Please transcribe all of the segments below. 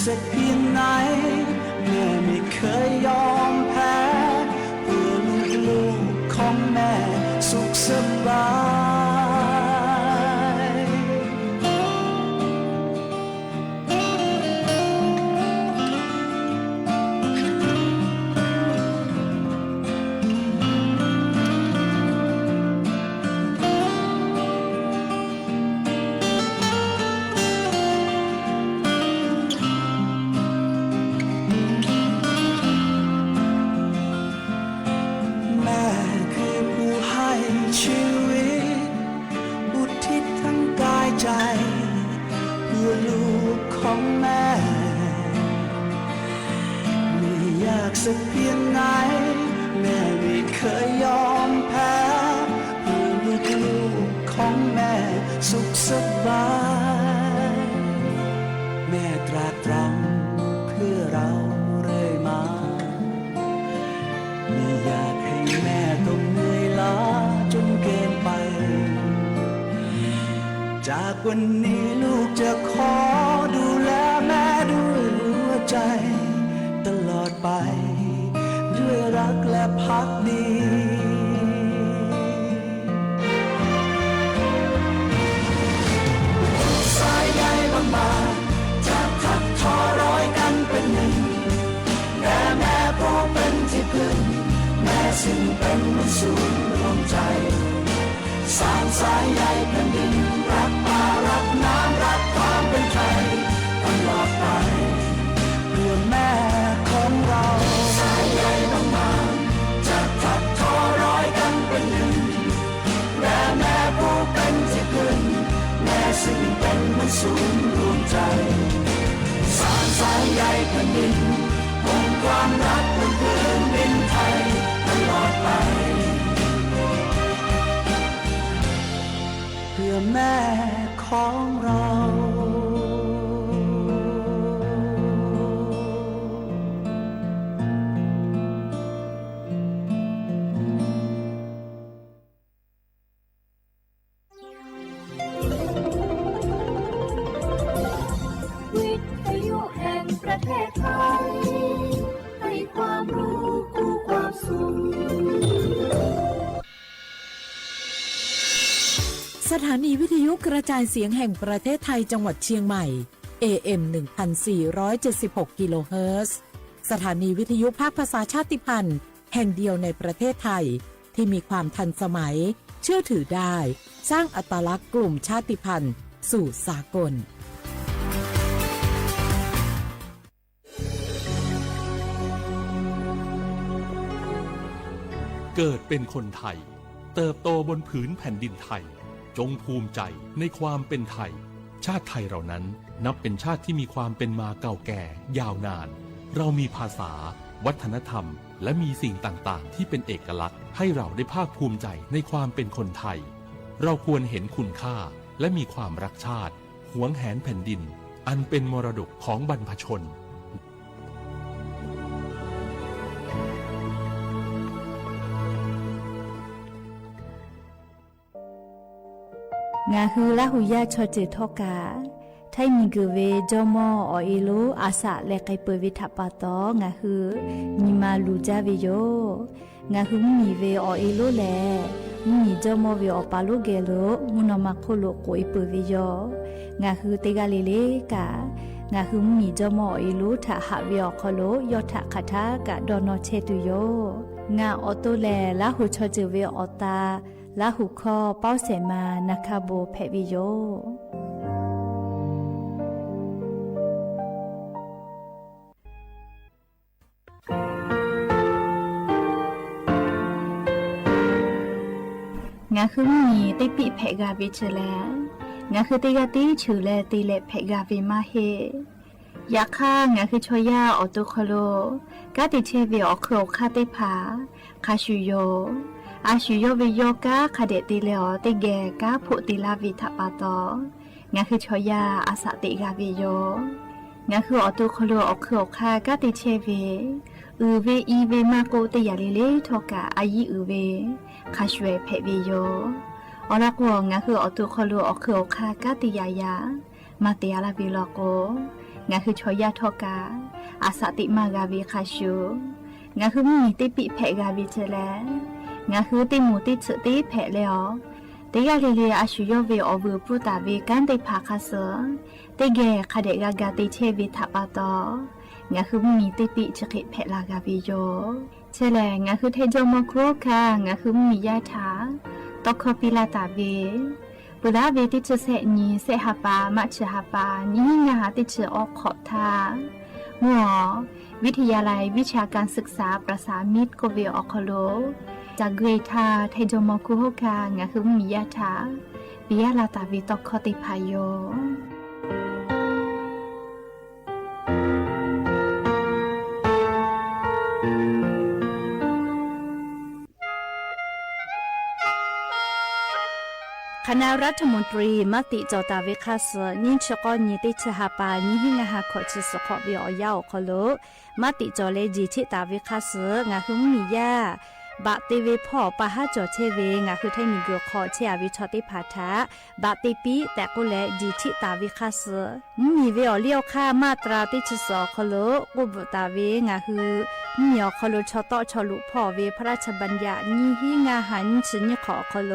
สักเพียงไหนแม่ไม่เคยยอมแพ้เพื่อลูกๆของแม่สุขสบายของแม่ไม่ยากสักเพียงไหนแม่ไม่เคยยอมแพ้เพื่อลูกๆของแม่สุขสบายแม่ตรากตรำเพื่อเราเรื่อยมาไม่อยากให้แม่ต้องเหนื่อยล้าจนเกินไปจากวันนี้ลูกจะขอดูแลแม่ด้วยหัวใจตลอดไปด้วยรักและภักดีสายใยบางๆจะถักทอร้อยกันเป็นหนึ่งแม่ผู้เป็นที่พึ่งแม่ซึ่งเป็นศูนย์รวมใจสานสายใยแผ่นดินรักป่ารักน้ำรักความเป็นไทยตลอดไปเพื่อแม่ของเราสายใยบางๆจะถักทอร้อยกันเป็นหนึ่งแม่ผู้เป็นที่พึ่งแม่ซึ่งเป็นศูนย์รวมใจสานสายใยแผ่นดินคงความรักบนพื้นดินไทยตลอดไปเพื่อแม่ของเราวิทยุแห่งประเทศไทยให้ความรู้คู่ความสุขสถานีวิทยุกระจายเสียงแห่งประเทศไทยจังหวัดเชียงใหม่ AM 1476 กิโลเฮิรตซ์สถานีวิทยุภาคภาษาชาติพันธุ์แห่งเดียวในประเทศไทยที่มีความทันสมัยเชื่อถือได้สร้างอัตลักษณ์กลุ่มชาติพันธุ์สู่สากลเกิดเป็นคนไทยเติบโตบนผืนแผ่นดินไทยจงภูมิใจในความเป็นไทยชาติไทยเรานั้นนับเป็นชาติที่มีความเป็นมาเก่าแก่ยาวนานเรามีภาษาวัฒนธรรมและมีสิ่งต่างๆที่เป็นเอกลักษณ์ให้เราได้ภาคภูมิใจในความเป็นคนไทยเราควรเห็นคุณค่าและมีความรักชาติหวงแหนแผ่นดินอันเป็นมรดกของบรรพชนงาฮือละหุยาชอจิทอกาไทยมีกเวจอมออเอโลอาสะเลไกเปวิทัปปะตองาฮือมีมาลูจาเวโยงาฮือมีเวอเอโลแลมีจอมอเวอปาโลเกโลมุนอมาโคโลโกอิเปเวโยงาฮือเตกาเลเลกางาฮือมีจอมอเอโลทะหะเวอคโลยอทะคาทากะดอนอเชตุโยงาออโตแลละหุชอจิเวอตาละหุคอเป้าเสมานาคาโบเพวิโยงาคือมีติปิเพกาวิชแลงาคือติกาติชูแลติเลเพกาวิมาเฮยาค่างาคือชอยาออโตโคโลกาติเชเวอโครคาติผาคาชูโยอาชูโยวิโยกาคาเดติเลอติเกกาผุติลาวิทัปปะตองาคือชอยาอาสะติกาวิโยงาคือออโตโคโลอโครคากาติเชเวเวอีเวมาโกติยาเลเลทอกาอายีเวคาชเวเพวิโยอลักวงาคือออโตโคโลอโครคากาติยายามาเตียลาวิโลโก งาคือชอยาทอกาอาสาติมากาวีคาชูงาคือมีติปิแผกาวีเจแลงาคือติมูติสึติแผแล้วติกาลีลีอาชุโยเวอวูปุตาวีกันติภาคาเสติเกคาเดกากาติเชวิทัปาตองาคือมีติปิชกิแผลากาวีโยเชแลงาคือเทโจมโครคางาคือมียาถาตอกคปิลาตาเวปุระเวติชเสนีเสหปามัชหปานี้งาติชออกขอทาหมอวิทยาลัยวิชาการศึกษาประสานมิตรโกเวออคโลจากเกรทาไทโจมคุโฮคางาคือมียาถาปิยาลาตาวิตอกคติพายโยคณะรัฐมนตรีมติจอตาเวคาสนินชกอนิติชหปานิหิงาหาขอชิสขอบิอยาวคโลมติจอเลจีชิตาเวคาสงาหุมมียาบาติเวพ่อปะหาจอเชเวงาคือไทมีเกือขอเชียวิชอติพาทาบาติปีแต่ก็และจีชิตาเวคาสมีเวอเลี้ยวค่ามาตราติชสอคโลกุบตาเวงาคือมีอคโลชอตอชอลุพ่อเวพระราชบัญญัตินิหิงาหันชินขอคโล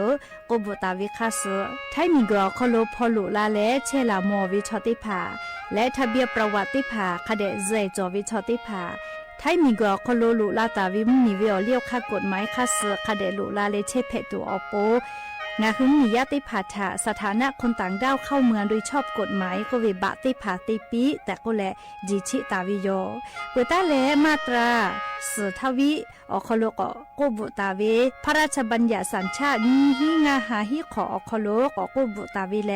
กุบตาเวคาสไทมีเกือคโลพอลุลาและเชลามอวิชอติพาและทะเบียประวัติพาคเดเจจอวิชอติพาไทยมีกอคโลลุลาตาวิมมีเวอเลียวค่ากฎหมายค่าเสือคเดลุลาเลเชเพตูออโปงาหึงมียาติผาถาสถานะคนต่างด้าวเข้าเมืองโดยชอบกฎหมายก็เวบะติผาติปีแต่ก็แลจีชิตาวิโยเปตาเลมาตราสือทวิอคโลกโกบุตาเวพระราชบัญญัติสัญชาตินี้หิงาหาฮิขออคโลกโกบุตาวิแล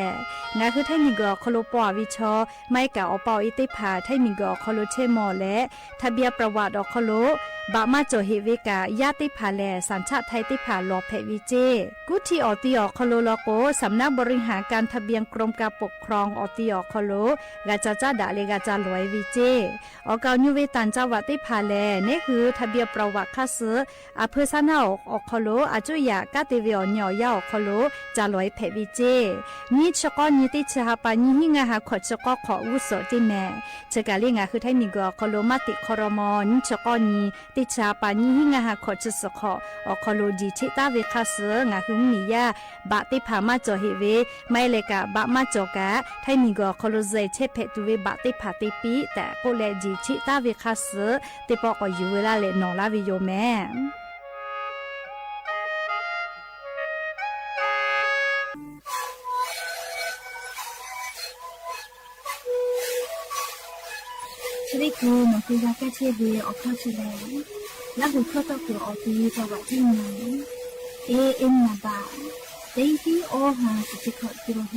งาคือไทยมีกอคโลปอวิชอไม่กะอปออิติผาไทยมีกอคโลเชมอและทะเบียประวัติอคโลบะมาโจเฮเวกายาติผาแลสัญชาติไทยติผาลอเพวิเจกุที่ออติอคโลโลโกสำนักบริหารการทะเบียนกรมการปกครองออติอคโลกาจาจาดาเลกาจาลอยวิเจออกาญุเวตันจาวติผาแลนี่คือทะเบียนประวัติคาสืออเพซานาอคโลอาจุยากาติเวอญอยาอคโลจาลอยเพวิเจนี่ชกอนิติชหปานิหิงาหาขอชกอขออุโสติแม่เจกาลิงาคือไทยมีกอคโลมาติคอรมอนิชกอนีติชาปานิหิงาหาขอชสขออคโลจีชิตาเวคาสืองาคือมียาบะติพามาจอเฮเวไม่เลกะบะมาจอกะไทยมีกอคโลเซเชเพตุเวบะติพาติปีแต่ก็เลจีชิตาเวคาสือติปอกอยูเวลาเลนอลาวิโยแม่ชลิกูมันคือยาแก้เชื้อเวออกเข้าเชื้อแล้วหูเข้าตัวกูออกดีจังหวะที่ไหนเอ็มนาบาเด็กที่โอหาสุดขอตัวเฮ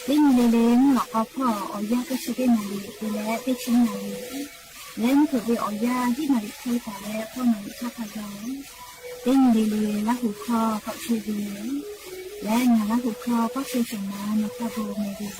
เล่นเล่นหลอกเอาพ่อเอายาก็ช่วยได้นาลีไปแล้วไปชิ้นนาลีเล่นถือไปเอายาที่นาลีที่แต่แล้วพ่อนาลีชอบพยองเล่นเล่นแล้วหูคอเขาช่วยดีและงานแล้วหูคอก็ช่วยส่งมาในคาโบเมดิโซ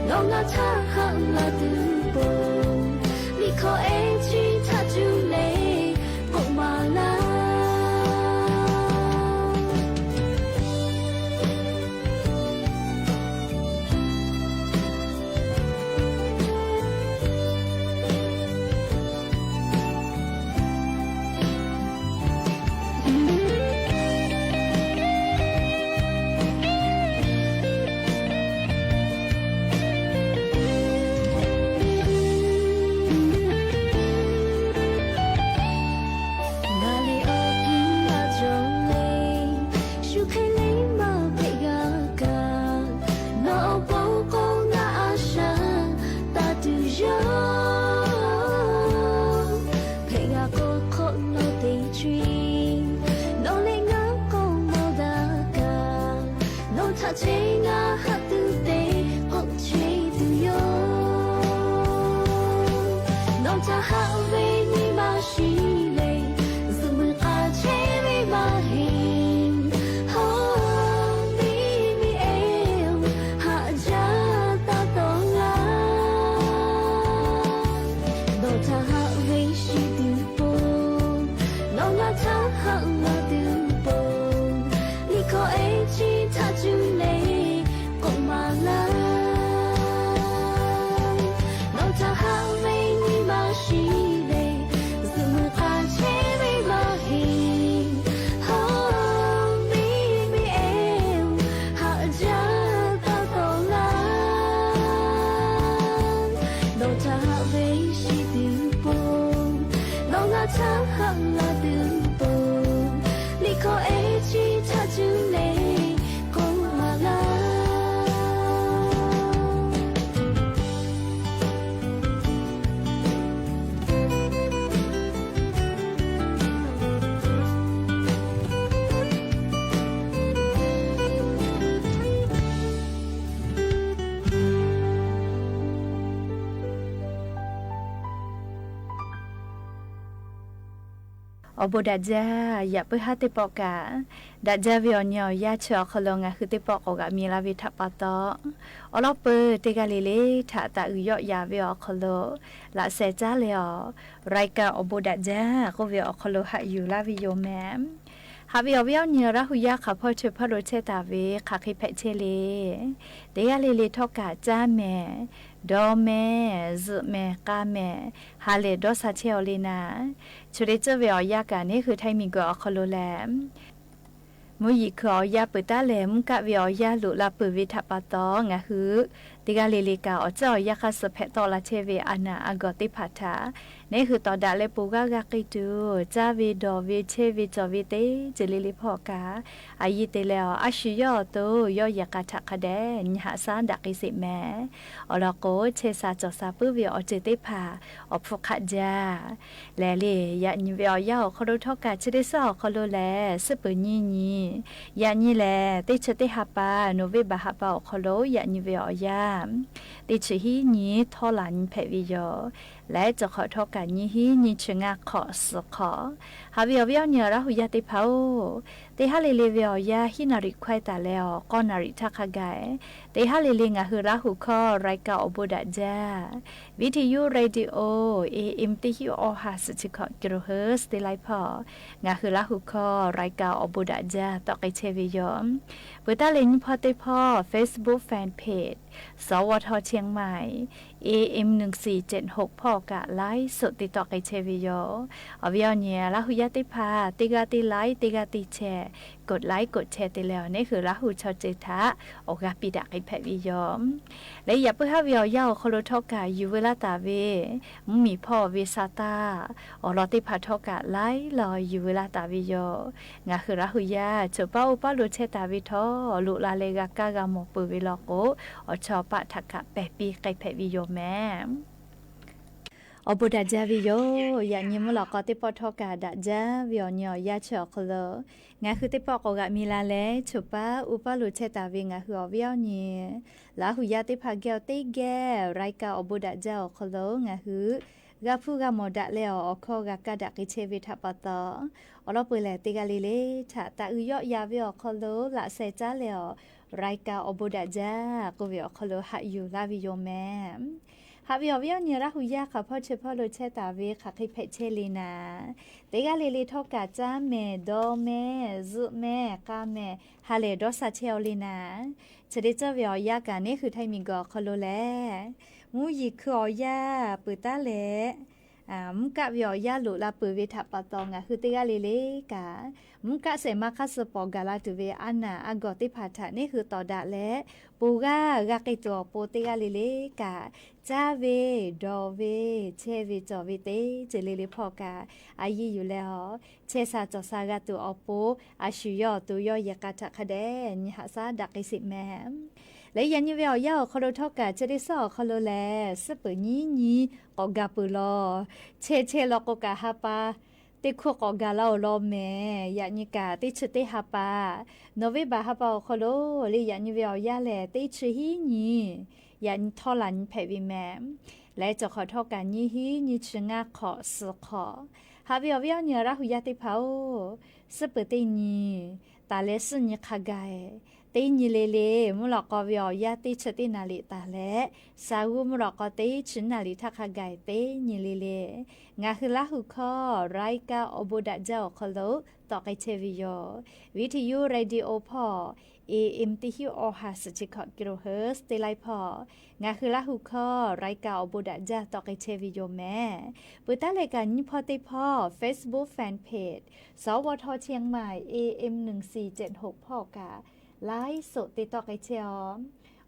น้องนาท่าหักลาดูโบมีขอเองที่ถ้าจูเล่กงมาลาอบดัจจาอย่าไปหาติปอกาดัจจาวิญญาณยาเชอคลงะคือติปอกกะมีลาวิทัปตออลอเปติกาลิเลทะตะอุยอยาวิอคโลละเซจาเลอรายกาอบดัจจาก็วิอคโลหะอยู่ลาวิโยแมมฮาวิอวิอเนียระหุยาขะพอเชพะโรเชตาเวขะคิเพเชเลเดยาเลเลทอกาจาแมดอแม่ซึแม่กาแม่ฮาเลดอซาเชอเลนาชุเรเจเวอยากานี่คือไทมิกอคโลแลมมุยิขอยาเปิดตาแหลมกะเวียอยาลุลาเปิดวิทัปตองะฮือติกาเลเลกาอเจ้ายาคาสเพตอลาเชเวอานาอากอติพัทานี่คือตอดาเลปูกากากิตูจาเวดอเวเชเวจอเวเตเจเลเลพอกาอายิเตเลออาชิยอโตยอยากาทักคะแดญหาซานดักอิสิแมอลโกเชซาจอซาปุเวอเจเตพาอพกะจาแลเลยะนิเวอยาคโรทอกาเชเดซอคโลแลสเปญีญียะนี่แลติเชเตหาปาโนเวบาหาปาคโลยะนิเวอยาติเชฮีนี้ทอลันเพวิโยและจะขอทอกันยี่ฮีนี่ชงาขอสขอฮาวิอวิอเนียระหุยาติเผาเตฮาเลเลวิอยาฮินาริควายตาแล้วก็นาริทักกายเตฮาเลเลงะฮือระหุคอรายกาอบุดะจาวิทยุเรดิโอAMติฮิโอฮาสจิคอกิโลเฮิรตซ์เตไลพองะฮือระหุคอรายกาอบุดะจาตอกไอเชวิยอมเปิดตาเลนพอเตพอ Facebook Fan Page สวทเชียงใหม่ AM 1476พอกะไลฟ์สดติดต่อไอเชวิโยอวิอเนียละหุยาติพาติกาติไลฟ์ติกาติแชร์กดไลค์กดแชร์ติแล้วนี่คือละหุชอเจทะโอกาปิดะไอแพวิยอมและอย่าเพิ่งให้วิอยาโคโลทอกาอยู่เวลาตาเวมีพ่อเวซาตาอลอติพาทอกาไลฟ์ลอยอยู่เวลาตาวิโยงะคือละหุยาจบป้าอุปาลุเชตาวิทอลุลาเลกากากาโมปุวิลโกอชอปะทักกะแปปีไกแพวิโยแม่อบดัจจาวิโยยานิมลอกอติปอทอกาดัจจาวิโอญอยาเชอคโลงะคือติปอกกะมีลาเลฉุปะอุปาลุเชตาวิงะคืออวิโอญีลาหุยาติภาเกลติแกรายกาอบดัจจาคโลงะคือกะฟูกะโมดะเลออคอกะกะดะกิเชวิทัปตออลอเปเลติกาลิเลทะตะอุยอยาวิโอคโลละเซจาเลอ รายการอบุดาจ้าก็เวียคโลหะอยู่ลาวิโยแม่หาวิวเนี่ยรักหุยาค่ะพ่อเชพ่อโลเชตาเวค่ะคิเพเชลีนาเตกาเลเลทอกาจ้าแม่ดอแม่ซุแม่กาแม่ฮาเลดอซาเชลลีนาจะได้เจ้าวิวยากานี่คือไทยมีกอคโลแลมูยีคืออยาปืตาเลมุกะวิอยาลุลาปืเวทัปตองะคือเตกาเลเลกามุกะเสมาคัสปอกาลาตุเวอันนาอากอติพาทะนี่คือต่อดะและปูกากะกิตัวโปเตกาเลเลกาจาเวดอเวเชเวจอเวเตเจเลเลพอกาอายีอยู่แล้วเชซาจอซากาตัวอโปอาชิยอตัวยอยากาทะคะแดนิหาซาดักอิสิแมและยันยเวลยาคโลทอกาจะได้สอคโลแลสเปนี้กอกาปุลอเชลอกกาฮาปาติคุกอกาลาโลเมยานิกาติชติฮาปาโนเวบาฮาปาคโลลิยันยเวลยาแลติชฮีนียันทอลันเพวิแมและจะขอทอกันยี่ฮีนิชงาขอสขอฮาวิเวลเนี่ยรักหุยาติเผาสเปตินีตาเลสนิคากายตีนีเลมุลกอวิอยาติชตินาลิตาเลสาวมุลกอติชินาลิทักกายตีนีเลงาคือละหุคอไรกาอบุดะเจ้าคโลตอกไอเชวิโยวิทยุเรดิโอพอAM ที่ฮิวอหาสจิคอกิโลเฮิรตซ์เตไลพองาคือละหุคอไรกาอบุดะเจ้าตอกไอเชวิโยแม่ปุตตะเลกันนิพอติพอ Facebook Fanpage สวทเชียงใหม่ AM 1476พ่อกาไลฟ์สดติดต่อไอเชียว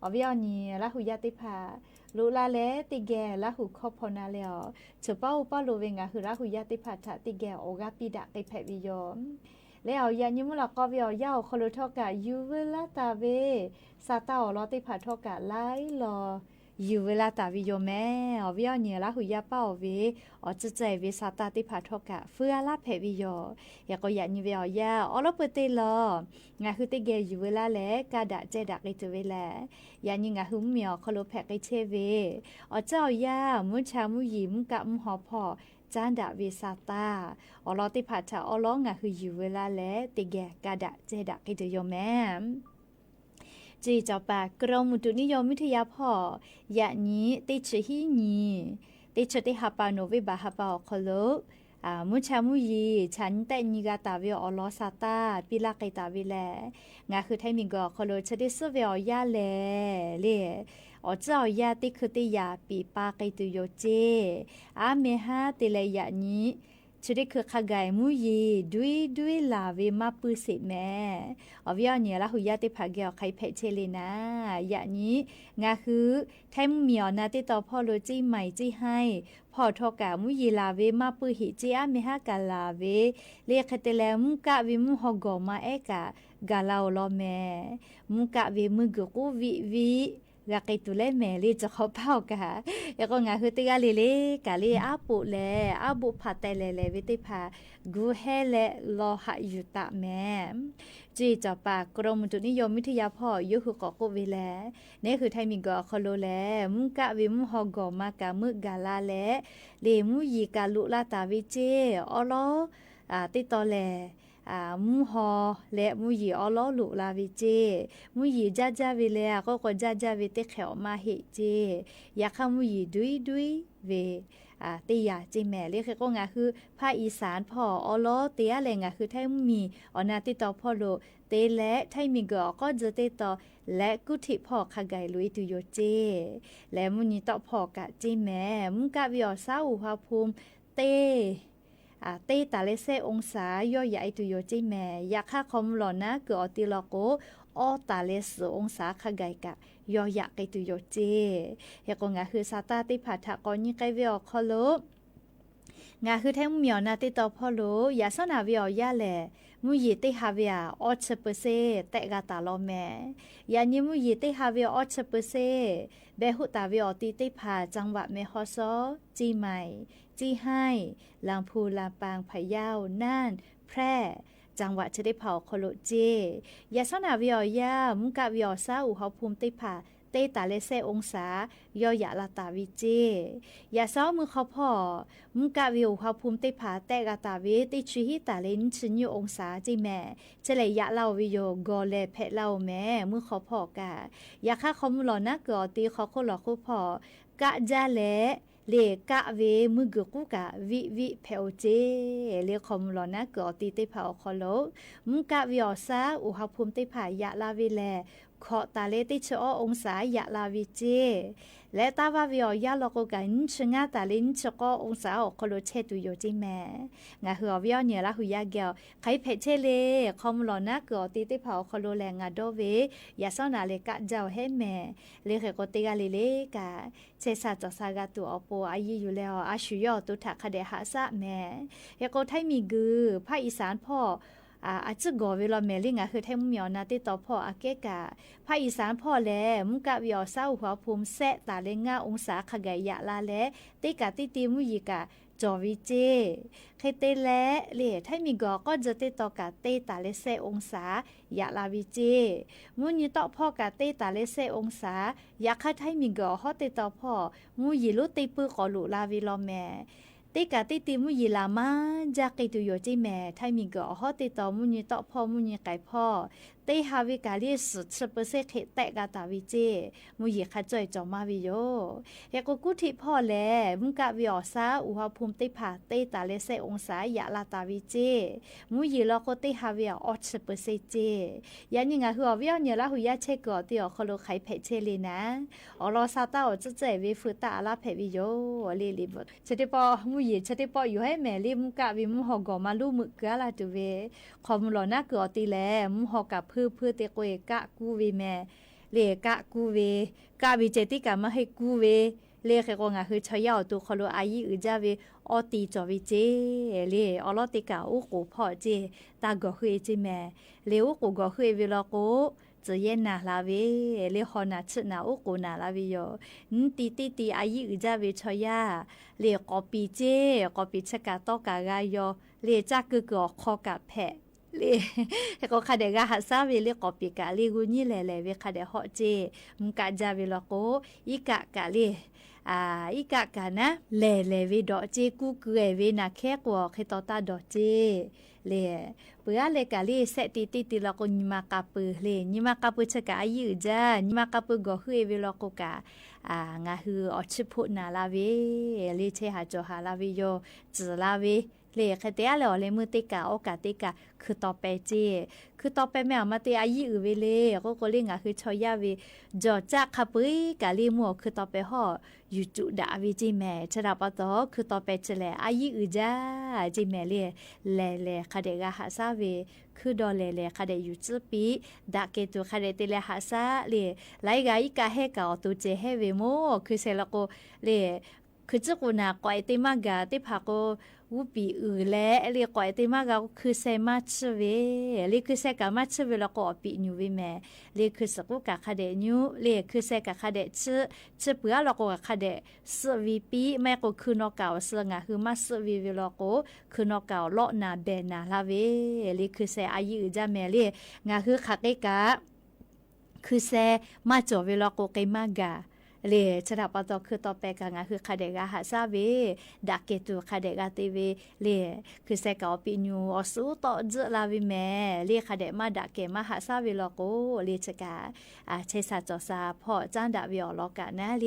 อวิอนีละหุยาติพาลูลาเลติแกละหุคอพอนาเลอเฉป้าป้าโลเวงาคือละหุยาติพาทะติแกโอกาปิดะไอแพวิโยแล้วยานิมุลกอวิอยาคโลทอกะยูเวลาตาเวซาตาอลอติพาทอกะไลลอยูเวลาตาวิโยแม่อวิอนีละหุยาป้าเวอจะใจเวซาตาติพาทอกะเฟือละเพวิโยยาก็ยานิเวอยาอลอเปเตลองาคือติแกยูเวลาแลกาดะเจดักไอเจเวแลยานิงาหุมเมียวคโลแพกไอเชเวอเจ้ายามุชามุยิมกะมุหอพอจานดาวิซาตาอลอติพัทธาอลองะคืออยู่เวลาและติแกกาดะเจดะกิจโยแมจีจอปากรมอุตุนิยมวิทยาพ่อยะนี้ติชฮีนีติชติฮาปาโนวิบาฮาปาคโลมุชามุยีฉันแต่นิกาตาเวอลอซาตาปิลาไกตาวิแลงาคือไทมิงกอคโลชดิสเวอยาแลเลอเจ้ายาติคือติยาปีปาไกตุโยเจอาเมฮาติเลยานี้ชดิคือขกายมุยีดุยลาเวมาปือสิแม่อวิอเนี่ยละหุยาติภาเกอไคเพเชเลนายานี้งาคือไทมเมียวนาติต่อพ่อโลจีใหม่จีให้พ่อทอกามุยีลาเวมาปือหิจีอาเมฮากาลาเวเรียกเตเลมุกะวิมุฮอกอมาเอกากาลาโอลอแม่มุกะวิมุกกูวิกะกิตุเลแม่ลีจะเขาเผากะแล้วก็งาคือติกาเลกะลีอาปุเลอาบุพาเตเลวิติพากูเฮเลโลหะยุตะแม่จีจอปากกรมอุตุนิยมวิทยาพ่อยุคือกอกวิแลนี่คือไทยมีกอคโลแลมุกะวิมุฮอกอมากะมึกาลาแลเลมุยีกาลุลาตาวิเจอโลติตอแลมูฮอและมูยีอลอลุลาวิเจมูยีจาจาวิเลก็จาจาวิเตเขวมาเฮเจยาคามูยีดุยเวติยาจิแม่เรียกก็งาคือภาคอีสานพ่ออลอเตียแหลงคือไทยมีอนาติต่อพ่อโลเตและไทยมีก็จะเตต่อและกุฏิพ่อขกายลุยตุโยเจและมุนีต่อพ่อกะจิแม่มุกะวิอซาอุภาภูมิเตเตตาเลเซองศาย่อใหญ่ตุโยจิแม่อยากค่าคอมหลอนะเกอติลโกอตาเลสองศาขกายกะย่ออยากไกตุโยเจเฮกงาคือซาตาติผัดทะกอนี่ไกเวอคอโลงาคือแท้เมียวนาติตอพอโลยาสนาเวียแลมุยีติฮาเวียออชเปเซเตกาตาลอแม่ยานิมุยีติฮาเวียออชเปเซเบหุตาเวียติติพาจังหวะเมฮอซอจีใหม่จีให้ลำพูลำปางพะเยาน่านแพร่ จังหวัดเฉได้เผาโคโลเจยาสนาวิอยามุกะวิอซาอุเฮาภูมิติผาเตตาเลเซองศายอยะลาตาวิเจยาซ้อมือเขาพ่อมุกะวิวเฮาภูมิติผาเตกาตาวิติชีฮิตาเลนชิญยูองศาจิแม่เจเลยยะเล่าวิโยกอเลเพเล่าแม่มือเขาพ่อกะยาค่าเขามุหลอนะกอตีเขาโคหลอคุพ่อกะจาเลเลกะเวมือกกุกะวิเพโอเจเลคอมลอนะกอตีติผาคอโลมุกะวิอซาอุเฮาภูมิติผายะลาวิแลขอตาเลติชอองศายะลาวิเจและตาวาวิอยาลอกกันชงาตาลินชกอองศาอคโลเชตุโยจิแม่งาหัววิอเนี่ยละหุยาเกียวไขเพเชเลคอมลอนะกอติติผาคโลแลงาโดเวยาซอนาเลกะเจ้าเฮแม่เลเขโกติกาเลกะเชซาจอซากาตุอโปอายีอยู่แล้วอาชุยอตุถะคเดหะซะแม่เฮโกไทมีกือภาคอีสานพ่ออาจจะกอเวลาเมลิงคือไทยมุมยอนาติต่อพ่ออาเกกะภาคอีสานพ่อแลมุกะวิอซาหัวภูมิแซะตาเลงาองศาขกายะลาแลติกะติติมุยิกะจอวิเจเคเตแลเลไทยมีก็จะติต่อกะเตตาเลเซองศายะลาวิเจมุยิต่อพ่อกะเตตาเลเซองศายะคะไทยมีฮอติต่อพ่อมุยิลุติปือขอลุลาวิลอแม่ติกะติติมุยิลามาจากิตุโยจิแม่ไทยมีฮอติต่อมุยิต่อพ่อมุยิไก่พ่อเตฮาวิกาลิสุ10%เขตแตกาตาวิเจมุยิขะจ่อยจอมาวิโยเฮกกุทิพ่อแลมุกะวิอซาอุหภูมิติผาเตตาเลเซองศายะลาตาวิเจมุยิลอโกเตฮาวิออ10%เจยันยิงะหัววิอเนี่ยละหุยะเชกอติอคโลไขเพเชลีนะอลอซาตาอจะเจวิฟุตาลาเพวิโยลิบเชติปอมุยิเชติปออยู่ให้แม่ลิมุกะวิมุฮอกอมาลูมึกกะลาตุเวคอมลอนะกอติแลมุฮอกะเพื่อเตโกเอกะกูเวแม่เลกะกูเวกะวิเจติกะมาให้กูเวเลเขกงะคือชะยอตุคโลอายีอืจาเวอติจอวิเจเลอลอติกะอุโกพ่อเจตากอคือเจแม่เลอุโกกอคือเวลาโกจะเย็นนาลาเวเลฮอนาชนาอุโกนาลาวิโยติอายีอืจาเวชะยาเลกอปีเจกอปีชะกะตอกะกายอเลจักกึกอคอกะแพเลก็คาเดกะฮัสซาเวเลกอปิกะเลกุญิเลเวคาเดฮอเจมุกะจาเวลโกอิกะกะเลอิกะกะนะเลเวดอเจกุกเอเวนาแค่กว่าเคตอตาดอเจเลเปือเลกะเลเซติลโกญิมากะปืเลญิมากะปืชะกะอายุจาญิมากะปืกอฮือเวลโกกะงาฮืออชิพุนาลาเวเลเชหาจอหาลาเวโยจลาเวเลคเตะแล้วเลมือติกะโอกาติกะคือต่อไปเจคือต่อไปแม่มาเตอายีอือเวเลก็เล่งอ่ะคือชอยาเวจอจักขะปุยกะลีมัวคือต่อไปฮออยู่จุดาวิจิแม่ชะดาปะตอคือต่อไปเจแลอายีอือจ้าจิแม่เลคเดกะหาซาเวคือดอเลคเดอยู่จุปีดาเกตุคเดเตเลหาซาเลไลกะอีกะเฮกะอตุเจเฮเวโมคือเซลโกเลคือจุกุนากอยติมากะติภาโกวูปีอือแลเรียกว่าติมากาคือเซมาชเวเรียคือเซกามาชเวแล้วก็ปีนิวเวแม่เรียคือสกุกะคาเดนิวเรียคือเซกะคาเดชเปือแล้วก็คาเดสวีปีแม่ก็คือนอกเก่าสงะคือมาสวีเวแล้วก็คือนอกเก่าเลาะนาเบนาลาเวเรียคือเซอายุจะแม่เรียงะคือคักเอกะคือเซมาจอเวแล้วก็ไกมากาเลชะดาปะตอคือต่อไปกะงะคือคาเดกะหาซาเวดาเกตุคาเดกะติเวเลคือเซกะอปิญูอสุตอจลาวิแมเลคาเดมาดาเกมาหาซาเวลอโกเลชะกะเชซาจอซาพ่อจันดาวิอลอกะนะเล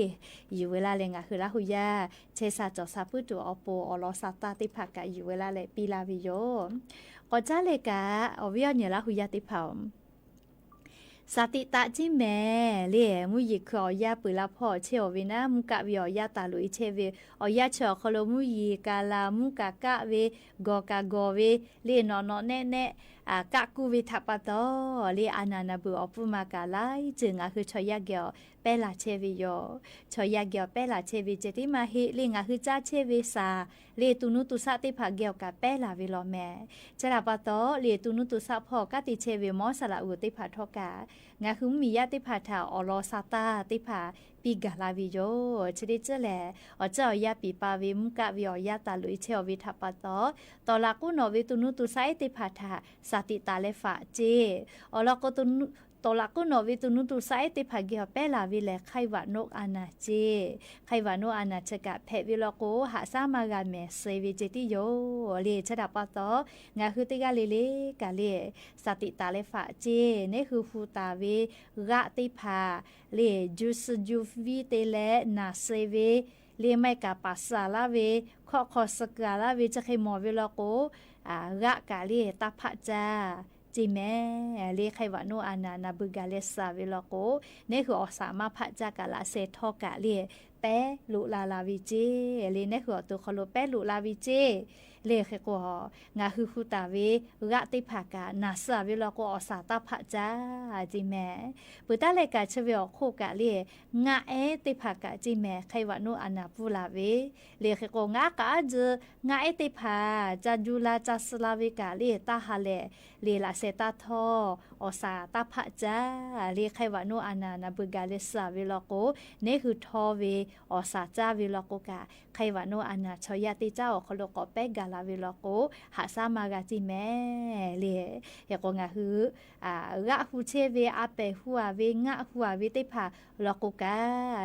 อยู่เวลาเลงะคือละหุยาเชซาจอซาปุตุอโปอลอซาตาติภะกะอยู่เวลาเลปีลาวิโยก็จาเลกะอวิอเนี่ยละหุยาติภาสติตาจิแม่เล่มุยิคอยาปืละพ่อเชอเวนะมุกะวิอยาตาลุยเชเวอยาเชอคโลมุยิกาลามุกะกะเวกอกะกอเวเล่นอนแน่กะกูเวทัปะตอเล่อานานาบุอปุมากาไลจึงคือชอยาเกอเปลาเชวิโยชอยาเกอเปลาเชวิเจติมาเฮเล่งคือจ้าเชวิซาเล่ตุนุตุสะติภะเกอกะเปลาเวลอแม่จระปะตอเล่ตุนุตุสะพ่อกะติเชวิมอสละอุติภะทอกะ งาคือมียาติผาถาออลอซาตาติผาปีกาลาวิโยชดิเจแลอเจ้ายาปีปาวิมุกะวิอยาตาลุยเชอวิทัปปะตอตอลากุนอวิตุนุตุไซติผาถาสติตาเลฟะเจอลากตุนุตลากุนอวิตุนุตุไซติภาเกียเปลาวิเลไขวานกอานาเจไขวานกอานาชกะเพวิลโกหาสามากาเมเซวิเจติโยเลชดาปะตองาคือติกาเลกาเลสติตาเลฟะเจเนคือฟูตาเวกะติภาเลจุสจุวิเตเลนาเซเวเลไม่กาปัสสาลาเวขอสกาลาเวจะไขมอวิลโกกะกาเลตาพะจาจีแม่เลไขวานุอานานาบุกาเลสาเวลโกนี่คืออสามารถพัฒจากาลาเซทอกะเลแปลุลาลาวิเจเลนี่คือตัวคอลแปลุลาวิเจเลเคกงาคือคูตาเวกะติภากานาสาเวลโกอสาตาพัจาจีแม่ปุตตะเลกาเชเวอโคกะเลงาติภากาจีแม่ไขวานุอานาปุลาเวเลเคกงากาจงาติภาจาจูลาจาสลาเวกาเลตาฮาเลเลลาเซตาทออสาตาพะจาเลไขวานุอานานาบุกาเลสาเวลโกนี่คือทอเวอสาจาเวลโกกาไขวานุอานาชยติเจ้าคโลกเปกาลาเวลโกหาสามากาจิแม่เลยกงาฮือกะฮูเชเวอาเปหัวเวงะหัวเวติภาลโกกา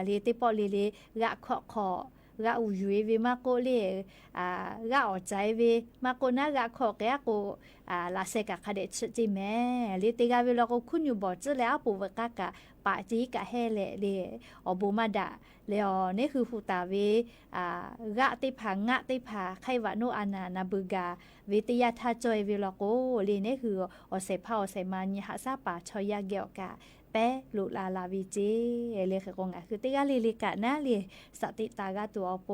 เลติปอเลกะขอกะอูยูเวมาโกเลกะอใจเวมาโกนากะขอกะโกลาเซกะคาเดชจิแม่เลติกาเวลโกคุณอยู่บ่จะแล้วปูวกะกะปะจีกะเฮเลอบูมาดาเลอนี่คือฟูตาเวกะติภางะติภาไขวานุอานานาบุกาวิทยาทาจอยเวลโกเลนี่คืออเซพาอเซมานิหาซาปาชอยาเกียวกะแปลุลาลาวิเจเลคือกงคือติกาลิกะนะเลสติตากาตัวอโป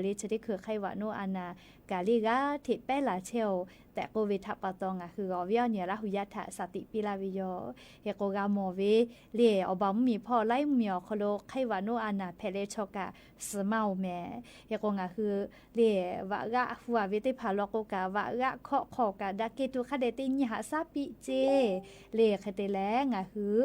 เลชดิคือไขวานุอานา กาลีกาทิเปลาเชลแต่โควิดทับปะตองอ่ะคืออวิอเนี่ยละหุยะทะสติปิลาวิโยเฮโกกาโมเวเล่อบอมมีพ่อไล่เมียวคโลไขวานุอานาเพเลชกะสมาแม่เฮโกงอ่ะคือเล่วะกะหัววิติพาลกกะวะกะขอกะดะเกตุคาเดติญหาซาปิเจเล่คเตแลงอ่ะคือ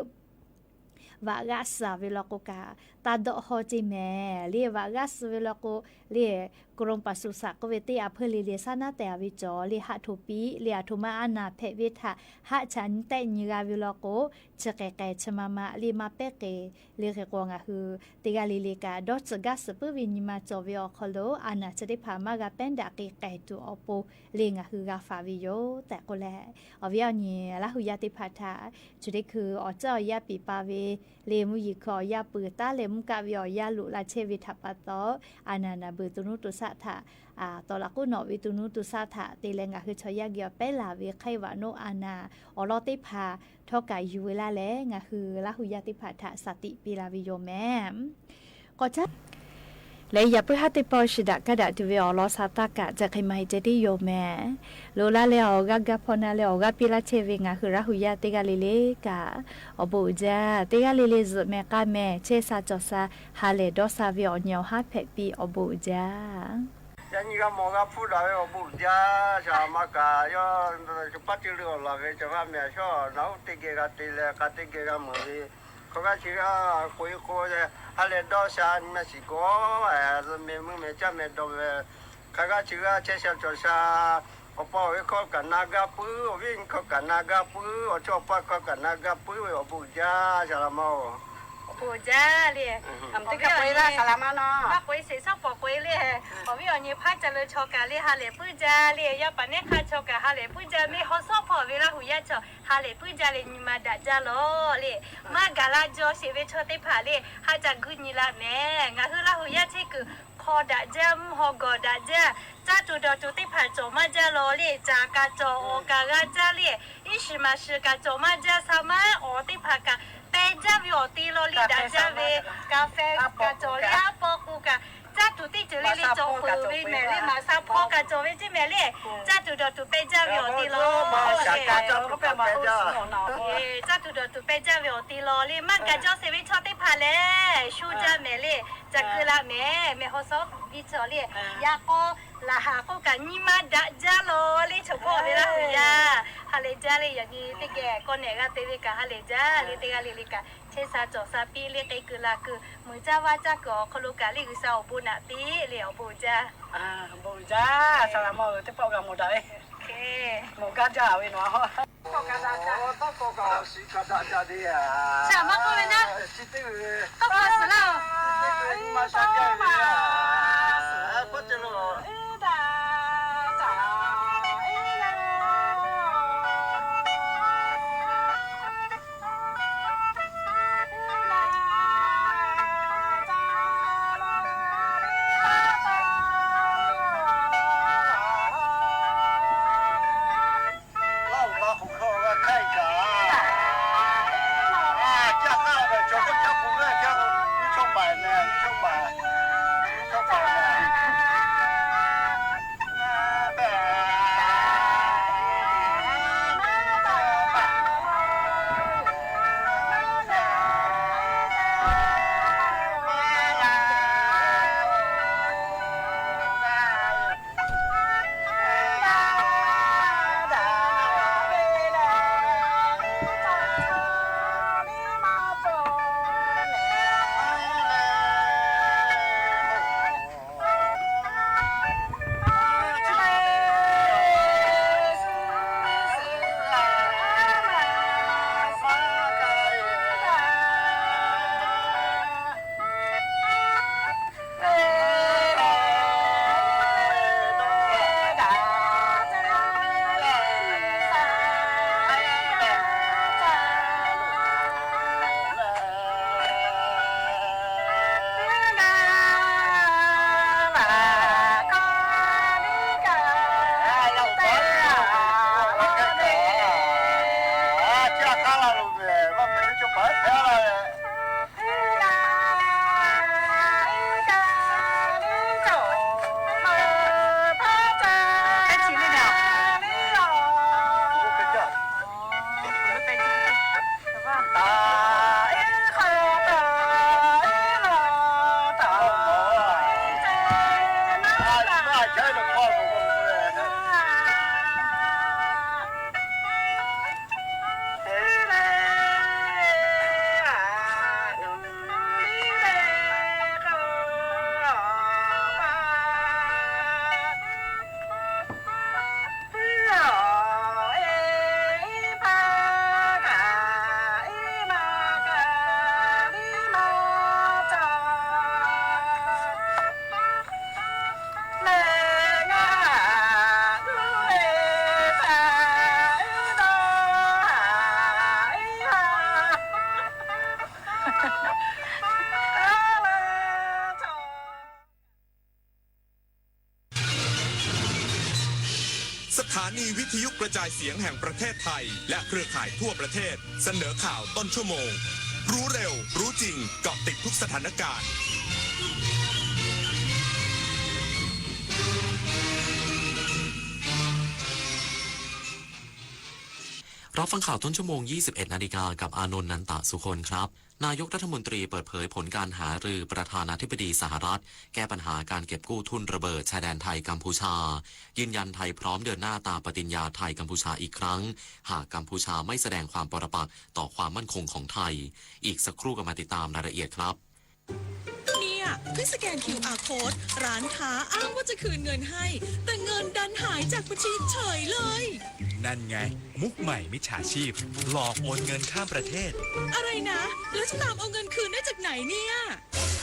วะกะสาเวลโกกะตาดอฮอจิแม่เรียวะกะสเวลโกเรียกรมปศุสัตว์ก็เวทีอำเภอลีเลซานาแต่วิจอเรียหะทุปีเรียทุมาอานาเพเวทะหะฉันแต่ญิกาวิลโกจะแก่ๆชมามาลีมาเปเกเรียกกวงอ่ะคือติกาลีเลกาดอสกัสเปวินิมาจอวิอคโลอานาจะได้พามากาเป็นดากิไก่ตัวอโปเรียงอ่ะคือกาฟาวิโยแต่ก็แลอวิอนี่ละหุยาติพัทธาจุดนี้คืออเจ้ายาปีปาเวเลมุยิคอยาปืตาเลมุกาวิอยาลุลาเชวิทัปปะโตอานานาบืตุนุตุสะทะตอลากุนอวิตุนุตุสะทะตีเลงะคือชอยาเกียวเปลาเวไขวาโนอานาอลอติพาทอกายยูเวลาแลงะคือละหุยาติพัทธะสติปิลาวิโยแม่ก็จะเลยอย่าเพิ่งหัดปอชิดะกระดาษที่วิอลอสาตากะจะใครมาเจดีโยแม่โลลาเลออกกะพอนาเลออกกะปิลาเชวิงะคือราหุยาติกาลิเลกะอบูจาติกาลิเลซแม่กะแม่เชซาจอซาฮาเลดอซาวิอเนียวฮาเพปีอบูจายันยี่ก็มองก็พูดอะไรอบูจาชามากะยอจะปัจจุบันเราจะว่าแม่ชอบเราติเกกะติเลกะติเกกะมือเขาก็ชื่อคุยคุยอะไรดอชาไม่สิโก้เมื่อมึงไม่จำไม่ดอเขาก็ชื่อเชชจอชาอปอวิเขากันนากาปื้อวิ่งเขากันนากาปื้อชอบปะเขากันนากาปื้ออบูจาชาลามอปูจ้าเลยทำติ๊กไปละสลามาเนาะมาคุยเสียชอบปอกคุยเลยผมวิอันนี้พักจะเลยชกกันเลยฮาเลปูจ้าเลยอย่าปนเนี่ยข้าชกกันฮาเลปูจ้าไม่เขาชอบพอเวลาหุยชกฮาเลปูจ้าเลยนี่มาดัดจ้าล้อเลยมากาลาจอเสวชติผาเลยฮาจังกุนี่ละแม่งาคือละหุยเชคือคอดัดจ้าหอกอดัดจ้าจ้าจุดจุดที่ผาจมาจ้าล้อเลยจากาจอโอกาจ้าเลยอิชิมาชิกาจมาจ้าสามารถอที่ผากาเปจ้าวิอตีโลลีดาจ้าเวกาแฟกาโจลีอาปอกูกาจ้าตุติจุลีโจปูวิเมลีมาซาพอกาโจวิจิเมลีจ้าตุดตุเปจ้าวิอตีโลจ้าตุดตุเปจ้าวิอตีโลลีมันกาโจเซวิชอติพาเล ชูจ้าแม่เลยจะคือละแม่เขาซอกดิจอเลยยาก็ลาหาก็กันนี่มาดักจ้าโลเลยชอบเวลาหุยาฮาเลจ้าเลยอย่างนี้ที่แกก็เนี่ยก็เตะเลยกันฮาเลจ้าเลยเตะกันเลยกันเชซาจอซาปีเลยคือละคือมือจ้าว่าจ้าก็เขาลูกกันเลยคือสาวบุญอ่ะปีเลยเอาบุญจ้าบุญจ้าสลามที่ปอกกันหมดเลยหมูกระจ้าวินวะปอกกันจ้าต้องปอกกันสิกระดาษดีอ่ะ什么过来呢？สิตื้อ都饿死了。มาสักอย่างอ่ะก็จะรู้สถานีวิทยุกระจายเสียงแห่งประเทศไทยและเครือข่ายทั่วประเทศเสนอข่าวต้นชั่วโมงรู้เร็วรู้จริงเกาะติดทุกสถานการณ์รับฟังข่าวต้นชั่วโมง 21 นาฬิกากับอานนท์ นันตสุคนครับนายกรัฐมนตรีเปิดเผยผลการหารือประธานาธิบดีสหรัฐแก้ปัญหาการเก็บกู้ทุนระเบิดชายแดนไทยกัมพูชายืนยันไทยพร้อมเดินหน้าตามปฏิญญาไทยกัมพูชาอีกครั้งหากกัมพูชาไม่แสดงความปรปักษ์ต่อความมั่นคงของไทยอีกสักครู่ก็มาติดตามรายละเอียดครับเนี่ยเพิ่งสแกน QR Code ร้านค้าอ้างว่าจะคืนเงินให้แต่เงินดันหายจากบัญชีเฉยเลยนั่นไงมุกใหม่มิจฉาชีพหลอกโอนเงินข้ามประเทศอะไรนะแล้วจะตามเอาเงินคืนได้จากไหนเนี่ย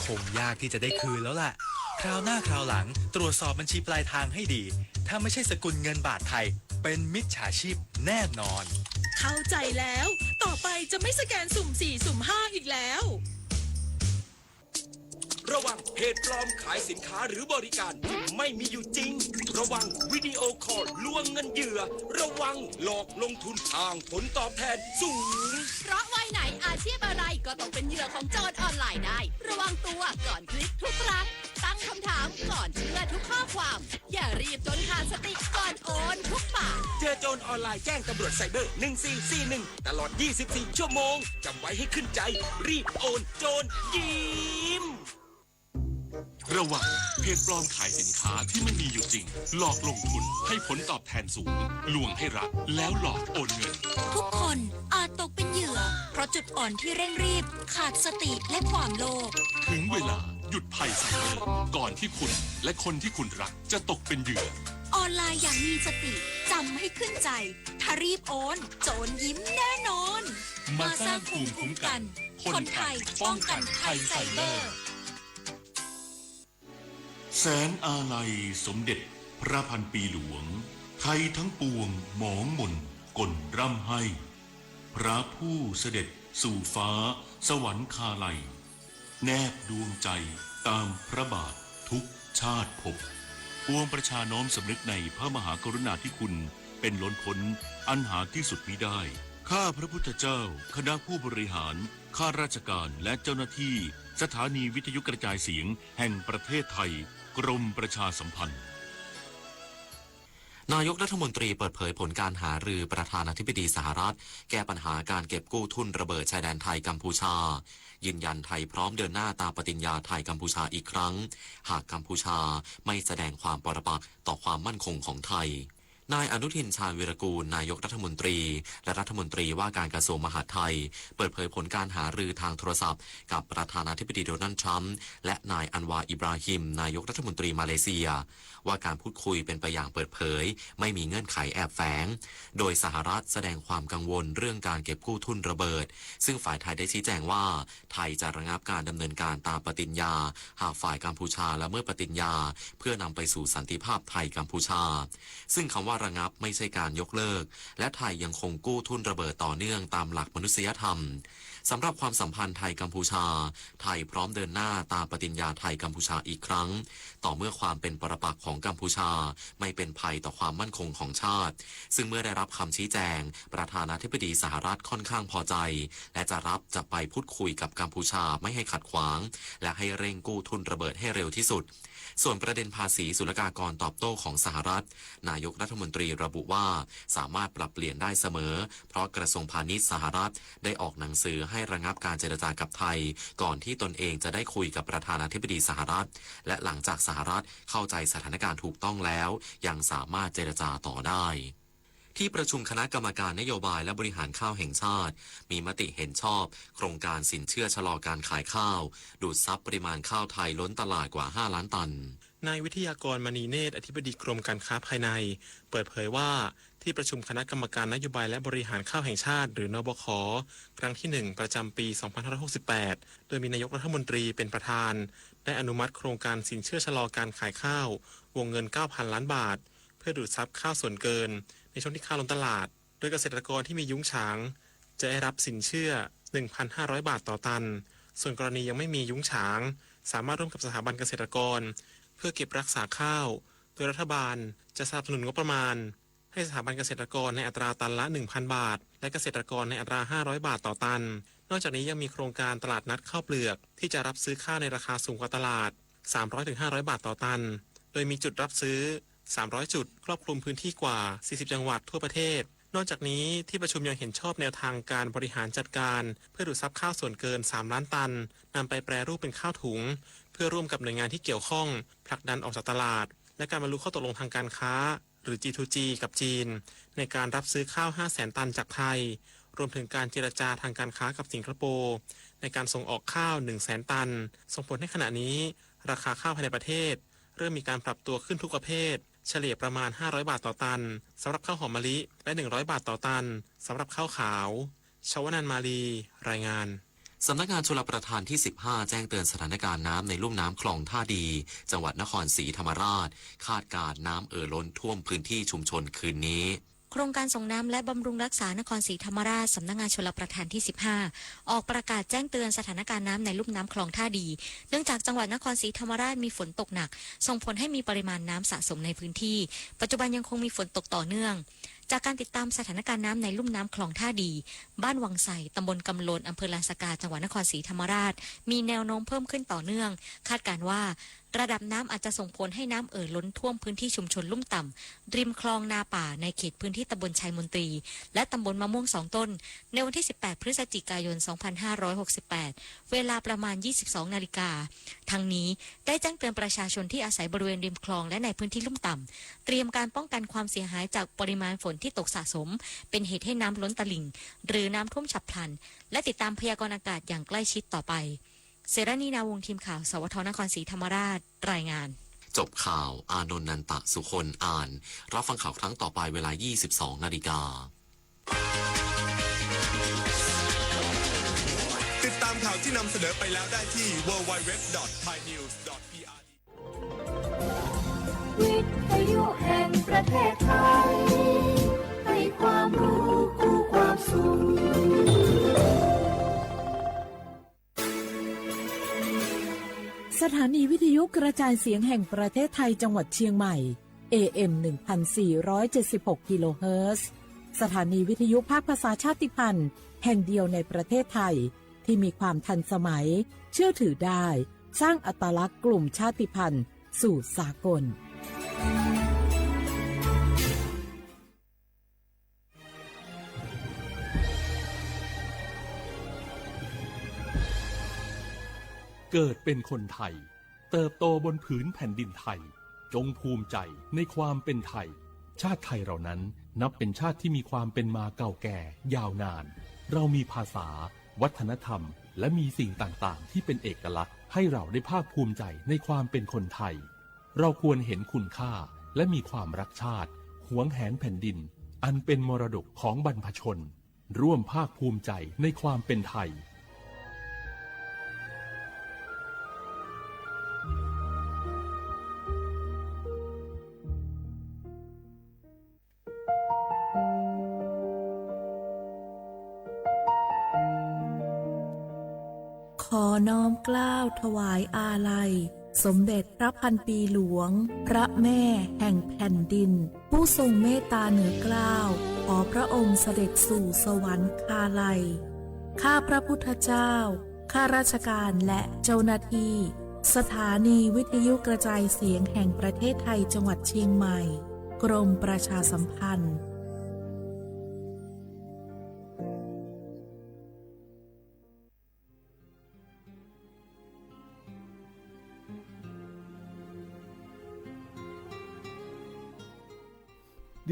คงยากที่จะได้คืนแล้วล่ะคราวหน้าคราวหลังตรวจสอบบัญชีปลายทางให้ดีถ้าไม่ใช่สกุลเงินบาทไทยเป็นมิจฉาชีพแน่นอนเข้าใจแล้วต่อไปจะไม่สแกนสุ่ม4สุ่ม5อีกแล้วระวังเพจปลอมขายสินค้าหรือบริการที่ไม่มีอยู่จริงระวังวิดีโอคอลลวงเงินเหยื่อระวังหลอกลงทุนทางผลตอบแทนสูงเพราะวัยไหนอาชีพอะไรก็ต้องเป็นเหยื่อของโจรออนไลน์ได้ระวังตัวก่อนคลิกทุกครั้งตั้งคำถามก่อนเชื่อทุกข้อความอย่ารีบจนขาดสติก่อนโอนทุกบาทเจอโจรออนไลน์แจ้งตำรวจไซเบอร์1441ตลอด24ชั่วโมงจำไว้ให้ขึ้นใจรีบโอนโจรยิง ระวังเพจปลอมขายสินค้าที่ไม่มีอยู่จริงหลอกลงทุนให้ผลตอบแทนสูงลวงให้รักแล้วหลอกโอนเงินทุกคนอาจตกเป็นเหยื่อเพราะจุดอ่อนที่เร่งรีบขาดสติและความโลภถึงเวลาหยุดภัยไซเบอร์ก่อนที่คุณและคนที่คุณรักจะตกเป็นเหยื่อออนไลน์อย่างมีสติจำให้ขึ้นใจถ้ารีบโอนโจรยิ้มแน่นอนมาสร้างภูมิคุ้มกันคนไทยป้องกันภัยไซเบอร์แสนอาลัยสมเด็จพระพันปีหลวงไทยทั้งปวงหมองมนกลร่ำให้พระผู้เสด็จสู่ฟ้าสวรรคาลัยแนบดวงใจตามพระบาททุกชาติภพปวงประชาน้อมสำนึกในพระมหากรุณาธิคุณเป็นล้นพ้นอันหาที่สุดมิได้ข้าพระพุทธเจ้าคณะผู้บริหารข้าราชการและเจ้าหน้าที่สถานีวิทยุกระจายเสียงแห่งประเทศไทยกรมประชาสัมพันธ์นายกรัฐมนตรีเปิดเผยผลการหารือประธานาธิบดีสหรัฐแก้ปัญหาการเก็บกู้ทุนระเบิดชายแดนไทยกัมพูชายืนยันไทยพร้อมเดินหน้าตามปฏิญญาไทยกัมพูชาอีกครั้งหากกัมพูชาไม่แสดงความปรปักษ์ต่อความมั่นคงของไทยนายอนุทินชาญวีรกูลนายกรัฐมนตรีและรัฐมนตรีว่าการกระทรวงมหาดไทยเปิดเผยผลการหารือทางโทรศัพท์กับประธานาธิบดีโดนัลด์ทรัมป์และนายอันวาอิบราฮิมนายกรัฐมนตรีมาเลเซียว่าการพูดคุยเป็นไปอย่างเปิดเผยไม่มีเงื่อนไขแอบแฝงโดยสหรัฐแสดงความกังวลเรื่องการเก็บกู้ทุนระเบิดซึ่งฝ่ายไทยได้ชี้แจงว่าไทยจะระงับการดำเนินการตามปฏิญญาหากฝ่ายกัมพูชาละเมิดปฏิญญาเพื่อนำไปสู่สันติภาพไทยกัมพูชาซึ่งคำว่าระงับไม่ใช่การยกเลิกและไทยยังคงกู้ทุนระเบิดต่อเนื่องตามหลักมนุษยธรรมสำหรับความสัมพันธ์ไทยกัมพูชาไทยพร้อมเดินหน้าตามปฏิญญาไทยกัมพูชาอีกครั้งต่อเมื่อความเป็นปรปักษ์ของกัมพูชาไม่เป็นภัยต่อความมั่นคงของชาติซึ่งเมื่อได้รับคำชี้แจงประธานาธิบดีสหรัฐค่อนข้างพอใจและจะไปพูดคุยกับกัมพูชาไม่ให้ขัดขวางและให้เร่งกู้ทุนระเบิดให้เร็วที่สุดส่วนประเด็นภาษีศุลกากรตอบโต้ของสหรัฐนายกรัฐมนตรีระบุว่าสามารถปรับเปลี่ยนได้เสมอเพราะกระทรวงพาณิชย์สหรัฐได้ออกหนังสือให้ระงับการเจรจากับไทยก่อนที่ตนเองจะได้คุยกับประธานาธิบดีสหรัฐและหลังจากสหรัฐเข้าใจสถานการณ์ถูกต้องแล้วยังสามารถเจรจาต่อได้ที่ประชุมคณะกรรมการนโยบายและบริหารข้าวแห่งชาติมีมติเห็นชอบโครงการสินเชื่อชะลอการขายข้าวดูดซับปริมาณข้าวไทยล้นตลาดกว่า5ล้านตันนายวิทยากรมณีเนตรอธิบดีกรมการค้าภายในเปิดเผยว่าที่ประชุมคณะกรรมการนโยบายและบริหารข้าวแห่งชาติหรือนบคครั้งที่1ประจำปี2568โดยมีนายกรัฐมนตรีเป็นประธานได้อนุมัติโครงการสินเชื่อชะลอการขายข้าววงเงิน 9,000 ล้านบาทเพื่อดูดซับข้าวส่วนเกินในช่วงที่ข้าวล้นตลาดโดยเกษตรกรที่มียุ้งฉางจะได้รับสินเชื่อ 1,500 บาทต่อตันส่วนกรณียังไม่มียุ้งฉางสามารถร่วมกับสถาบันเกษตรกรเพื่อเก็บรักษาข้าวโดยรัฐบาลจะสนับสนุนงบประมาณให้สถาบันเกษตรกรในอัตราตันละ 1,000 บาทและเกษตรกรในอัตรา 500 บาทต่อตันนอกจากนี้ยังมีโครงการตลาดนัดข้าวเปลือกที่จะรับซื้อข้าวในราคาสูงกว่าตลาด 300-500 บาทต่อตันโดยมีจุดรับซื้อ300 จุดครอบคลุมพื้นที่กว่า40จังหวัดทั่วประเทศนอกจากนี้ที่ประชุมยังเห็นชอบแนวทางการบริหารจัดการเพื่อดูดซับข้าวส่วนเกิน3ล้านตันนำไปแปรรูปเป็นข้าวถุงเพื่อร่วมกับหน่วยงานที่เกี่ยวข้องผลักดันออกจากตลาดและการบรรลุข้อตกลงทางการค้าหรือ G2G กับจีนในการรับซื้อข้าว 500,000 ตันจากไทยรวมถึงการเจรจาทางการค้ากับสิงคโปร์ในการส่งออกข้าว 100,000 ตันส่งผลให้ขณะนี้ราคาข้าวภายในประเทศเริ่มมีการปรับตัวขึ้นทุกประเภทเฉลี่ยประมาณ500 บาทต่อตันสำหรับข้าวหอมมะลิและ100 บาทต่อตันสำหรับข้าวขาวชวนันท์มาลีรายงานสำนักงานชลประทานที่15แจ้งเตือนสถานการณ์น้ำในลุ่มน้ำคลองท่าดีจังหวัดนครศรีธรรมราชคาดการณ์น้ำล้นท่วมพื้นที่ชุมชนคืนนี้โครงการส่งน้ำและบำรุงรักษานครศรีธรรมราชสำนักงานชลประทานที่15ออกประกาศแจ้งเตือนสถานการณ์น้ำในลุ่มน้ำคลองท่าดีเนื่องจากจังหวัดนครศรีธรรมราชมีฝนตกหนักส่งผลให้มีปริมาณน้ำสะสมในพื้นที่ปัจจุบันยังคงมีฝนตกต่อเนื่องจากการติดตามสถานการณ์น้ำในลุ่มน้ำคลองท่าดีบ้านวังไสตำบลกำโลนอำเภอลานสกาจังหวัดนครศรีธรรมราชมีแนวโน้มเพิ่มขึ้นต่อเนื่องคาดการณ์ว่า ระดับน้ำอาจจะส่งผลให้น้ำล้นท่วมพื้นที่ชุมชนลุ่มต่ำริมคลองนาป่าในเขตพื้นที่ตำบลชัยมนตรีและตำบลมะม่วง2ต้นในวันที่18พฤศจิกายน2568เวลาประมาณ 22 นาฬิกาทั้งนี้ได้แจ้งเตือนประชาชนที่อาศัยบริเวณริมคลองและในพื้นที่ลุ่มต่ำเตรียมการป้องกันความเสียหายจากปริมาณฝนที่ตกสะสมเป็นเหตุให้น้ำล้นตลิ่งหรือน้ำท่วมฉับพลันและติดตามพยากรณ์อากาศอย่างใกล้ชิดต่อไปเสรณีนาวงศ์ทีมข่าวสวทนครศรีธรรมราชรายงานจบข่าวอานนท์นันตะสุคนอ่านรับฟังข่าวครั้งต่อไปเวลา 22 นาฬิกาติดตามข่าวที่นำเสนอไปแล้วได้ที่ www.thainews.pr วิทยุแห่งประเทศไทยให้ความรู้คู่ความสุขสถานีวิทยุกระจายเสียงแห่งประเทศไทยจังหวัดเชียงใหม่ AM 1476 กิโลเฮิรตซ์สถานีวิทยุภาคภาษาชาติพันธุ์แห่งเดียวในประเทศไทยที่มีความทันสมัยเชื่อถือได้สร้างอัตลักษณ์กลุ่มชาติพันธุ์สู่สากลเกิดเป็นคนไทยเติบโตบนผืนแผ่นดินไทยจงภูมิใจในความเป็นไทยชาติไทยเรานั้นนับเป็นชาติที่มีความเป็นมาเก่าแก่ยาวนานเรามีภาษาวัฒนธรรมและมีสิ่งต่างๆที่เป็นเอกลักษณ์ให้เราได้ภาคภูมิใจในความเป็นคนไทยเราควรเห็นคุณค่าและมีความรักชาติหวงแหนแผ่นดินอันเป็นมรดกของบรรพชนร่วมภาคภูมิใจในความเป็นไทยขอน้อมเกล้าถวายอาลัยสมเด็จพระพันปีหลวงพระแม่แห่งแผ่นดินผู้ทรงเมตตาเหนือเกล้าขอพระองค์เสด็จสู่สวรรคาลัยข้าพระพุทธเจ้าข้าราชการและเจ้าหน้าที่สถานีวิทยุกระจายเสียงแห่งประเทศไทยจังหวัดเชียงใหม่กรมประชาสัมพันธ์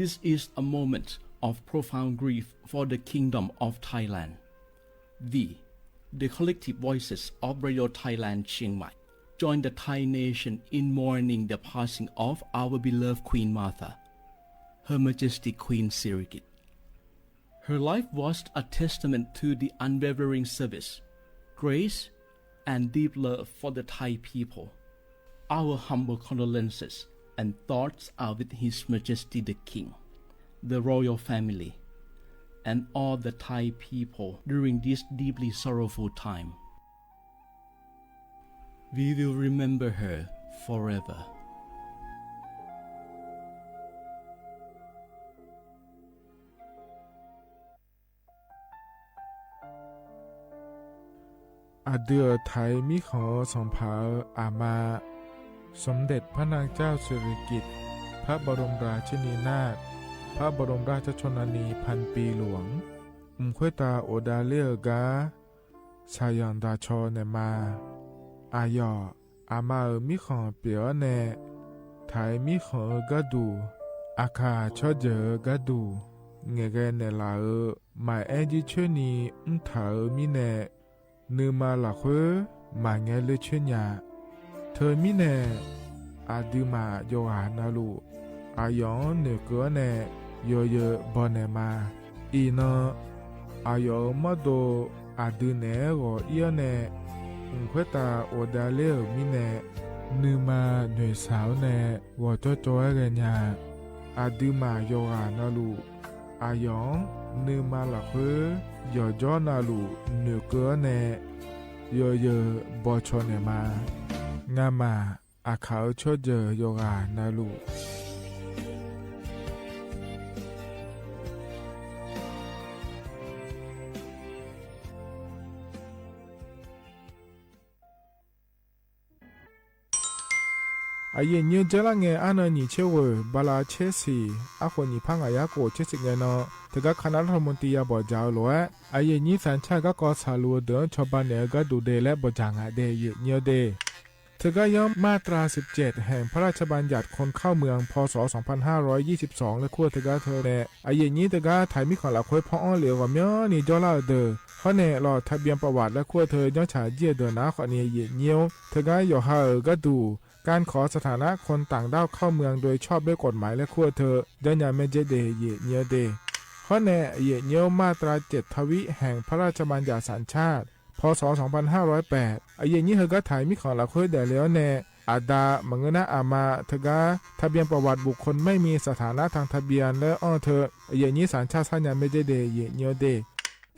This is a moment of profound grief for the Kingdom of Thailand. The collective voices of Radio Thailand Chiang Mai join the Thai nation in mourning the passing of our beloved Queen Martha, Her Majesty Queen Sirikit. Her life was a testament to the unwavering service, grace, and deep love for the Thai people. Our humble condolences and thoughts are with His Majesty the King, the royal family, and all the Thai people during this deeply sorrowful time. We will remember her forever. Adir Thai มิขอส่งเผาอามาสมเด็จพระนางเจ้าสิริกิติ์พระบรมราชินีนาถพระบรมราชชนนีพันปีหลวงควยตาโอดาเลียกาชายันดาชอเนมาอายออามามิขอเปียวเนไทยมิขอกะดูอาคาชอเจอกะดูเงเกเนลาหมายแอจิเชนีถามิเนนือมาละเควมาเงเลเชญาเธอมิเนอาดิมาโยหานาลูอายองเนเกเนโยเยบอนเนมาอีนอายอมาโดอาดิเนโกเอียเนควยตาโอดาเลมิเนนือมาหน่วยสาวเนวอจอจอยเรญาอาดิมาโยหานาลูอายองนือมาละเควโยจอนาลูเนเกเนโยเยบอชอเนมางามาอาเขาชดเจอโยกานาลู อาเยเนียวเจละเงอันนี้เชวบาลาเชสีอาคนนี้พังอายาโกเชสิเงเนาะแต่ก็คณะรัฐมนตรีบอกเจ้าหลวงอาเยนี้สัญชาติก็ก่อสาลัวเดินชาวบ้านเนี่ยก็ดูเดและบอกจางเดยเนียวเดเธอก็ย้อมมาตรา17แห่งพระราชบัญญัติคนเข้าเมืองพศ2522และขั้วเธอก็เธอแน่อาเยนี้เธอก็ถ่ายมีของหลักค่อยพ่อเหลียวกับเมียนี่จอลาเดอเขาเนี่ยรอทะเบียนประวัติและขั้วเธอย้อนฉายเยี่ยเดินนะขอเนี่ยเนียวเธอก็อยู่ห่างก็ดูการขอสถานะคนต่างด้าวเข้าเมืองโดยชอบด้วยกฎหมายและขั้วเธอเดินอย่างไม่เจเดเยเนียวเดข้อแน่เยเนียวมาตรา7ทวิแห่งพระราชบัญญัติสัญชาติพศ2508อาเยนี้เธอก็ถ่ายมีของหลักค่อยแต่แล้วแน่อาดามังนะอามาเธอก็ทะเบียนประวัติบุคคลไม่มีสถานะทางทะเบียนและอ้อเธออาเยนี้สัญชาติสัญญาไม่เจเดเยเนียวเด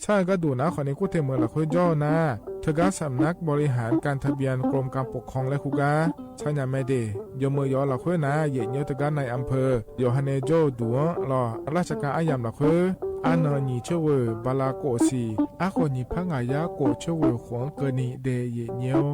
ใช่ก็ดูนะคนในกู้เทเมืองหลักค่อยย่อนะเธอก็สำนักบริหารการทะเบียนกรมการปกครองและคุกาใช่ยังไม่ได้ยมมือยอหลักค่อยนะเยเนียวเธอก็ในอำเภอโยฮันเนโจดูรอราชการอายามหลักค่อยอันนี้เชื่อบาลาโกสีอาคนนี้พังอายาโกเชื่อขวงเกนีเดเยเนียว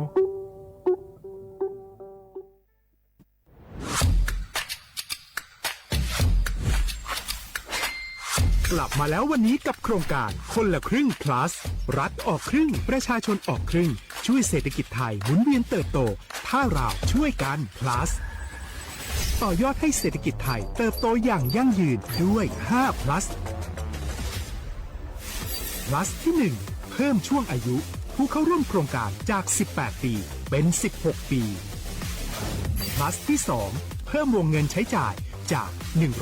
กลับมาแล้ววันนี้กับโครงการคนละครึ่ง plus รัฐออกครึ่งประชาชนออกครึ่งช่วยเศรษฐกิจไทยหมุนเวียนเติบโตถ้าเราช่วยกัน plus ต่อยอดให้เศรษฐกิจไทยเติบโตอย่างยั่งยืนด้วย5 plus plus ที่1เพิ่มช่วงอายุผู้เข้าร่วมโครงการจาก18ปีเป็น16ปี plus ที่2เพิ่มวงเงินใช้จ่ายจาก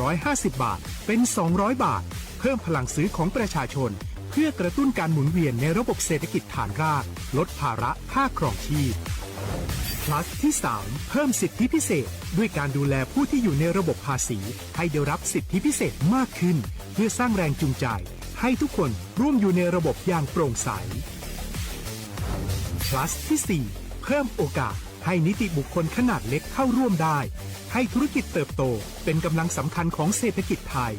150 บาทเป็น200 บาทเพิ่มพลังซื้อของประชาชนเพื่อกระตุ้นการหมุนเวียนในระบบเศรษฐกิจฐานรากลดภาระค่าครองชีพ plus ที่3เพิ่มสิทธิพิเศษด้วยการดูแลผู้ที่อยู่ในระบบภาษีให้ได้รับสิทธิพิเศษมากขึ้นเพื่อสร้างแรงจูงใจให้ทุกคนร่วมอยู่ในระบบอย่างโปร่งใส plus ที่4เพิ่มโอกาสให้นิติบุคคลขนาดเล็กเข้าร่วมได้ให้ธุรกิจเติบโตเป็นกำลังสำคัญของเศรษฐกิจไทย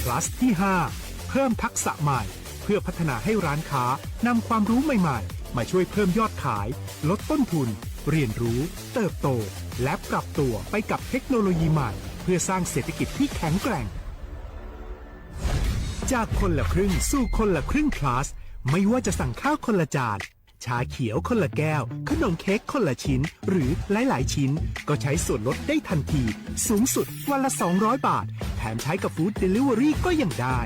plus ที่5เพิ่มทักษะใหม่เพื่อพัฒนาให้ร้านค้านำความรู้ใหม่ๆมาช่วยเพิ่มยอดขายลดต้นทุนเรียนรู้เติบโตและปรับตัวไปกับเทคโนโลยีใหม่เพื่อสร้างเศรษฐกิจที่แข็งแกร่งจากคนละครึ่งสู่คนละครึ่ง plus ไม่ว่าจะสั่งข้าวคนละจานชาเขียวคนละแก้วขนมเค้กคนละชิ้นหรือหลายๆชิ้นก็ใช้ส่วนลดได้ทันทีสูงสุดวันละ200 บาทแถมใช้กับฟู้ดเดลิเวอรี่ก็ยังได้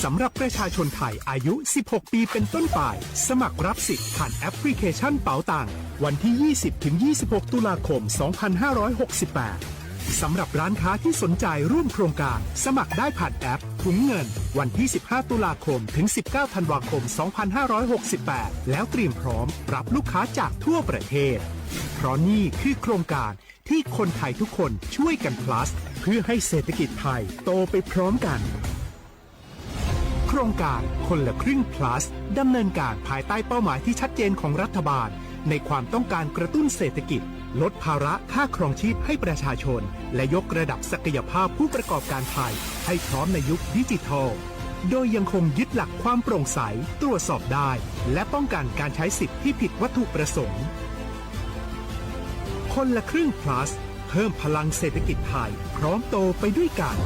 สำหรับประชาชนไทยอายุ16ปีเป็นต้นไปสมัครรับสิทธิ์ผ่านแอปพลิเคชันเป๋าตังวันที่ 20-26 ตุลาคม 2568สำหรับร้านค้าที่สนใจร่วมโครงการสมัครได้ผ่านแอปถุงเงินวันที่ 15 ตุลาคมถึง 19 ธันวาคม 2568 แล้วเตรียมพร้อมรับลูกค้าจากทั่วประเทศเพราะนี่คือโครงการที่คนไทยทุกคนช่วยกัน plus เพื่อให้เศรษฐกิจไทยโตไปพร้อมกันโครงการคนละครึ่ง plus ดำเนินการภายใต้เป้าหมายที่ชัดเจนของรัฐบาลในความต้องการกระตุ้นเศรษฐกิจลดภาระค่าครองชีพให้ประชาชนและยกระดับศักยภาพผู้ประกอบการไทยให้พร้อมในยุคดิจิทัลโดยยังคงยึดหลักความโปร่งใสตรวจสอบได้และป้องกันการใช้สิทธิที่ผิดวัตถุประสงค์คนละครึ่ง plus เพิ่มพลังเศรษฐกิจไทยพร้อมโตไปด้วยกัน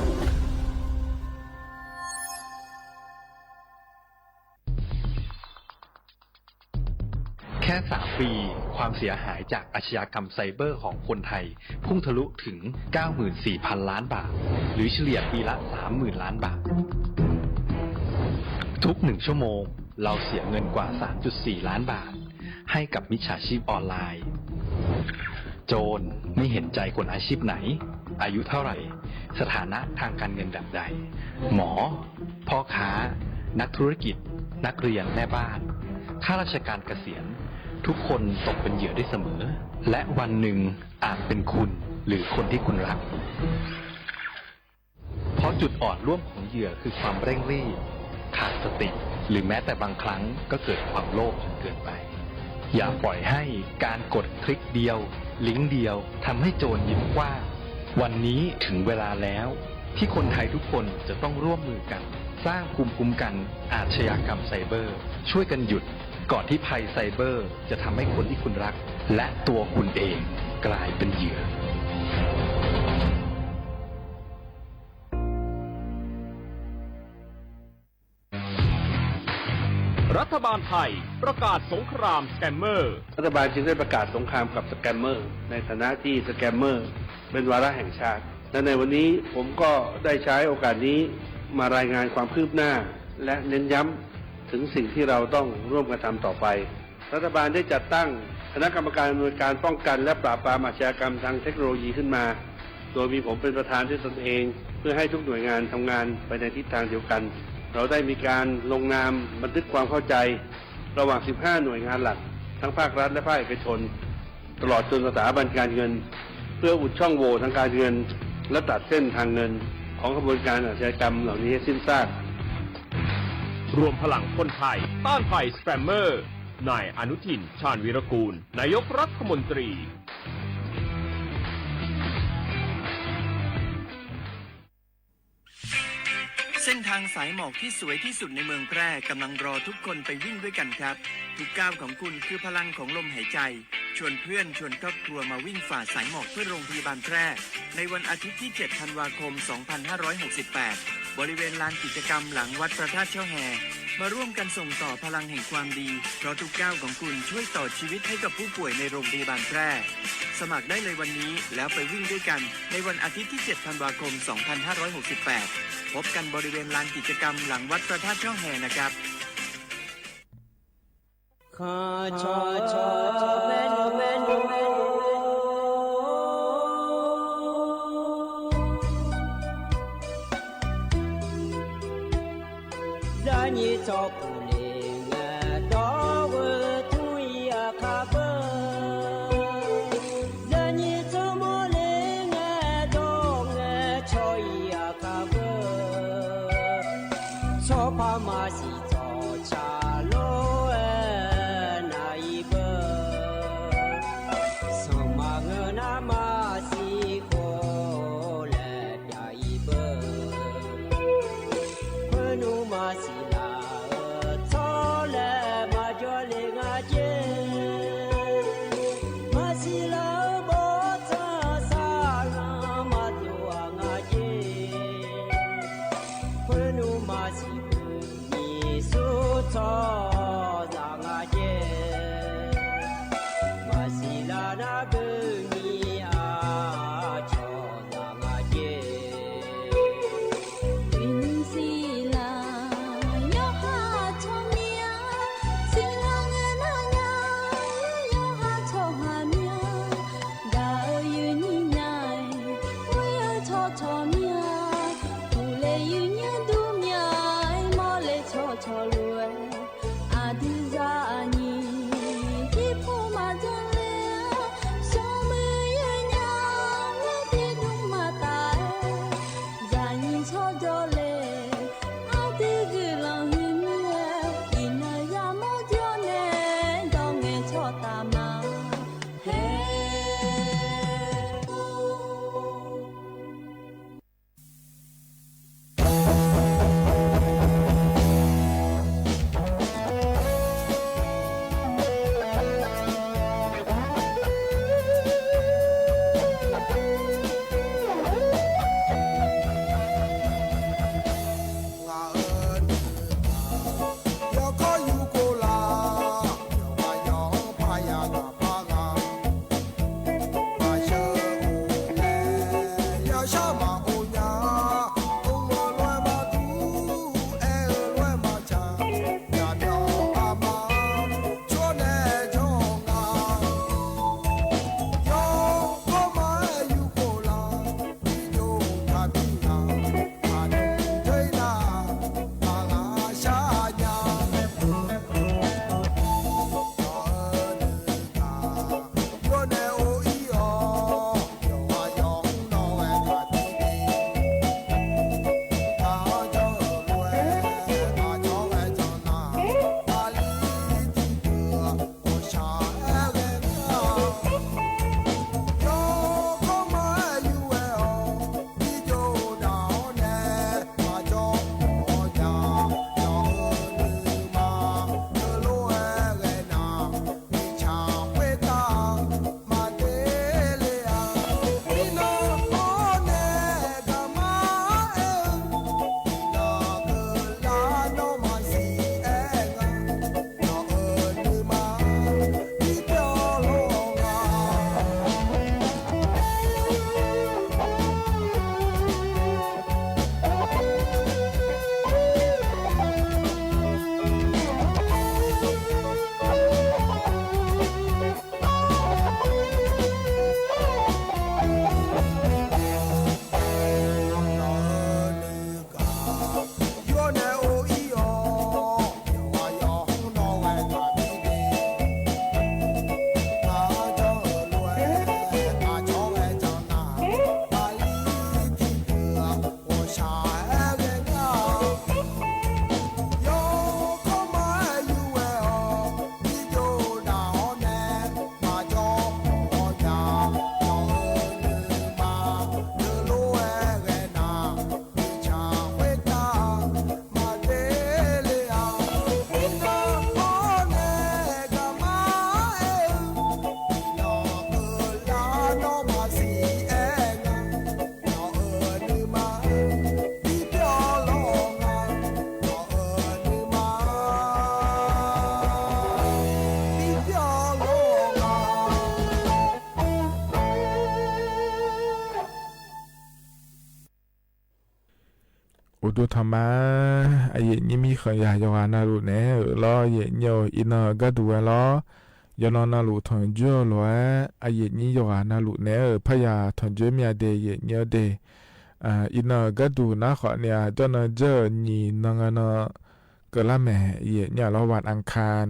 แค่3 ปีความเสียหายจากอาชญากรรมไซเบอร์ของคนไทยพุ่งทะลุถึง 94,000 ล้านบาทหรือเฉลี่ยปีละ 30,000 ล้านบาททุก1 ชั่วโมงเราเสียเงินกว่า 3.4 ล้านบาทให้กับมิจฉาชีพออนไลน์โจรไม่เห็นใจคนอาชีพไหนอายุเท่าไหร่สถานะทางการเงินแบบใดหมอพ่อค้านักธุรกิจนักเรียนแม่บ้านข้าราชการเกษียณทุกคนตกเป็นเหยื่อได้เสมอและวันหนึ่งอาจเป็นคุณหรือคนที่คุณรักเพราะจุดอ่อนร่วมของเหยื่อคือความเร่งรีบขาดสติหรือแม้แต่บางครั้งก็เกิดความโลภจนเกินไปอย่าปล่อยให้การกดคลิกเดียวลิงก์เดียวทำให้โจรยิ้มกว้างวันนี้ถึงเวลาแล้วที่คนไทยทุกคนจะต้องร่วมมือกันสร้างภูมิคุ้มกันอาชญากรรมไซเบอร์ช่วยกันหยุดก่อนที่ภัยไซเบอร์จะทำให้คนที่คุณรัก และตัวคุณเองกลายเป็นเหยื่อรัฐบาลไทยประกาศสงครามสแกมเมอร์รัฐบาลจึงได้ประกาศสงครามกับสแกมเมอร์ในฐานะที่สแกมเมอร์เป็นวาระแห่งชาติและในวันนี้ผมก็ได้ใช้โอกาสนี้มารายงานความคืบหน้าและเน้นย้ำถึงสิ่งที่เราต้องร่วมกันทำต่อไปรัฐบาลได้จัดตั้งคณะกรรมการอำนวยการป้องกันและปราบปรามอาชญากรรมทางเทคโนโลยีขึ้นมาโดยมีผมเป็นประธานด้วยตนเองเพื่อให้ทุกหน่วยงานทำงานไปในทิศทางเดียวกันเราได้มีการลงนามบันทึกความเข้าใจระหว่าง 15 หน่วยงานหลักทั้งภาครัฐและภาคเอกชนตลอดจนสถาบันการเงินเพื่ออุดช่องโหว่ทางการเงินและตัดเส้นทางเงินของกระบวนการอาชญากรรมเหล่านี้ให้สิ้นซากรวมพลังคนไทยต้านภัยสแกมเมอร์นายอนุทินชาญวีรกูลนายกรัฐมนตรีเส้นทางสายหมอกที่สวยที่สุดในเมืองแพร่กำลังรอทุกคนไปวิ่งด้วยกันครับทุกก้าวของคุณคือพลังของลมหายใจชวนเพื่อนชวนครอบครัวมาวิ่งฝ่าสายหมอกเพื่อโรงพยาบาลแพร่ในวันอาทิตย์ที่ 7 ธันวาคม 2568 บริเวณลานกิจกรรมหลังวัดพระธาตุช่อแฮมาร่วมกันส่งต่อพลังแห่งความดีเพราะทุกก้าวของคุณช่วยต่อชีวิตให้กับผู้ป่วยในโรงพยาบาลแพร่สมัครได้เลยวันนี้แล้วไปวิ่งด้วยกันในวันอาทิตย์ที่ 7 ธันวาคม 2568 พบกันบริเวณลานกิจกรรมหลังวัดพระธาตุช่อแฮนะครับAdizani, Kipu Madale, so ดูธรรมะไอ้ยี่มีขยายยาวานาลูเน่ล้อเย่เนียวอินก็ดูล้อยานอนาลูทอนจ่อล้อไอ้ยี่ยาวานาลูเน่พยาทอนจ่อเมียเดเย่เนียวเดอินก็ดูนะขอเนี่ยจนเจอนี่นงนกละแม่เย่เนี่ยล้อวันอังคาร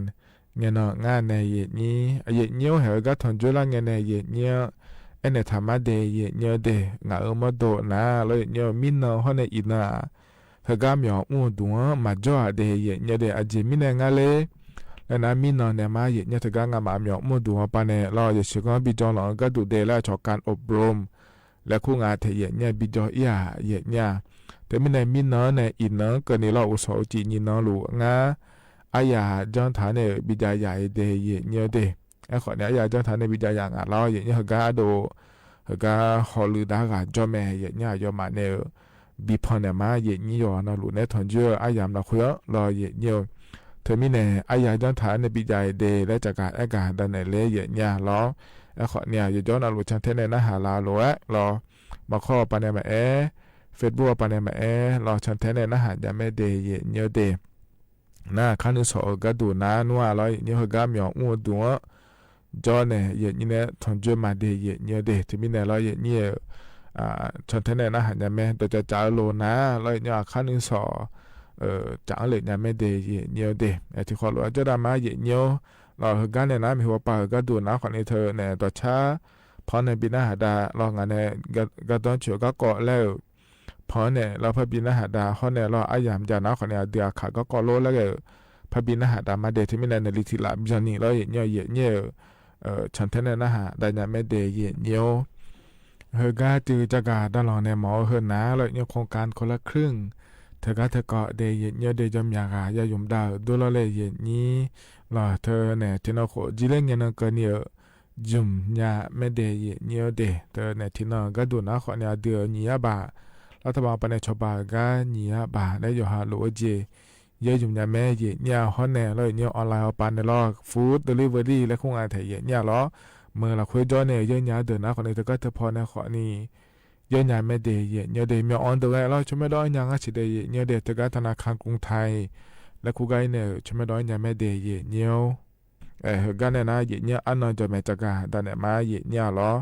เงี้ยงานในเย่นี้ไอ้เนียวเหรอก็ทอนจ่อละเงี้ยในเย่เนี่ยเอ็นธรรมะเดเย่เนียวเดงามาโดนะแล้วเนียวมินนฮอนในอินาเฮกามีอูดัวมาจ่อเดเย่เนียวเดอจิมินงาเลแล้วนะมินนเนี่ยมาเย่เนียวเฮกางามามีอูดัวปานเนรอจะชิกอนบิจองหลังก็ดูเดละชอการอบรมและคู่งานเทเย่เนี่ยบิจออียเย่เนี่ยแต่มินมินนเนี่ยอินนก็นี่เราอุสาวจีนินนลูงาอายาจอนฐานเนี่ยบิจายาเดเย่เนียวเดไอ้ขอเนี่ยอยากจะทานในวิจัยอย่างอ่ะเราอย่างนี้เขาก็ดูเขาก็ฮอลลีดากับจอมแม่อย่างนี้ยอมมาเนี่ยบีพอนเนี่ยมาอย่างนี้อยู่นะลูกเนี่ยทอนเจอไอ้ยามเราคุยเราอย่างนี้เธอมีเนี่ยไอ้อยากจะทานในวิจัยเดและจากการไอ้การดันในเล่อย่างนี้เราไอ้ขอเนี่ยอยู่ย้อนเราลูกชันเทนในหาลาลูกเรามาข้อปันเนี่ยมาเฟซบุ๊กปันเนี่ยมาเราชันเทนในหาจะไม่เดอย่างนี้เดน่าขั้นที่สองก็ดูนะนัวเราอย่างนี้เขาก็มีอ้วนดูจอเนี่ยเย่เนี่ยทอนจ่อมาเดเย่เนี่ยเดที่มีเนี่ยเราเย่เนี่ยชนเทนเนี่ยนะหันยาแม่ตัวจะจ่าโลนะเราเนี่ยขั้นที่สองจ่าเลยยาแม่เดเย่เนี่ยเดไอ้ที่ขอรู้จะได้มาเย่เนี่ยเราเฮกันเนี่ยนะมีหัวปลาก็ดูนะคนนี้เธอเนี่ยตัวช้าพอในปีหน้าหาดาเรางานเนี่ยก็ต้องเชื่อก็เกาะแล้วพอเนี่ยเราพอปีหน้าหาดาเขาเนี่ยเราอายามจานะคนเนี่ยเดือขาก็เกาะโลแล้วก็พอปีหน้าหาดามาเดที่มีเนี่ยในลิทิลาบิจานี่เราเย่เนี่ยฉันเทนนะฮะได้ยังไม่เดเยเนียวเฮก้าจือจากาด้านหลังในหมอเฮนะแล้วเนี่ยโครงการคนละครึ่งเธอก็เธอก็เดเยเนียวเดจอมยากายายมดาวดูแลเยนี้หล่อเธอเนี่ยที่นอโคจิเลงเงินก็เนี่ยจุ่มยาไม่เดเยเนียวเดเธอเนี่ยที่นอก็ดูนะขอเนี่ยเดือนียบารัฐบาลปนชบาก็นียบาได้อยู่หาโลเจเยอะอยู่เนี่ยแม่เย่เนี่ยฮอนแน่เลยเนี่ยออนไลน์เอาปันในล้อฟู้ดเดลิเวอรี่และคงงานไทยเย่เนี่ยล้อเมื่อเราคุยจอเนี่ยเยอะเนี่ยเดินนะคนนี้เธอก็เธอพอในขอนี่เยอะเนี่ยไม่เดย์เย่เนี่ยเดย์มีออนเดอร์เราช่วยไม่ได้ยังอ่ะสิเดย์เนี่ยเดย์เธอก็ธนาคารกรุงไทยและคู่กันเนี่ยช่วยไม่ได้ยังไม่เดย์เย่เนี่ยเฮกันเนี่ยนะเย่เนี่ยอันนั้นจะไม่จักรแต่เนี่ยมาเย่เนี่ยล้อ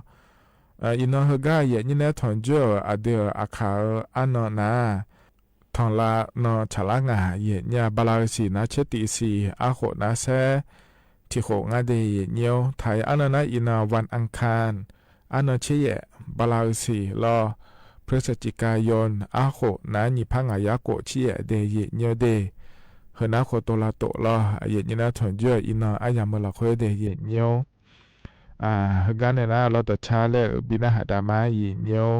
อินนอเฮกันเย่เนี่ยถอนเจออเดียอาคาอันนั้นนะทองลานอฉลางาเย่เนี่ยบาลาสีนะเชติสีอาโขนะแซที่โขงาเดเย่เนียวไทยอันนั้นอินาวันอังคารอันนั้นเชยบาลาสีรอพฤศจิกายนอาโขนะนิพังอายาโกเชยเดเย่เนียวเดเฮนะโคโตลาโตรอเย่เนี่ยถอนเจออินาอายามละคุยเดเย่เนียวเฮกันเนี่ยนะเราตัดชาเลบินาหาดามาเย่เนียว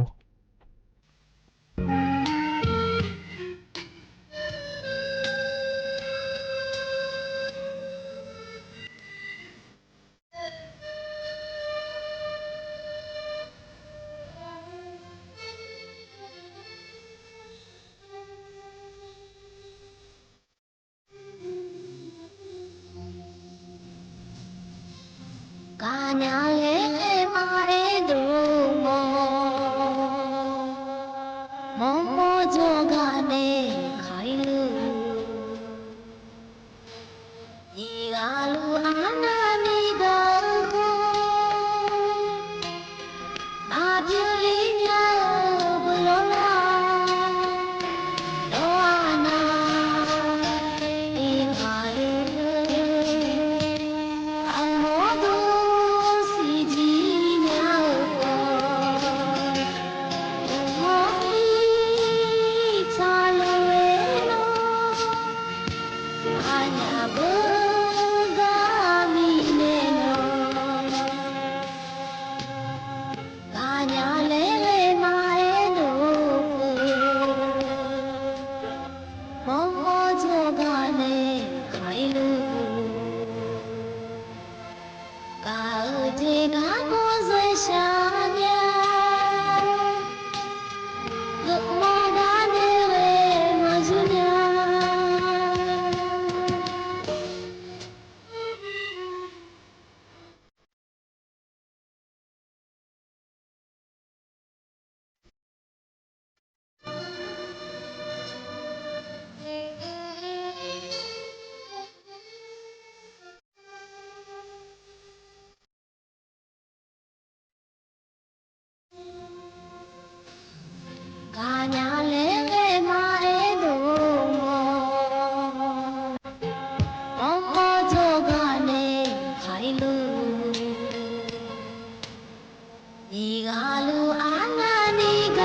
ညာလေးလေးမအေးတို့မောမောကြောကနေခိုင်လို့ဒီကလူအာနာနီက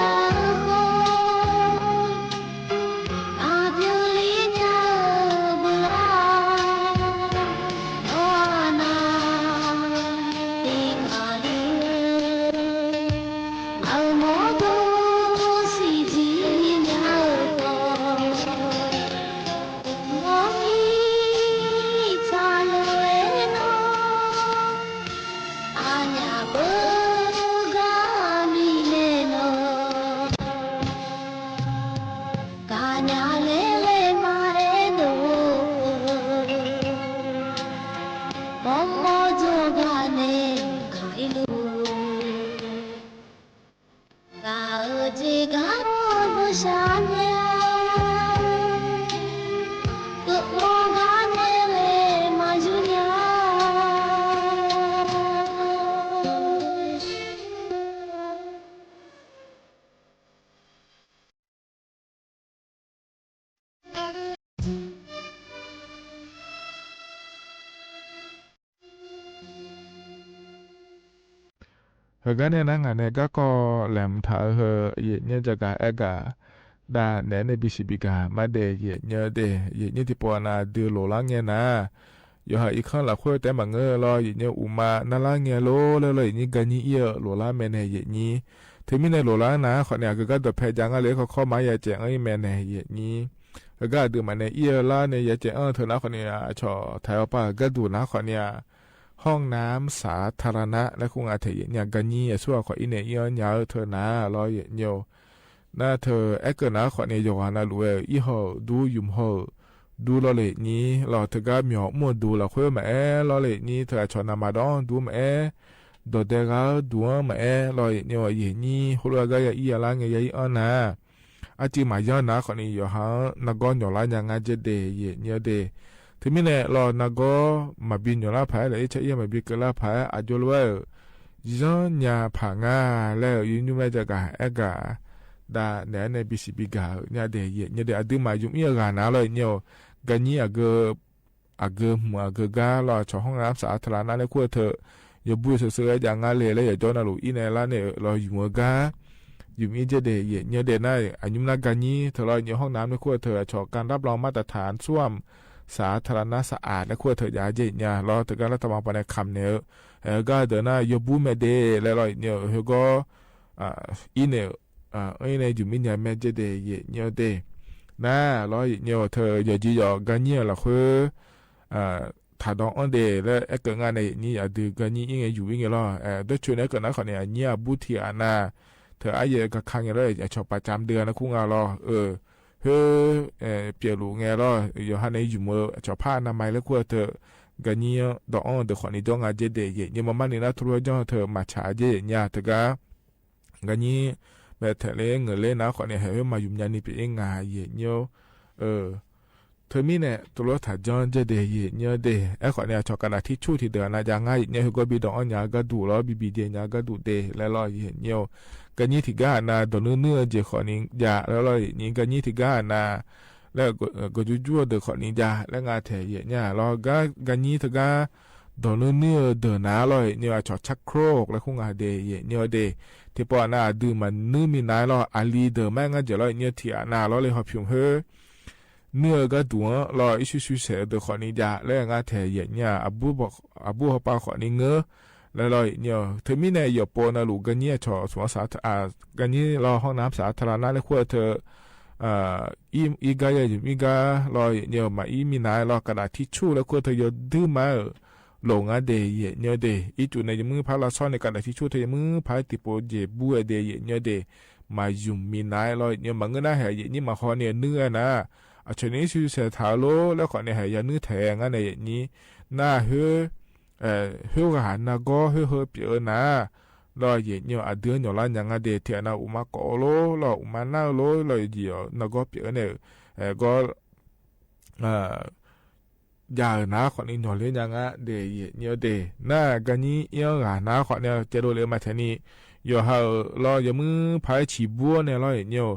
เฮกันเนี่ยนะงานเนี่ยก็แหลมถาเฮเยเนี่ยจะกะเอกะดาแหนในบิสิบิกามาเดเยเนี่ยเดเยเนี่ยที่ปอนาเดือโลละเงี้ยนะอยู่หาอีกครั้งละคุยแต่มาเงอรอเยเนี่ยอุมานาละเงี้ยโลเลยนี่กันนี่เอียโลละแม่เนี่ยเยนี่ถึงมีในโลละนะขอเนี่ยก็ตัวแพจังอะไรเขาเข้ามาอย่าแจงไอ้แม่เนี่ยเยนี่ก็ดูมาเนี่ยเอียละเนี่ยอย่าแจงเธอนะขอเนี่ยชอไทยป่ะก็ดูนะขอเนี่ยห้องน้ำสาธารณะและคงอาจจะอย่างกันนี่ส่วนของอินเนียยาวเธอนะรอเยอะน่าเธอเอ็กนะขอเนี่ยอยู่นะรู้อีห่อดูยุ่มห่อดูรอเลยนี้รอเธอก็มีหัวมัวดูเราคุยมารอเลยนี้เธอชวนนามาดองดูมาดเดกาดูมารอเนี่ยว่าอย่างนี้หัวก็ยังอีอะไรเงี้ยอีนะอาจีมาย้อนนะขอเนี่ยอยู่หานักก้อนอยู่ละยังไงจะเดย์เนี่ยเดทีนี้เนี่ยเรานักก็มาบินอยู่ละพายเลยใช่ยังมาบินก็ละพายอาจจะรู้ว่าย้อนยาผางาแล้วยืนอยู่ไม่จะกะเอกะดาเนี่ยในบิสิบิกาเนี่ยเดียเนี่ยเดียดึงมายุ่งเยอะกันนะเลยเนี่ยกันนี้อาเกมัวอาเกกาเราชอบห้องน้ำสาธารณะในขั้วเธออย่าบุยเสืออย่างงั้นเลยแล้วอย่าจอนาลูอีเนี่ยละเนี่ยเราอยู่มัวกาอยู่มีเจเดียเนี่ยเดียน่าอายุนักกันนี้เธอเราอยู่ห้องน้ำในขั้วเธอชอบการรับรองมาตรฐานส้วมสาธารณะสะอาดและขั้วเธอยาเจเนี่ยเราถึงการรัฐบาลไปในคำเนี่ยก็เดินหน้ายบุไม่เดแล้วเราเนี่ยเขาก็อีเนี่ยไอ้เนี่ยอยู่มีเนี่ยแม่เจเดียเนี่ยเดน่าเราเนี่ยเธออย่าจีอย่ากันเนี่ยเราคือถ้าดองอันเดแล้วไอ้เกิดงานในนี่อย่าดูกันนี่ยังไงอยู่ยังไงล่ะด้วยช่วยในเกิดนักคนเนี่ยเนี่ยบุตรีอานาเธอไอ้เยอะกับครั้งยังเลยชอบประจำเดือนนะคุ้งเอาล่ะเปลี่ยนลูกไงล่ะอยู่ฮันในอยู่มือชอบผ้าหน้าไม้แล้วขั้วเธอกันนี่ดองอันเดคนนี้ดองอาเจเดียเนี่ยมันนี่นะทุกอย่างเธอมาช้าเจเนี่ยเธอกันนี่แบบเธอเลี้ยงเงินเล่นนะคนนี้ให้มายุ่งยันนี่เป็นงานเยอะเนี่ยเธอมีเนี่ยตัวรถถัดจอนเจเดียเนี่ยเดไอ้คนเนี่ยชอบกันที่ชู้ที่เดือนนะยังไงเนี่ยเขาก็บีดองอันยาก็ดูแล้วบีเดียยาก็ดูเดแล้วรอเยอะเนี่ยกันยี่ที่ก้านาโดนเนื้อเจขอนี้ยาแล้วรอนี่กันยี่ที่ก้านาแล้วก็จู่ๆเดือขอนี้ยาแล้วงานเทเยอะเนี่ยเราก็กันยี่ที่ก้าโดนเนื้อเดือนาเลยเนี่ยชอบชักโครกแล้วคงงานเดยเนี่ยเดที่ปอนาดูมันนื้อมีนายเราอาลีเดอแม่งานเจเราเนี่ยที่นาเราเลยหอบผิวเฮเนื้อก็ตัวเราอิสุเสเดอขอนี้ยาแล้วงานเทเยอะเนี่ยอาบูเขาปาขอนี้เงื้อแล้วเราเนี่ยเธอมีเนี่ยอย่าปนลูกกันเนี่ยชอสวนสาธารณะกันเนี่ยเราห้องน้ำสาธารณะแล้วขั้วเธออีกายอยู่อีกาเราเนี่ยมามีนายเรากระดาษทิชชู่แล้วขั้วเธออย่าดื้อมาหลงอ่ะเดย์เนี่ยเดย์อีจุในมือพาราซ่อนในกระดาษทิชชู่เธอมือพายติโปเจบัวเดย์เนี่ยเดย์มายุ่มมีนายเราเนี่ยมันก็น่าเหยนี่มาขอเนี่ยเนื้อนะอาชนี้ชื่อเสถาโลแล้วขอเนี่ยเหยเนื้อแทงอ่ะในนี้น่าเฮือหันนะก็เฮือเปียนะรอเย็นเนี่ยเดือนอยู่ละยังเดเทียนะอุมาโกโลรออุมานาโลรอเดียวนะก็เปียเนี่ยก็ยาหน้าคนนี้หน่อยเลยยังเดเนี่ยเดน่ากันนี้ยังหน้าคนเนี่ยเจโรเลยมาเท่านี้อยู่ห่ารออย่ามือพายฉีบัวเนี่ยรอเนี่ย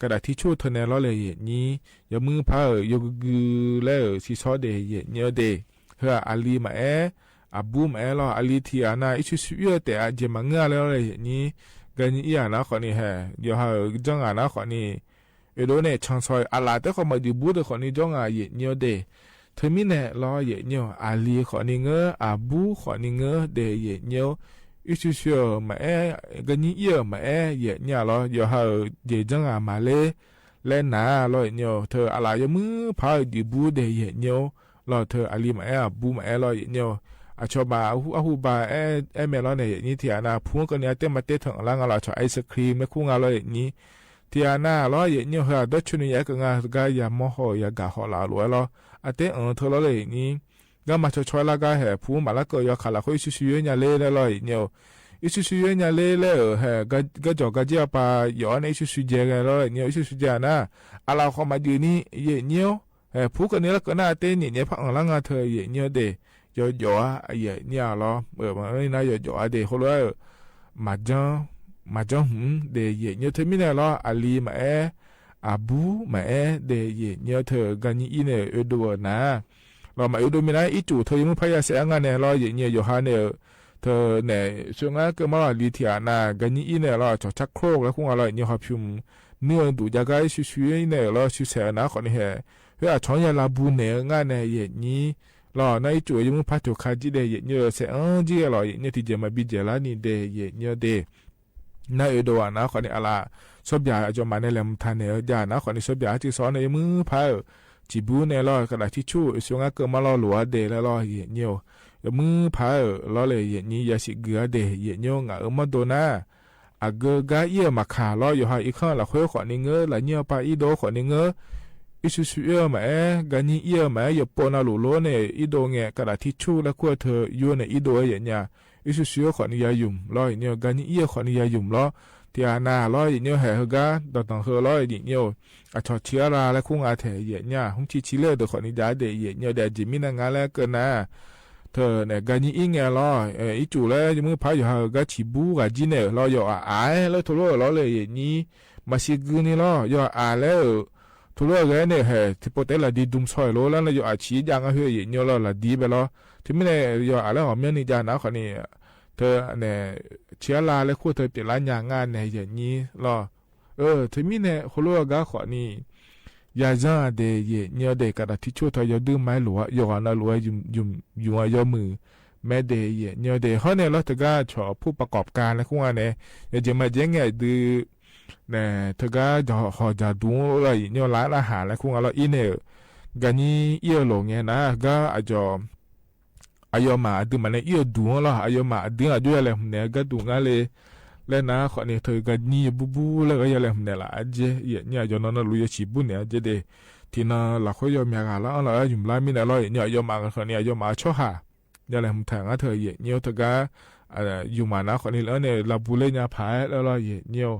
กระดาษทิชชู่เธอเนี่ยล้อเลยนี้อย่ามือพายกกือแล้วสิซอเดเยเดเฮออาลีมาอาบูมล้ออาลีที่อานาอิชุสุเยแต่อาเจมังเงาแล้วเลยนี้กันอีอานาขอนี่ฮะอย่าหาจังอานาขอนี่โดนเนี่ยช่างซอยอาลาแต่เขามาดูบูดขอนี่จังอาเยเดเธอมีเนี่ยล้อเยอาลีขอนี่เงออาบูขอนี่เงอเดเยอิชุสุมากันอีมาเยล้ออย่าหาเจจังอามาเลเล่นหนาล้อเธออะไรยมือพาดีบูเดยล้อเธออาลีมาบูมาล้ออาชอบาหูบาเมล้อเนี่ยนี่ที่อานาพูนกันเนี่ยเต็มมาเตะถึงล่างเราชอบไอศครีมไม่คู่งาล้อนี่ที่อานาล้อเฮาดัชนียกงากายามโหยากาหอลาล้อล้ออาเตเธอล้อเลยนี่ก็มาช่วยละกาเหพูมาละก็ยาขาละคุยชิวๆเนี่ยเล่ล้ออิสุสุเยเนี่ยเล่เฮก็จอกก็จะปาย้อนอิสุสุเจกันล้ออิสุสุเจนะอาเราเข้ามาดูนี่พูกันนี่แล้วก็น่าเต้นเนี่ยพังล่างเธอเดย่เนี่ยล้อมันไม่น่าย่อเดเขาเลยมาจังเดเนี่ยเธอไม่ได้ล้ออาลีมาอาบูมาเดเนี่ยเธอกันนี่เนี่ยดูนะเรามาดูไม่ได้อีจู่เธอยังไม่พยายามเสียงานเนี่ยล้อเนี่ยอยู่ฮะเนี่ยเธอเนี่ยช่วงนั้นก็มาลีที่อานากันนี่เนี่ยล้อจอชักโครกแล้วคงอะไรเนี่ยเขาพิมเนื้อดูจากไอ้ชิวๆเนี่ยล้อชิวเสียนะคนนี้เฮ้ยช่องยาลาบูเนี่ยงานเนี่ยนี่ล้อในจู่ยังไม่พัฒนาคดีเดย์เนี่ยเสียจีล้อเนี่ยที่จะมาบิดเจลานี่เดย์เนี่ยเดย์น่าเอโดนะคนนี้อะไรสอบยาจะมาในเรื่องทันเนี่ยยานะคนนี้สอบยาที่สอนในมือพายจีบูเนี่ยล้อกระดาษทิชชู่ช่วงนั้นก็มาล้อหลัวเดย์แล้วล้อเนี่ยมือพายล้อเลยนี่ยาสิเกือเดย์เนี่ยงามาโดนะอาเกกาเยี่ยมาขาล้ออยู่หาอีกข้างละคุยขอนี่เงอละเนี่ยไปอีโดขอนี่เงออิสุสุเยมากันนี่เยี่ยมาอย่าปนอาลุโลเนี่ยอีโดเงกระดาษทิชชู่แล้วก็เธออยู่ในอีโดเนี่ยอิสุสุเยขอนี่ยายุ่มล้อเนี่ยกันนี่เยี่ยขอนี่ยายุ่มล้อที่อานาล้อเนี่ยแห่ฮกาตอนเฮล้อเนี่ยอาชอเชียราและคุ้งอาเทเนี่ยหุ่นชิเล่เดขอนี่ยาเดเนี่ยเดจิมินางาแล้วกันนะเธอเนี่ยกันนี่อิงล้ออีจู่แล้วจะมือพายอยู่ฮกาชิบูกาจิเนี่ยล้ออยู่แล้วทุโรล้อเลยนี่มาสิกนี่ล้ออยู่แล้วทุเรศเลยเนี่ยเหรอที่พอแต่ละดีดุมซอยโลแล้วเราอยู่อาชีพยังเฮ้ยเนี่ยเราละดีไปแล้วที่ไม่ได้อยู่อะไรหอมเมียนี่จานะคนนี้เธอเนี่ยเชียร์ลาแล้วคู่เธอเปลี่ยนร้านยางงานเนี่ยอย่างนี้หรอที่ไม่เนี่ยคนรู้ก็ขอนี่ยาจ้าเดย์เนี่ยเด็กกระดาษทิชชู่เธอจะดื้อไม้หลัวอยู่อันนั้นหลัวยุ่งมือแม่เดย์เนี่ยเดย์เขาเนี่ยเราถึงก็ชอบผู้ประกอบการแล้วคู่เนี่ยจะมาเจ๊งไงดื้อเนี่ยเธอก็จะหอจะดูอะไรเนี่ยร้านอาหารแล้วคงอะไรอีเนี่ยกันนี่เยอะลงเนี่ยนะก็อาจจะมาดูมันเนี่ยเยอะดูแล้วอาจจะมาดูอะไรอะไรเนี่ยก็ดูงั้นเลยแล้วนะคนนี้เธอกันนี่บูแล้วก็อะไรเนี่ยละอาจจะเนี่ยจะนอนลุยชิบุเนี่ยจะเดที่นั่นเราค่อยยอมอย่างละเราอยู่ร้านมีอะไรเนี่ยยอมมาคนนี้ยอมมาช่วยหาอะไรมันแทงอ่ะเธอเนี่ยเธอก็อยู่มานะคนนี้แล้วเนี่ยเราบุเล่เนี่ยพายแล้วเราเนี่ย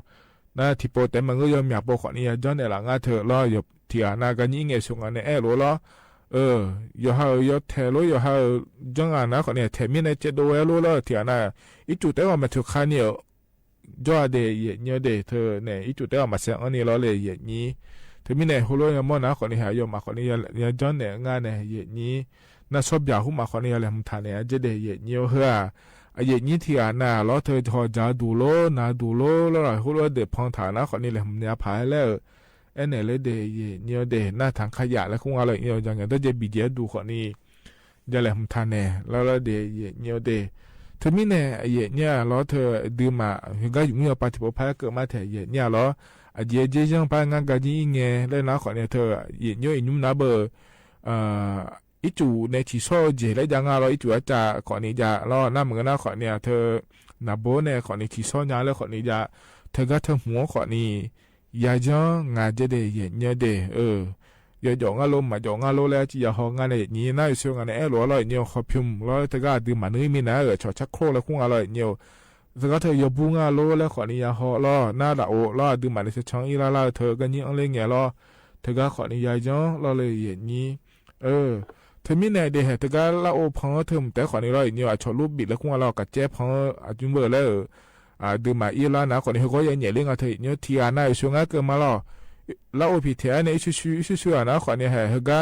นะที่โปรแต่มันก็ยอมอยากบอกคนนี้ย้อนในหลังเธอล้ออยู่ที่อานากันยิ่งเงี้ยส่งอันเนี่ยรู้ล้ออยู่หาอยู่เทรู้อยู่หาจังอานาคนนี้เทมินเนี่ยจะดูรู้ล้อที่อานาอีจุดแต่ว่ามาถึงขั้นเนี่ยจ่อเดย์เนี่ยเดย์เธอเนี่ยอีจุดแต่ว่ามาเสียงอันนี้ล้อเลยอย่างนี้เทมินเนี่ยหัวล้อยังมอนะคนนี้หายอยู่มาคนนี้ยังย้อนเนี่ยงานเนี่ยอย่างนี้น่าชอบอยากหุ่มมาคนนี้อะไรมันทานเนี่ยจะเดย์อย่างนี้เฮ้ออย่างนี้ที่อานาล้อเธอทอจะดูโลนะดูโลแล้วหัวล้อเด็กพองฐานะคนนี้เลยมันเนี่ยพายแล้วเนี่ยเลยเดย์เนี่ยเดย์หน้าทางขยะแล้วคงอะไรเนี่ยอย่างเงี้ยต้องจะบีเดียดูคนนี้จะเลยมันทานเนี่ยแล้วเดย์เนี่ยเดย์เธอมีเนี่ยล้อเธอดื่มมาเห็นก็อยู่เนี่ยปฏิบัติพายเกิดมาแต่เนี่ยล้อเจยังพายงานกันยิ่งเงี้ยแล้วนะคนเนี่ยเธอเนี่ยยุ่งนะเบอร์อีจูในที่โซ่เจแล้วยังเราอีจูอาจจะขอนี้จะรอหน้าเหมือนกันนะขอเนี่ยเธอนับโบเนี่ยขอนี้ที่โซ่ยาแล้วขอนี้จะเธอก็เธอหัวขอนี้ยาจังงานจะเดย์เนี่ยเดย์อย่าหยองอารมณ์มาหยองอารมณ์แล้วที่อย่าห้องงานเนี่ยนี่น่าจะช่วยงานเนี่ยล้อเลยเนี่ยขอพิมพ์ล้อเธอก็ดื่มมานื้อมีนะชอชักโครแล้วคงอร่อยเนี่ยเธอก็เธออย่าบุ้งอารมณ์แล้วขอนี้อย่าห่อล้อหน้าด่าโอล้อดื่มมาในเช้าอีล่าเธอก็ยิ่งอะไรเงี้ยล้อเธอก็ขอนี้ยาจังล้อเลยอย่างนี้เธอมีเนี่ยเดี๋ยวเธอก็เล่าพังเธอแต่ขอนี้เราเนี่ยชอบรูปบิดแล้วคงเรากับเจ๊พังจุ่มเบอร์แล้วดื่มมาอีล่านะขอนี้เขาก็ยังเหนื่อยเรื่องอะไรเนี่ยที่อาณาช่วงนั้นเกิดมาล้อ เราผิดแท้ในชื่อนะขอเนี่ยเฮก็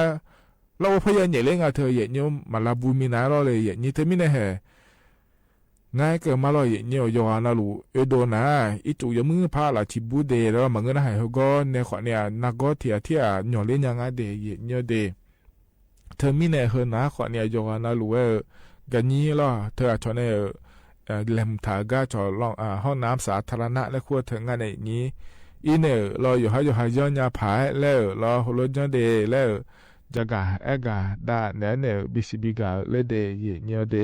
เราพยายามอย่าเล่นอะเธออย่าโยมมาลาบูมินาเราเลยอย่านี้เธอไม่ได้ง่ายเกินมาเราอย่างเงี้ยยอนะลูโดนะอีจุยมือพาละชิบูเดแล้วมันก็น่าให้เขาก็ในขอเนี่ยนักก็เที่ยหน่อเล่นยังไงเดย์เงี้ยเดเธอมีในเฮนะขอเนี่ยยอนะลูกันนี้ล่ะเธอชอบเนี่ยแหลมถากาจอลองห้องน้ำสาธารณะและครัวถึงงานอย่างนี้อีเนี่ยเราอยู่ให้ย้อนยาผายแล้วเราหัวรถย้อนเดแล้วจะกะกะได้เนี่ยบิสิบิกาเลเดย์เงี้ยเด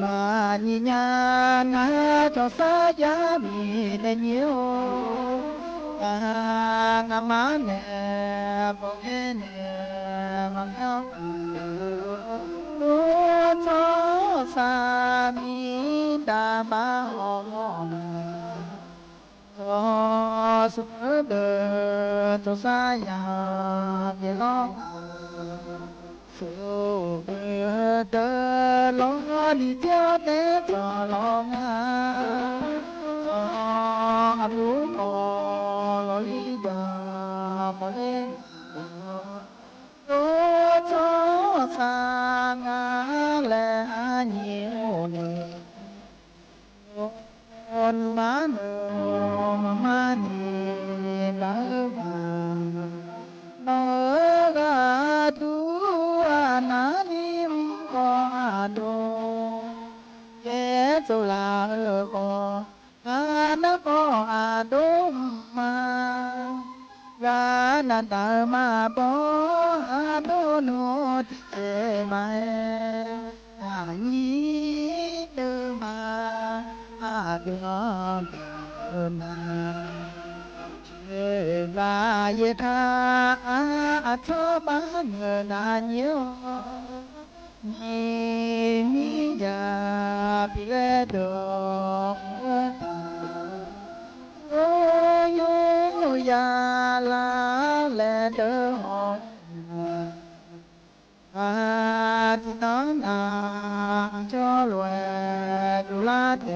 มาญิญาณาจอสายามีเนญิโองามาเนปเกเนมังเอาโอโตสามีดาบาโอสุเดจอสายามีโลเดลองดีเจเดจอลองอาลูกอลอลีดามาเลโอโตสางาเลอาญิโอเนอนมาเนมานีลาบานอกาดูนานิมก็อาโดเยสุลาก็งานก็อาโดมากานดามาบออาโดโนติเอมาอานีเดมาอาเกมาลายทาอัตบังนาโยมิยาปิเลดงโอยยาลาเลดงอาทินนาจอลเวดุลาเด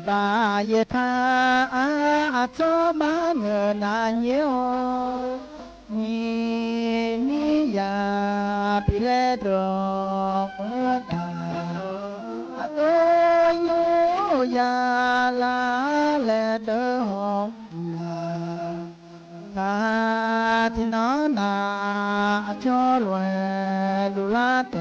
บายทาอัตมังนาโยมิยาปิเลดงตาโอยยาลาเลดงนาทินนาจอลเวดุลาเต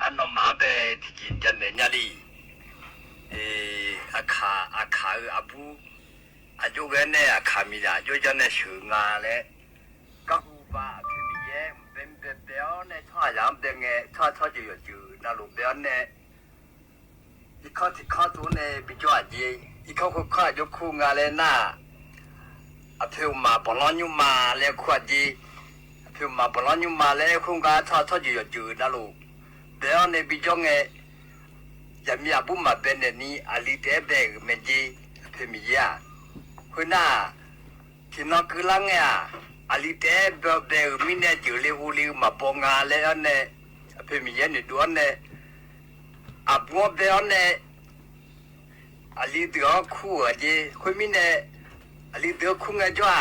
อันนมาเบที่กินจันเนญลีอาคาอาบูอายุกันเนี่ยอาคามีอายุจันเนี่ยชื่องาเลยก็อุบาพิมิเย่เป็นเดียวเนี่ยท่ายามเดงเงท่าจะอยู่จู่นาลูกเดียวเนี่ยอีกข้อตัวเนี่ยปิจวัตยีอีกข้อยกคู่งาเลยน่าอาเทวมาปลอยุมาเลยขวดยีเพื่อมาปลอยุมาเลยคงการท่าอยู่จู่นาลูกเดี๋ยวเนี่ยปิจงเงยามีอาบุมาเป็นนี่อาลีเตเบกเมจีเพื่อมียาคุณน่าที่นักคือลังเนี่ยอาลีเตเบกมินเนี่ยจู่เลยหูลิมาปงาเลยอันเนี่ยเพื่อมียาเนี่ยดูอันเนี่ย อาบัวเบลเนี่ยอาลีเดือคู่อ่ะจีคุยมิเนี่ยอาลีเดือคู่ไงจ้า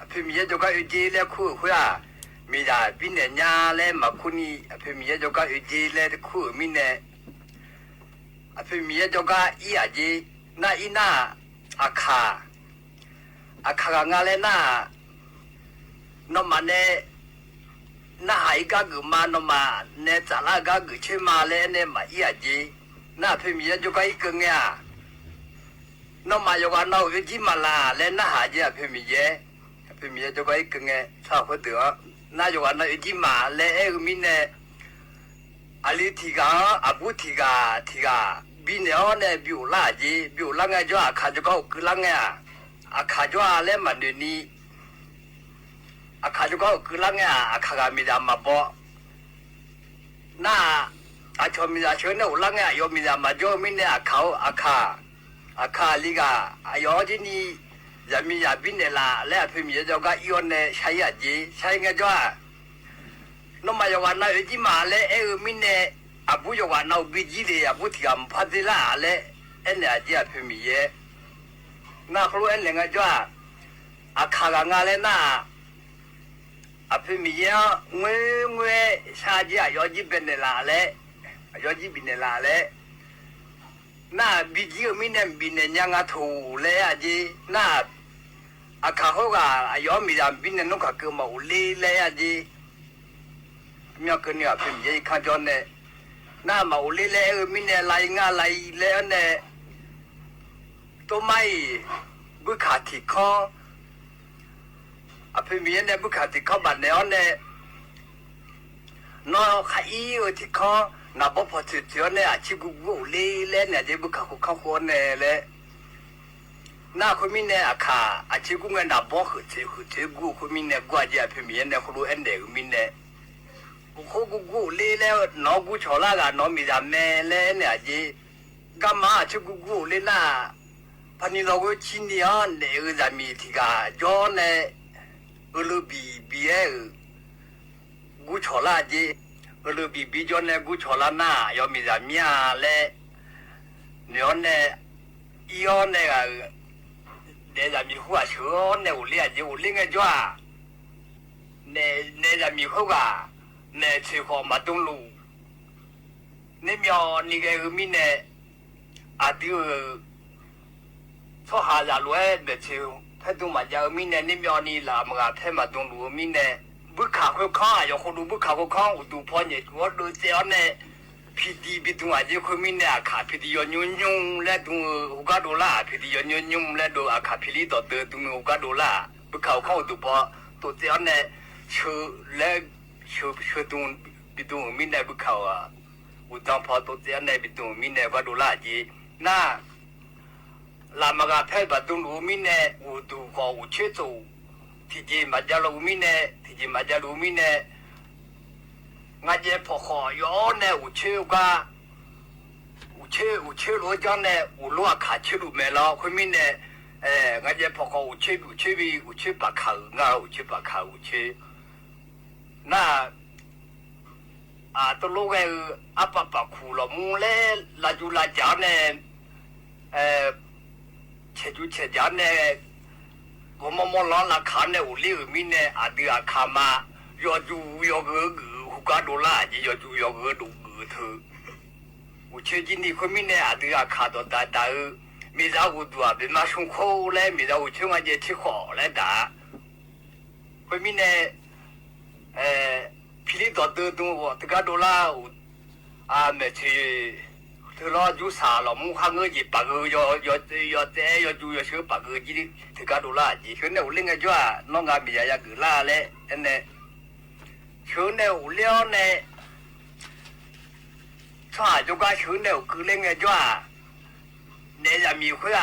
เพื่อมีเจ้าก็อุจิแล้วคู่คุยอ่ะมีแต่บินเนี่ยยาแล้วมาคู่นี้เพื่อมีเจ้าก็อุจิแล้วคู่มิเนี่ยเพื่อมีเจ้าก็อีอ่ะจีน่าอีน่าอาคางาเลยน่าน้องมันเนี่ยน่าหายก็คือมาน้องมาเนี่ยจะละก็คือเชื่อมาเลยเนี่ยมาอีอ่ะจีน่าเพื่อมีเจ้าก็อีกเงี้ยน้องมาอยู่กันน้องอุจิมาละแล้วน่าหายจีเพื่อมีเจ้าก็อีกเงี้ยชอบคนเดียวน่าอยู่กันน้องอุจิมาแล้วมีเนี่ยอาลีทีกาอาบุทีกาบินเนี่ยเนี่ยบิวลาจีบิวลาไงจ้าข้าจะก็คือลาไงข้าจ้าแล้วมันเดี๋ยวนี้ข้าจะก็คือลาไงข้าก็มีแต่มาบอกน่าชอบมีแต่ชวนเนี่ยลาไงยอมมีแต่มาจ้ามีเนี่ยข้าลิกายอที่นี่จะมีแต่บินเนี่ยละแล้วเพื่อมีเจ้าก็ย้อนเนี่ยใช้ยาจีใช้ไงจ้าน้องมาอยู่กันน้อยจีมาแล้วมีเนี่ยอาบุอยู่กันน้องบิจิเลยอาบุที่กำพัดละแล้วเนี่ยจีเพื่อมีน่าครูเนี่ยไงจ้าข้างงานเลยน่าเพื่อมีเงยชาจียอจีเป็นเนี่ยละแล้วยอจีเป็นเนี่ยละแล้วน่าบิจิมีเนี่ยบินเนี่ยยังถูแล้วจีน่าข้าเขาก็ยอมีแต่บินเนี่ยน้องก็คือมาอุลีแล้วจีมีคนเนี่ยเพื่อมีข้าจนเนี่ยน่ามาอุลีแล้วมีเนี่ยลายงาลายแล้วเนี่ยตัวไม่บุคคลที่เขาเพื่อมีเนี่ยบุคคลที่เขาบัดเนี่ยเนี่ยน้องข้าอีที่เขาน่าบอกพอถึงเจอเนี่ยชิบุกุลีแล้วเนี่ยจะบุคคลเขาคนเนี่ยเลยน่าคนมีเนี่ยข้าชิบุกุเนี่ยน่าบอกคือเจ้ากุคนมีเนี่ยกว่าจะเพื่อมีเนี่ยคนรู้เอ็นเด็กมีเนี่ยเขากูเลี้ยแล้วน้องกูชอบละกันน้องมีแต่แม่เลี้ยเนี่ยจีก็มาชิกูเลี้ยน่ะพันนี้เราก็ชินเนี่ยเนี่ยจะมีที่กาจอเนี่ยลูบีกูชอบละจีลูบีจอเนี่ยกูชอบละน่ะยอมมีแต่เมียเลี้ยเนี่ยยอเนี่ยเดี๋ยวจะมีหัวเชื้อเนี่ยอุเลี้ยจีอุเลี้ยไงจ้าเนี่ยจะมีหัวเนี่ยเชื่อของมาตรงลูเนี่ยมีนี่ก็มีเนี่ยเดี๋ยวชอบหาจารย์เนี่ยเชื่อถ้าดูมาจะมีเนี่ยนี่มีนี่ละมันก็แค่มาตรงลูมีเนี่ยบุคคลเขาข้างอย่างคนดูบุคคลเขาข้างอุดพรเนี่ยตัวดูเจ้าเนี่ยพิธีพิธีอาจจะคนมีเนี่ยขาพิธีย้อนยุ่งและดูอุกาโดล่าพิธีย้อนยุ่งและดูขาพิธีต่อเติมดูอุกาโดล่าบุคคลเขาอุดพรตัวเจ้าเนี่ยชื่อและชื่อตรงบิดงมินเนี่ยบุคคลอุดมพอตัวเจ้าเนี่ยบิดงมินเนี่ยว่าดูละจีน่าลามากาเพลบัดตรงลูมินเนี่ยอุดูก็อุเชโตที่จีมาจาลูมินเนี่ยที่จีมาจาลูมินเนี่ยงาเจ็บพอขอยอเนี่ยอุเชก็อุเชโลจังเนี่ยอุลัวขาเชลูเมล่าคนมินเนี่ยงาเจ็บพอขออุเชปากขางาอุเชปากขาอุเชน่าตัวลูกเออปะปะคูลมูเล่ลาจูลาจานเนี่ยเชจานเนี่ยก็มอล้อละขาเนี่ยอุลิมีเนี่ยเดือขามายอจูยอเกอฮุกาโดล่าจียอจูยอเกอดูเธออุเชจินี่คนมีเนี่ยเดือขาตัวตามีเราอุดัวเป็นมาชงโคเลยมีเราอุเชงอาเจชิขอเลยด่าคนมีเนี่ยพิลิตัวตัวตะกาโดล่าเมื่อที่เธอรออยู่สาลมุขเงยจีปากยอเตยอจูยอเชื่อปากจีตะกาโดล่าจีเชื่อเนี่ยอุลิงจ้าน้องงามียากุล่าเลยเนี่ยเชื่อเนี่ยอุเลี้ยวเนี่ยช่วยจุกาเชื่อเนี่ยกุลิงจ้าเนี่ยจะมีคน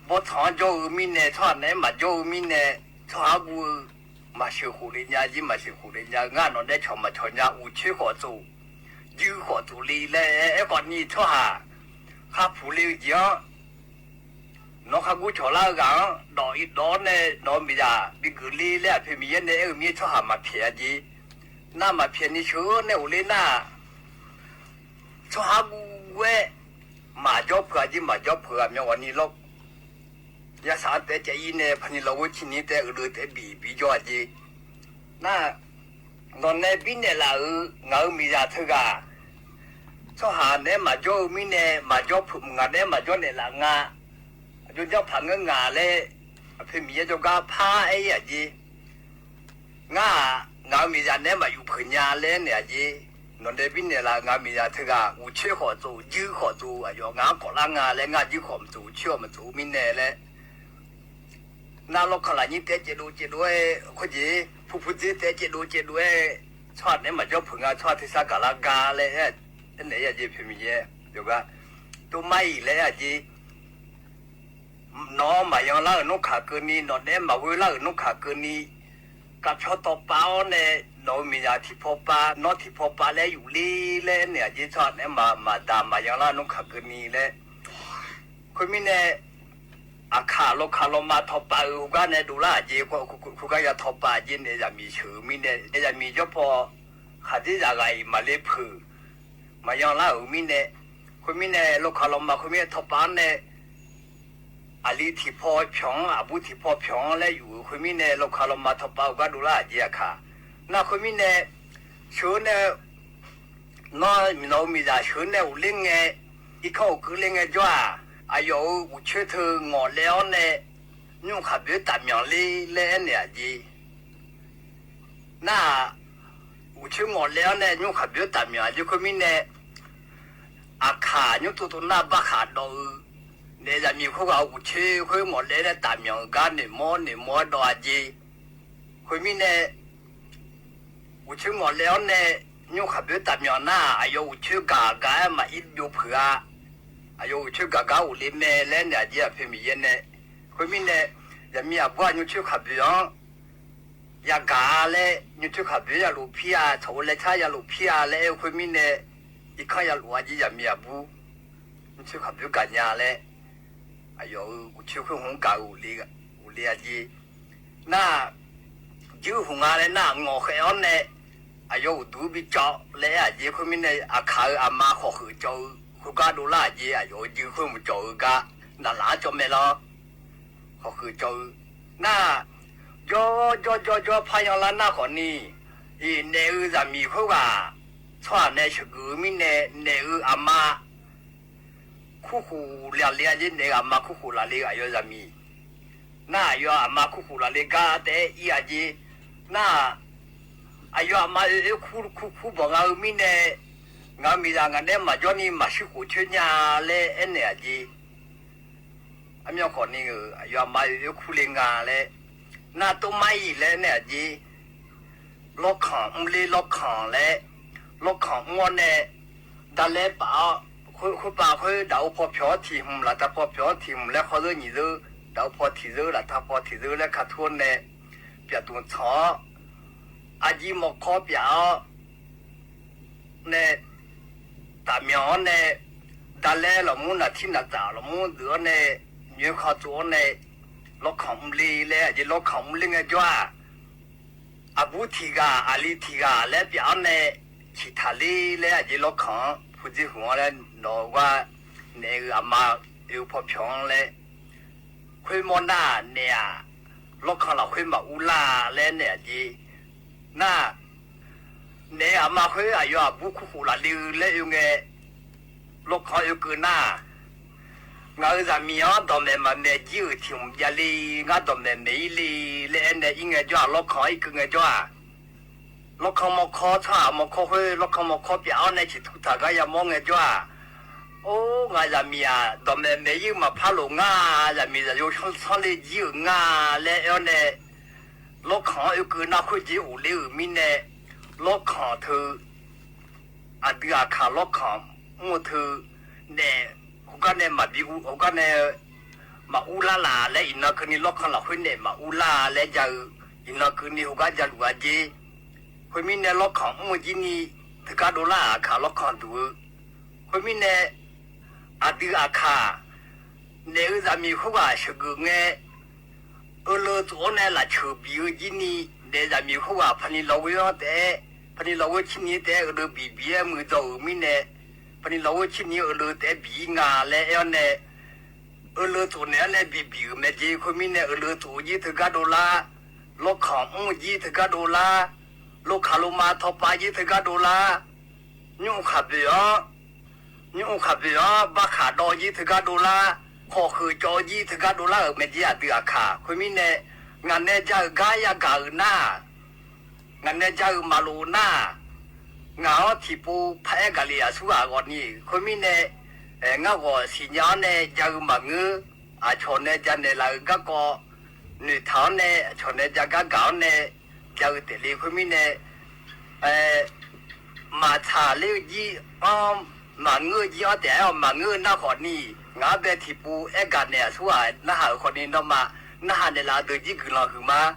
บทถอนโจมีเนี่ยช่วยเนี่ยมาโจมีเนี่ยช่วยกูมาเชื่อคนนี้จีมาเชื่อคนนี้งานนั้นได้ชมมาชนยาอุเชื่อขอจูยื้อขอจูลีเลยก่อนนี้ช่วยข้าผู้เลี้ยงน้องข้ากูชอบละกันดอกอีดอกเนี่ยน้องมีจ้าบิกุลีเลยเพื่อมีเนี่ยมีช่วยมาเพียจีน่ามาเพียนี่เชื่อเนี่ยอุลีน่าช่วยกู ด้วยมาจบเผื่อจีมาจบเผื่อเมื่อวันนี้เรายาสาแต่ใจยินเนี่ยพันนี้เราวิชินี้แต่หรือแต่บีจอจีน่านอนในบินเนี่ยละเงามีราทึกาชอบหาเนี่ยมาจบมีเนี่ยมาจบผมงานเนี่ยมาจบเนี่ยละงาจนเจ้าผังงาเลยเพื่อมีเจ้าก้าผ้าไอ้ยาจีงาเงามีราเนี่ยมาอยู่พื้นยาเลยเนี่ยจีนอนในบินเนี่ยละงามีราทึกาอุเชื่อขอจูยื้อขอจูอายุงาขอละงาเลยงายื้อขอมจูเชื่อมันจูมีเนี่ยเลยน่าลกขลานี้แต่เจดูไอ้คนจีผู้จีแต่เจดูไอ้ชอดเนี่ยมาจบผึ่งชอดที่สักกะละกาเลยเอ้ไหนอะจีพิมพ์เย่เดี๋ยวก็ตัวไม่เลยอะจีน้องมายังล่านุขาเกินนี้นอนเนี่ยมาเวลานุขาเกินนี้กับชอตป้าเนี่ยน้องมียาที่พอป้าน้องที่พอป้าแล้วอยู่ลีเลยเนี่ยจีชอดเนี่ยมาดามมายังล่านุขาเกินนี้เลยคนมีเนี่ยอาคาโลคาโลมาทอปาอุกาเนี่ยดูละจีก็คุกายาทอปาจีเนี่ยจะมีชื่อมีเนี่ยจะมีเจ้าพ่อขัดที่จะไงมาเล็บผือมายังละมีเนี่ยคุณมีเนี่ยโลคาโลมาคุณมีทอปาเนี่ยอาลีที่พ่อพิองอาบุที่พ่อพิองแล้วอยู่คุณมีเนี่ยโลคาโลมาทอปาอุกาดูละจีอาคาน่าคุณมีเนี่ยชื่อเนี่ยน้องมีจะชื่อเนี่ยอุลิงเงอีเขาคือลิงเงจ้าอายุอุเชื่อเธองอแล้วเนี่ยนุ่งขับเรือตัดหยองเลยเนี่ยจีน่าอุเชื่องอแล้วเนี่ยนุ่งขับเรือตัดหยองจีคนมีเนี่ยอาขานุ่งตัวหน้าบ้าขาดดูเนี่ยจะมีพวกเอาอุเชื่อคนงอแล้วเนี่ยตัดหยองกันเนี่ยมอดอจีคนมีเนี่ยอุเชื่องอแล้วเนี่ยนุ่งขับเรือตัดหยองหน้าอายุอุเชื่อกากามาอิดอยู่เผื่ออายุชื่อกากาอุลิเมเลนเนี่ยจีเพิ่มมีเนี่ยคนมีเนี่ยจะมีอาบัวยุชื่อขับยองยากาเลยยุชื่อขับยาลูพิอาโถเลชายาลูพิอาเลยคนมีเนี่ยอีกข้อยาลูอาจีจะมีอาบูยุชื่อขับยกันยาเลยอายุอุชื่อคนหงกาอุลีอาจีน่ายื้อหงอะไรน่างอเขียวเนี่ยอายุดูบิจ่อเลยอาจีคนมีเนี่ยอาคาอามาขอหือจ่อคุกาดูล่าจีอายุยื้อคนมุจ่อกาน่าหลาจ่อไม่รอเขาคือเจ้าหน้าจอพายาลาหน้าคนนี้อีเนื้อจะมีเขาว่าชอบในชื่อมีเนื้ออามาคู่เลี้ยงเนื้ออามาคู่ละเลี้ยงอายุจะมีหน้าอายุอามาคู่ละเลี้ยงก็แต่อีอาจีหน้าอายุอามาคู่บอกเอามีเนื้องามีอย่างนั้นมาจอนี่มาชื่อคู่เชียร์เลยเอ็นอาจีอามีคนนี้อายุมาอยู่คุลิงกาเลยน่าตัวไม่เลยเนี่ยจีล็อกของเลยล็อกของเลยล็อกของงอนเนี่ยดันเลยป่าคุณป่าเขาเดาพอพิอทีมละแต่พอพิอทีมแล้วเขาเรื่องนี้เลยเดาพอทีเรื่องละถ้าพอทีเรื่องแล้วขาดทุนเนี่ยเปียตัวช้ออาจีมขอเปียเนี่ยตาเมียเนี่ยดันเลยเรามุ่งน่ะที่น่ะจ่าเรามุ่งเดือเนี่ยเนื้อข้าวตัวเนี่ยล็อกของลีเลยจะล็อกของลิงจ้าอาบุทีกาอาลีทีกาและเปียเนี่ยชิทาลีเลยจะล็อกของผู้ที่หัวเลยนอว่าเนี่ยอามาอยู่พอพิองเลยคุยมอน่าเนี่ยล็อกของเราคุยมาอุลาเลยเนี่ยจีน่าเนี่ยอามาคุยอายุอาบุคู่ละลีเลยอยู่ไงล็อกของอยู่กืนหน้างาจะมีอ่ะตอนนี้มันเนี่ยยืดถิ่มยาลีงาตอนนี้ไม่ลีเล่นเนี่ยยังไงจ้าล็อกของอีกไงจ้าล็อกของมอคอช่ามอคอเฮ้ล็อกของมอคอเปียในจิตทุกท่าก็ยังมองไงจ้าโอ้งาจะมีอ่ะตอนนี้ไม่ยืมมาพาลงงาจะมีจะอยู่ช่องเลยยืดงาเล่นเนี่ยล็อกของอยู่คือนักคุยจีอุลิวมีเนี่ยล็อกของเธออาเดียขาล็อกของมัวเธอเนี่ยก็เนี่ยมาบิวก็เนี่ยมาอุลาลาและอินนักนี่ล็อกขันหลักคนเนี่ยมาอุลาและจะอินนักนี่เขาก็จะรู้ว่าจีคนมีเนี่ยล็อกขันมุจินี่ถึงก็ดูละขาล็อกขันตัวคนมีเนี่ยอาดิอาคาเนี่ยจะมีเขาว่าชื่อเงี้ยเราตัวเนี่ยละชื่อบิวจินี่เนี่ยจะมีเขาว่าพันธุ์เราเยอะแต่พันธุ์เราชิ้นนี้แต่เราบีบีมือตัวมีเนี่ยค ปนิเราชินีเลือแต่บีงาและเอเนเลือตัวเนี่ยและบีบีแม่จีคนมีเนี่ยเลือตัว$20โลกของ$20โลกคารุมาทอปา$20ยูขับเบียบักขาด$20ขอคือจอ$20แม่จีอาเดือขาคนมีเนี่ยงานเนี่ยจะกายากาหน้างานเนี่ยจะมาลูหน้างาที่ปูพายกะเลียสุอาก่อนนี่คนมีเนี่ยงาก็สิญญาเนี่ยจะมาเงืออาชนเนี่ยจะเนี่ยละก็女头呢，从那家个搞呢，叫的离婚呢，马查六一马我一要点马我那好呢，俺别提不爱干呢，说那好好呢，那嘛，那还得拉到几个老去吗？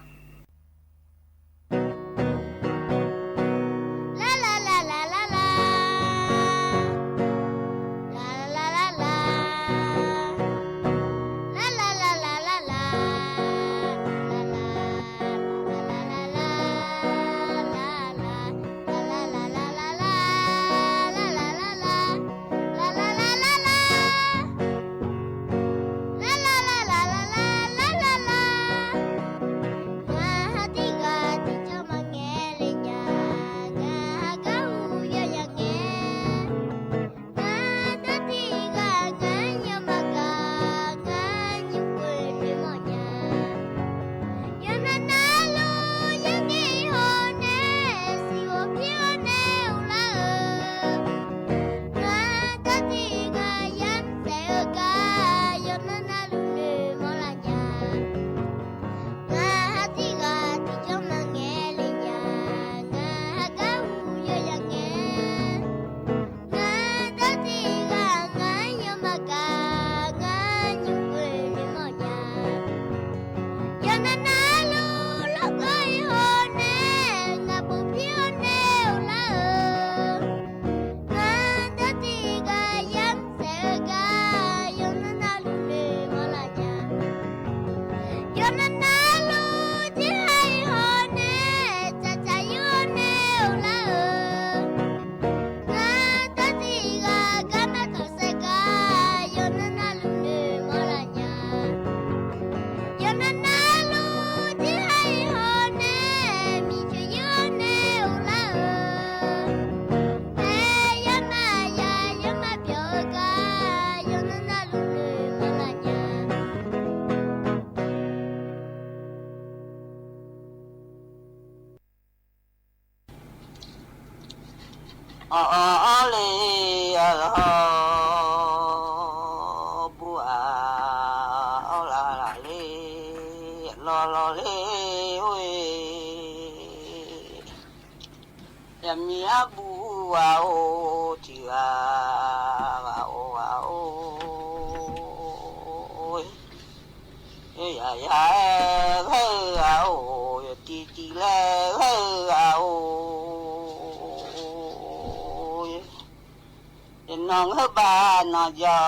น้องบ้านยา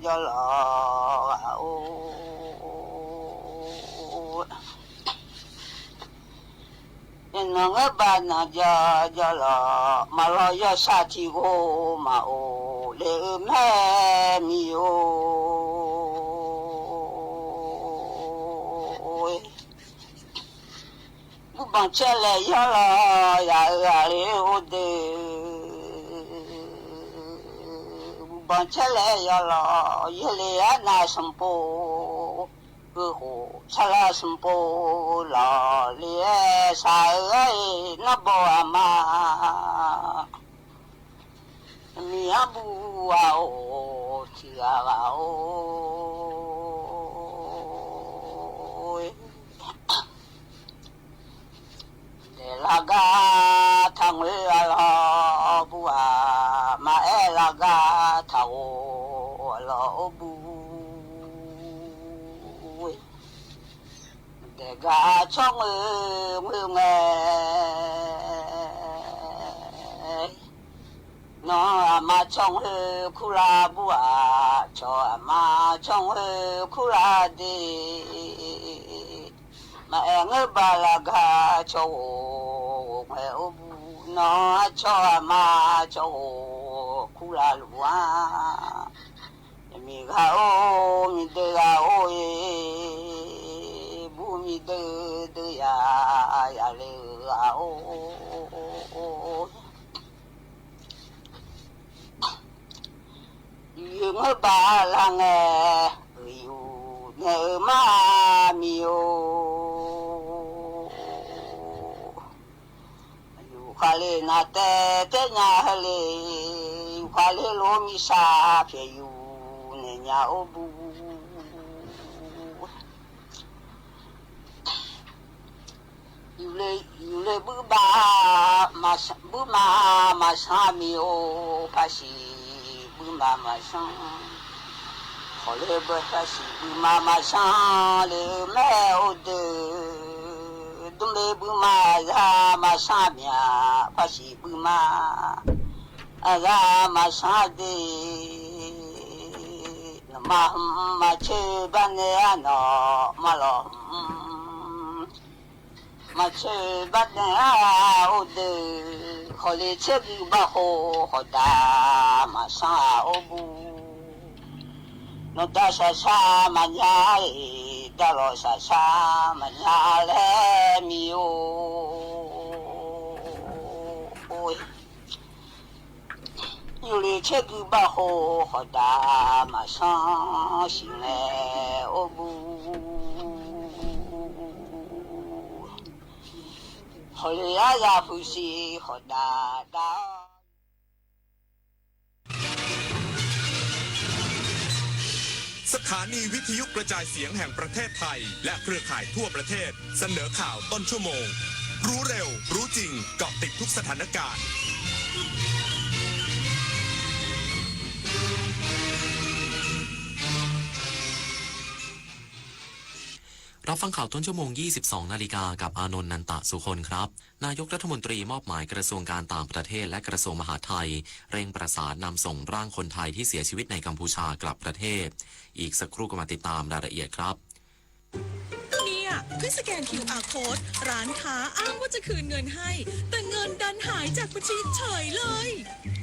ยาลาโอน้องบ้านยายาลามาลอยชาติโกมาโอเลแม่มิโอบุบังเชลยาลายาเลโอเดบังเชลยาลายเลนาสมโปกูโหชลาสมโปลาเลสายนับอามามีอาบูอาโอทิอาโอเดลากาทังเวลาบัวมาเอลากาทาวลาบูเดกาช่องมือแม่น้องมาช่องคุลาบัวชอมาช่องคุลาดีมาเองบาลากาชอเอบูน้องชอมาชอคุ la lua mi ga o mi de ga o e bu mi de ya le ga o yu ma ba la nge yu ne ma mi o khale na te nya hale khale lo mi sa phe yu ne nya obu yu le bu ba ma sa mi o pa si bu ma sa khale ba pa si bu ma sa le me o de le bu ma za ma sa mia pa si bu ma aga ma sa de ma che ba ne ano ma lo ma che ba ne o de ho le che bu ba ho da ma sa o bu no da sa ma nya da lo sa ma nya le mi o yu le che gu ba ho da ma sa si le o bu ho le ya fu si ho da daสถานีวิทยุกระจายเสียงแห่งประเทศไทยและเครือข่ายทั่วประเทศเสนอข่าวต้นชั่วโมงรู้เร็วรู้จริงเกาะติดทุกสถานการณ์รับฟังข่าวต้นชั่วโมง 22 นาฬิกากับอานนท์ นันตะสุคนครับนายกรัฐมนตรีมอบหมายกระทรวงการต่างประเทศและกระทรวงมหาดไทยเร่งประสานนำส่งร่างคนไทยที่เสียชีวิตในกัมพูชากลับประเทศอีกสักครู่ก็มาติดตามรายละเอียดครับเนี่ยเพิ่งสแกน QR Code ร้านค้าอ้างว่าจะคืนเงินให้แต่เงินดันหายจากบัญชีเฉยเลย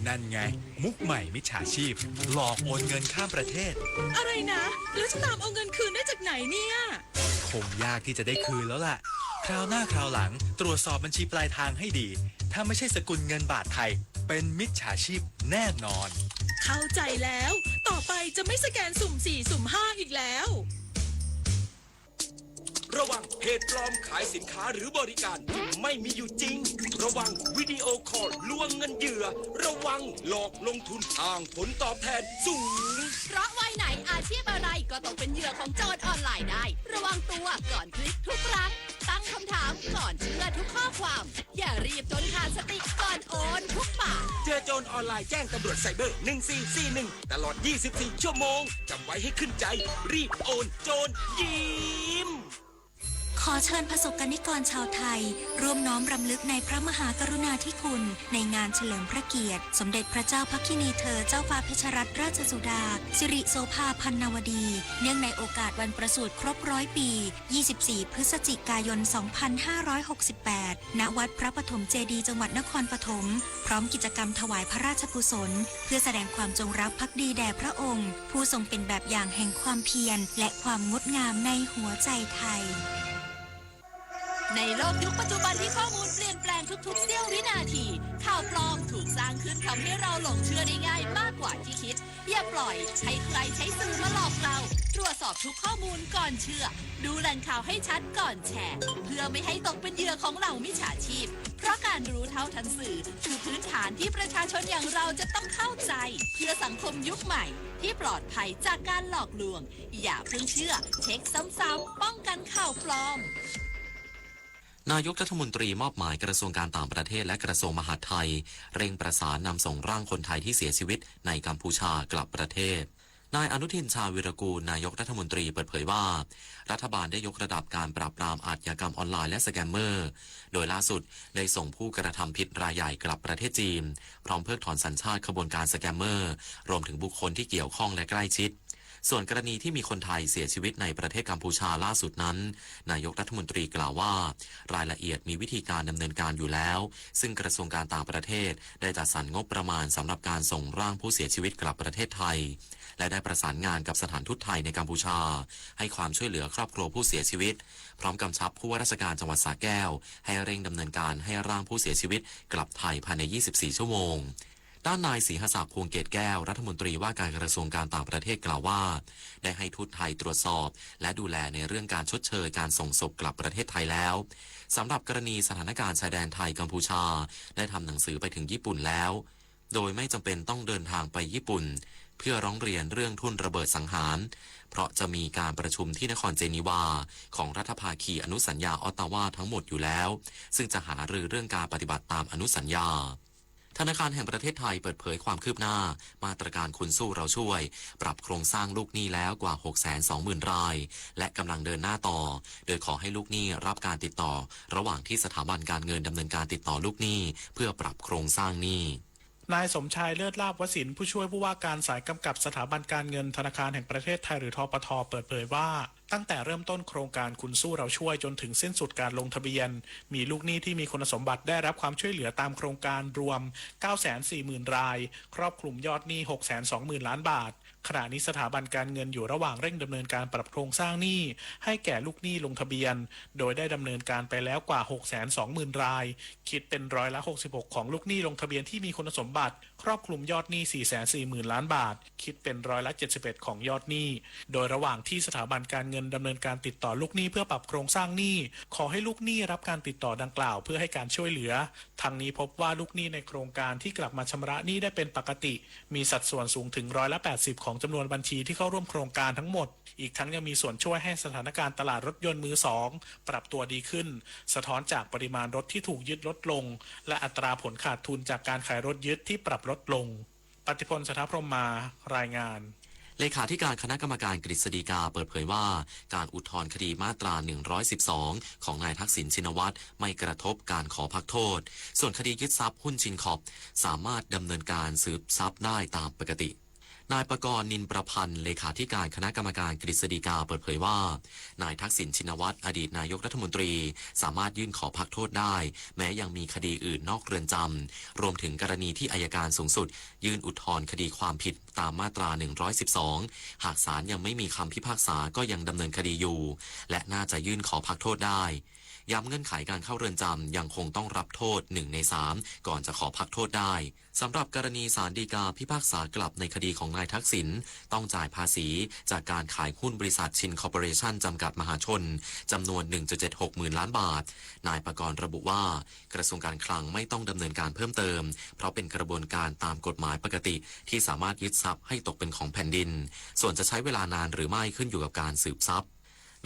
นั่นไงมุกใหม่มิจฉาชีพหลอกโอนเงินข้ามประเทศอะไรนะแล้วจะตามเอาเงินคืนได้จากไหนเนี่ยคงยากที่จะได้คืนแล้วล่ะคราวหน้าคราวหลังตรวจสอบบัญชีปลายทางให้ดีถ้าไม่ใช่สกุลเงินบาทไทยเป็นมิจฉาชีพแน่นอนเข้าใจแล้วต่อไปจะไม่สแกนสุ่ม4สุ่ม5อีกแล้วระวังเพจปลอมขายสินค้าหรือบริการที่ไม่มีอยู่จริงระวังวิดีโอคอลลวงเงินเหยื่อระวังหลอกลงทุนอ้างผลตอบแทนสูงเพราะวัยไหนอาชีพอะไรก็ตกเป็นเหยื่อของโจรออนไลน์ได้ระวังตัวก่อนคลิกทุกครั้งตั้งคำถามก่อนเชื่อทุกข้อความอย่ารีบจนขาดสติก่อนโอนทุกบาทเจอโจรออนไลน์แจ้งตำรวจไซเบอร์1441ตลอด24ชั่วโมงจำไว้ให้ขึ้นใจรีบโอนโจรยิ้มขอเชิญประสบกนิกรชาวไทยร่วมน้อมรำลึกในพระมหากรุณาธิคุณในงานเฉลิมพระเกียรติสมเด็จพระเจ้าพักคินีเธอเจ้าฟ้าเพชรรัตนราชสุดาสิริโสภาพันนวดีเนื่องในโอกาสวันประสูติครบ100 ปี24 พฤศจิกายน 2568 ณ วัดพระปฐมเจดีย์จังหวัดนครปฐมพร้อมกิจกรรมถวายพระราชกุศลเพื่อแสดงความจงรักภักดีแด่พระองค์ผู้ทรงเป็นแบบอย่างแห่งความเพียรและความงดงามในหัวใจไทยในโลกยุคปัจจุบันที่ข้อมูลเปลี่ยนแปลงทุกๆเสี้ยววินาทีข่าวปลอมถูกสร้างขึ้นทำให้เราหลงเชื่อได้ง่ายมากกว่าที่คิดอย่าปล่อยให้ใครใช้สื่อมาหลอกเราตรวจสอบทุกข้อมูลก่อนเชื่อดูแหล่งข่าวให้ชัดก่อนแชร์เพื่อไม่ให้ตกเป็นเหยื่อของเหล่ามิจฉาชีพเพราะการรู้เท่าทันสื่อคือพื้นฐานที่ประชาชนอย่างเราจะต้องเข้าใจเพื่อสังคมยุคใหม่ที่ปลอดภัยจากการหลอกลวงอย่าเพิ่งเชื่อเช็คซ้ำๆป้องกันข่าวปลอมนายกรัฐมนตรีมอบหมายกระทรวงการต่างประเทศและกระทรวงมหาดไทยเร่งประสานนำส่งร่างคนไทยที่เสียชีวิตในกัมพูชากลับประเทศนายอนุทินชาญวิรากูลนายกรัฐมนตรีเปิดเผยว่ารัฐบาลได้ยกระดับการปราบปรามอาชญากรรมออนไลน์และสแกมเมอร์โดยล่าสุดได้ส่งผู้กระทำผิดรายใหญ่กลับประเทศจีนพร้อมเพิกถอนสัญชาติขบวนการสแกมเมอร์รวมถึงบุคคลที่เกี่ยวข้องและใกล้ชิด ส่วนกรณีที่มีคนไทยเสียชีวิตในประเทศกัมพูชาล่าสุดนั้นนายกรัฐมนตรีกล่าวว่ารายละเอียดมีวิธีการดำเนินการอยู่แล้วซึ่งกระทรวงการต่างประเทศได้จัดสรรงบประมาณสำหรับการส่งร่างผู้เสียชีวิตกลับประเทศไทยและได้ประสานงานกับสถานทูตไทยในกัมพูชาให้ความช่วยเหลือครอบครัวผู้เสียชีวิตพร้อมกำชับผู้ว่าราชการจังหวัดสระแก้วให้เร่งดำเนินการให้ร่างผู้เสียชีวิตกลับไทยภายใน 24 ชั่วโมงด้านนายศรีหศักดิ์พวงเกตแก้วรัฐมนตรีว่าการกระทรวงการต่างประเทศกล่าวว่าได้ให้ทูตไทยตรวจสอบและดูแลในเรื่องการชดเชยการส่งศพกลับประเทศไทยแล้วสำหรับกรณีสถานการณ์ชายแดนไทยกัมพูชาได้ทำหนังสือไปถึงญี่ปุ่นแล้วโดยไม่จำเป็นต้องเดินทางไปญี่ปุ่นเพื่อร้องเรียนเรื่องทุ่นระเบิดสังหารเพราะจะมีการประชุมที่นครเจนีวาของรัฐภาคีอนุสัญญาออตตาวาทั้งหมดอยู่แล้วซึ่งจะหารือเรื่องการปฏิบัติตามอนุสัญญาธนาคารแห่งประเทศไทยเปิดเผยความคืบหน้ามาตรการคุณสู้เราช่วยปรับโครงสร้างลูกหนี้แล้วกว่า 620,000 รายและกำลังเดินหน้าต่อโดยขอให้ลูกหนี้รับการติดต่อระหว่างที่สถาบันการเงินดำเนินการติดต่อลูกหนี้เพื่อปรับโครงสร้างหนี้นายสมชายเลิศลาภวสินทร์ผู้ช่วยผู้ว่าการสายกำกับสถาบันการเงินธนาคารแห่งประเทศไทยหรือธปท.เปิดเผยว่าตั้งแต่เริ่มต้นโครงการคุณสู้เราช่วยจนถึงสิ้นสุดการลงทะเบียนมีลูกหนี้ที่มีคุณสมบัติได้รับความช่วยเหลือตามโครงการรวม 940,000 รายครอบคลุมยอดหนี้ 620,000 ล้านบาทขณะนี้สถาบันการเงินอยู่ระหว่างเร่งดำเนินการปรับโครงสร้างหนี้ให้แก่ลูกหนี้ลงทะเบียนโดยได้ดำเนินการไปแล้วกว่า 620,000 รายคิดเป็น66%ของลูกหนี้ลงทะเบียนที่มีคุณสมบัติครอบคลุมยอดหนี้ 440,000 ล้านบาทคิดเป็น71%ของยอดหนี้โดยระหว่างที่สถาบันการเงินดำเนินการติดต่อลูกหนี้เพื่อปรับโครงสร้างหนี้ขอให้ลูกหนี้รับการติดต่อดังกล่าวเพื่อให้การช่วยเหลือทั้งนี้พบว่าลูกหนี้ในโครงการที่กลับมาชำระหนี้ได้เป็นปกติมีสัดส่วนสูงถึง80%ของจำนวนบัญชีที่เข้าร่วมโครงการทั้งหมดอีกทั้งยังมีส่วนช่วยให้สถานการณ์ตลาดรถยนต์มือสองปรับตัวดีขึ้นสะท้อนจากปริมาณรถที่ถูกยึดลดลงและอัตราผลขาดทุนจากการขายรถยึดที่ปรับลดลงปฏิพล สถาพรหมารายงานเลขาธิการคณะกรรมการกฤษฎีกาเปิดเผยว่าการอุทธรณ์คดีมาตรา 112 ของนายทักษิณชินวัตรไม่กระทบการขอพักโทษส่วนคดียึดทรัพย์หุ้นชินคอร์ปสามารถดำเนินการสืบทรัพย์ได้ตามปกตินายประกรณ์นินประพันธ์เลขาธิการคณะกรรมการกฤษฎีกาเปิดเผยว่านายทักษิณชินวัตรอดีตนายกรัฐมนตรีสามารถยื่นขอพักโทษได้แม้ยังมีคดีอื่นนอกเรือนจำรวมถึงกรณีที่อัยการสูงสุดยื่นอุทธรณ์คดีความผิดตามมาตรา 112 หากศาลยังไม่มีคำพิพากษาก็ยังดำเนินคดีอยู่และน่าจะยื่นขอพักโทษได้ย้ำเงื่อนไขการเข้าเรือนจำยังคงต้องรับโทษ1 ใน 3ก่อนจะขอพักโทษได้สำหรับกรณีศาลฎีกาพิพากษากลับในคดีของนายทักษิณต้องจ่ายภาษีจากการขายหุ้นบริษัทชินคอร์ปอเรชั่นจำกัดมหาชนจำนวน 1.76 หมื่นล้านบาทนายประกรณ์ระบุว่ากระทรวงการคลังไม่ต้องดำเนินการเพิ่มเติมเพราะเป็นกระบวนการตามกฎหมายปกติที่สามารถยึดทรัพย์ให้ตกเป็นของแผ่นดินส่วนจะใช้เวลานานหรือไม่ขึ้นอยู่กับการสืบทรัพย์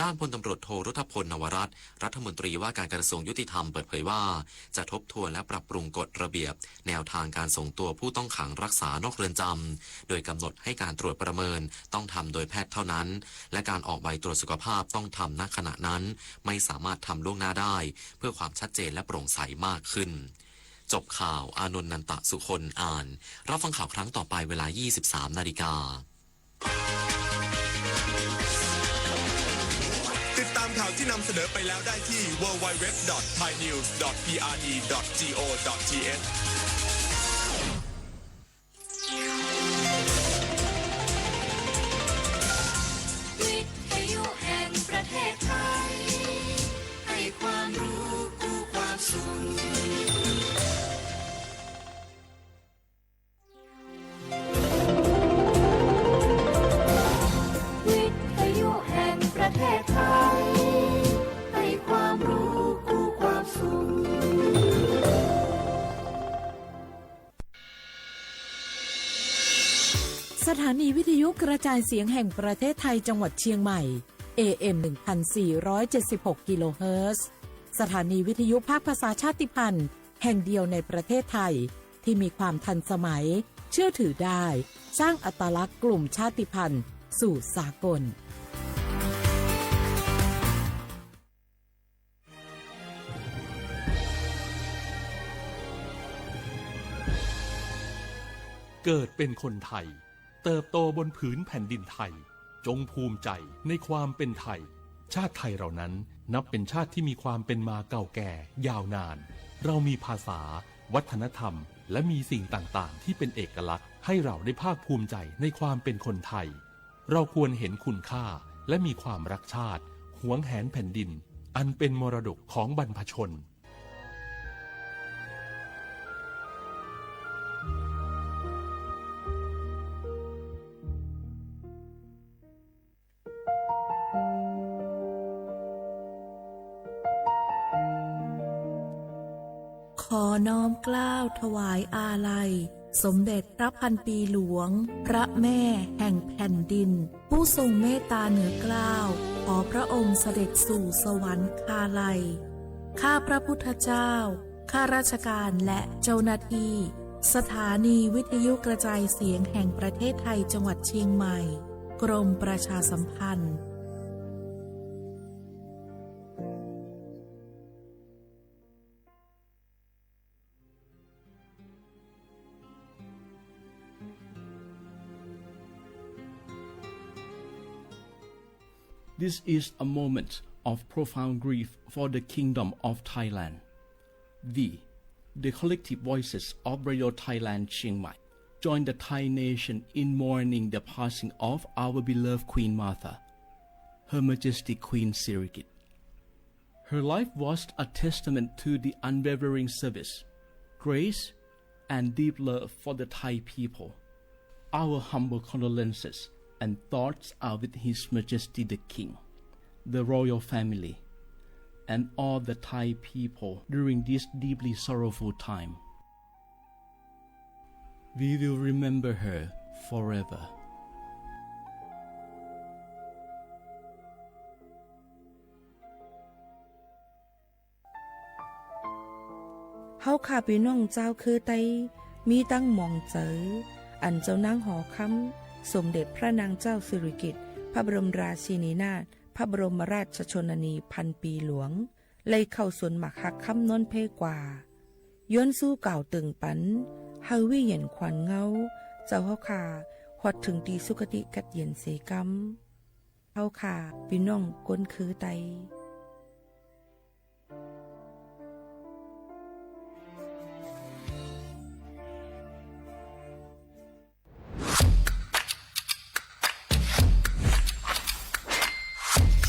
ด้านพลตำรวจโทรุทธพลนวรัตน์รัฐมนตรีว่าการกระทรวงยุติธรรมเปิดเผยว่าจะทบทวนและปรับปรุงกฎระเบียบแนวทางการส่งตัวผู้ต้องขังรักษานอกเรือนจำโดยกำหนดให้การตรวจประเมินต้องทำโดยแพทย์เท่านั้นและการออกใบตรวจสุขภาพต้องทำณขณะนั้นไม่สามารถทำล่วงหน้าได้เพื่อความชัดเจนและโปร่งใสมากขึ้นจบข่าวอานนท์ นันตะสุคนอ่านรับฟังข่าวครั้งต่อไปเวลา 23 นาฬิกาติดตามข่าวที่นำเสนอไปแล้วได้ที่ www.thainews.prd.go.th วิทยุแห่งประเทศไทยให้ความรู้คู่ความสุขวิทยุแห่งประเทศไทยให้ความรู้คู่ความสุขสถานีวิทยุกระจายเสียงแห่งประเทศไทยจังหวัดเชียงใหม่ AM 1476 กิโลเฮิรตซ์สถานีวิทยุภาคภาษาชาติพันธุ์แห่งเดียวในประเทศไทยที่มีความทันสมัยเชื่อถือได้สร้างอัตลักษณ์กลุ่มชาติพันธุ์สู่สากลเกิดเป็นคนไทยเติบโตบนผืนแผ่นดินไทย จงภูมิใจในความเป็นไทยชาติไทยเรานั้นนับเป็นชาติที่มีความเป็นมาเก่าแก่ยาวนานเรามีภาษาวัฒนธรรมและมีสิ่งต่างๆที่เป็นเอกลักษณ์ให้เราได้ภาคภูมิใจในความเป็นคนไทยเราควรเห็นคุณค่าและมีความรักชาติหวงแหนแผ่นดินอันเป็นมรดกของบรรพชนขอน้อมเกล้าถวายอาลัยสมเด็จพระพันปีหลวงพระแม่แห่งแผ่นดินผู้ทรงเมตตาเหนือเกล้าขอพระองค์เสด็จสู่สวรรคาลัยข้าพระพุทธเจ้าข้าราชการและเจ้าหน้าที่สถานีวิทยุกระจายเสียงแห่งประเทศไทยจังหวัดเชียงใหม่กรมประชาสัมพันธ์This is a moment of profound grief for the Kingdom of Thailand. The collective voices of Radio Thailand Chiang Mai join the Thai nation in mourning the passing of our beloved Queen Martha, Her Majesty Queen Sirikit. Her life was a testament to the unwavering service, grace, and deep love for the Thai people. Our humble condolences and thoughts are with His Majesty the King, the royal family, and all the Thai people during this deeply sorrowful time. We will remember her forever. เฮาข้าพี่น้องเจ้าคือไตมีตั้งหม่องเจออันเจ้านางหอคำสมเด็จพระนางเจ้าสิริกิติ์พระบรมราชินีนาถพระบรมราชชนนีพันปีหลวงเลยเข้าสวนหมักหักคำนนเพกว่าย้อนสู้เก่าตึงปันเฮาวิเย็นขวัญเงาเจ้าเฮาข้าฮอดถึงตีสุคติกัดเย็นเสกรรมเฮาข้าพี่น้องก้นคือไต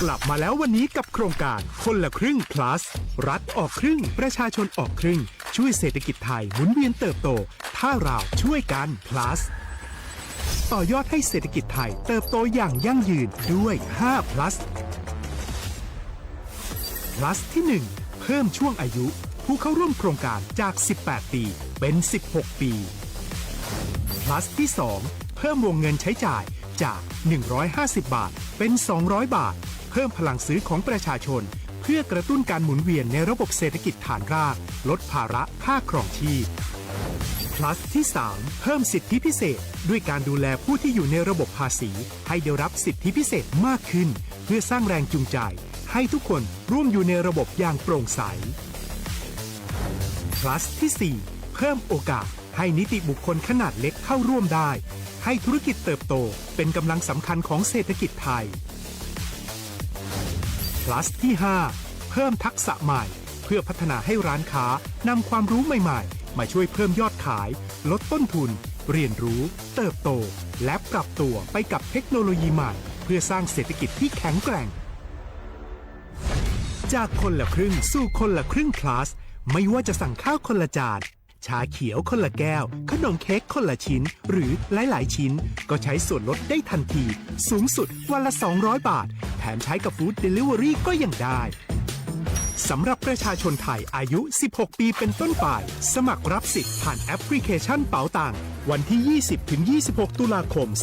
กลับมาแล้ววันนี้กับโครงการคนละครึ่ง plus รัฐออกครึ่งประชาชนออกครึ่งช่วยเศรษฐกิจไทยหมุนเวียนเติบโตถ้าเราช่วยกัน plus ต่อยอดให้เศรษฐกิจไทยเติบโตอย่างยั่งยืนด้วย5 plus plus ที่1เพิ่มช่วงอายุผู้เข้าร่วมโครงการจาก18ปีเป็น16ปี plus ที่2เพิ่มวงเงินใช้จ่ายจาก150บาทเป็น200บาทเพิ่มพลังซื้อของประชาชนเพื่อกระตุ้นการหมุนเวียนในระบบเศรษฐกิจฐานรากลดภาระค่าครองชีพ plus ที่3เพิ่มสิทธิพิเศษด้วยการดูแลผู้ที่อยู่ในระบบภาษีให้ได้รับสิทธิพิเศษมากขึ้นเพื่อสร้างแรงจูงใจให้ทุกคนร่วมอยู่ในระบบอย่างโปร่งใส plus ที่4เพิ่มโอกาสให้นิติบุคคลขนาดเล็กเข้าร่วมได้ให้ธุรกิจเติบโตเป็นกำลังสำคัญของเศรษฐกิจไทย plus ที่5เพิ่มทักษะใหม่เพื่อพัฒนาให้ร้านค้านำความรู้ใหม่ๆมาช่วยเพิ่มยอดขายลดต้นทุนเรียนรู้เติบโตและปรับตัวไปกับเทคโนโลยีใหม่เพื่อสร้างเศรษฐกิจที่แข็งแกร่งจากคนละครึ่งสู่คนละครึ่ง plus ไม่ว่าจะสั่งข้าวคนละจานชาเขียวคนละแก้วขนมเค้กคนละชิ้นหรือหลายๆชิ้นก็ใช้ส่วนลดได้ทันทีสูงสุดวันละ200บาทแถมใช้กับฟู้ดเดลิเวอรี่ก็ยังได้สำหรับประชาชนไทยอายุ16ปีเป็นต้นไปสมัครรับสิทธิ์ผ่านแอปพลิเคชันเป๋าตังวันที่ 20-26 ตุลาคม 2568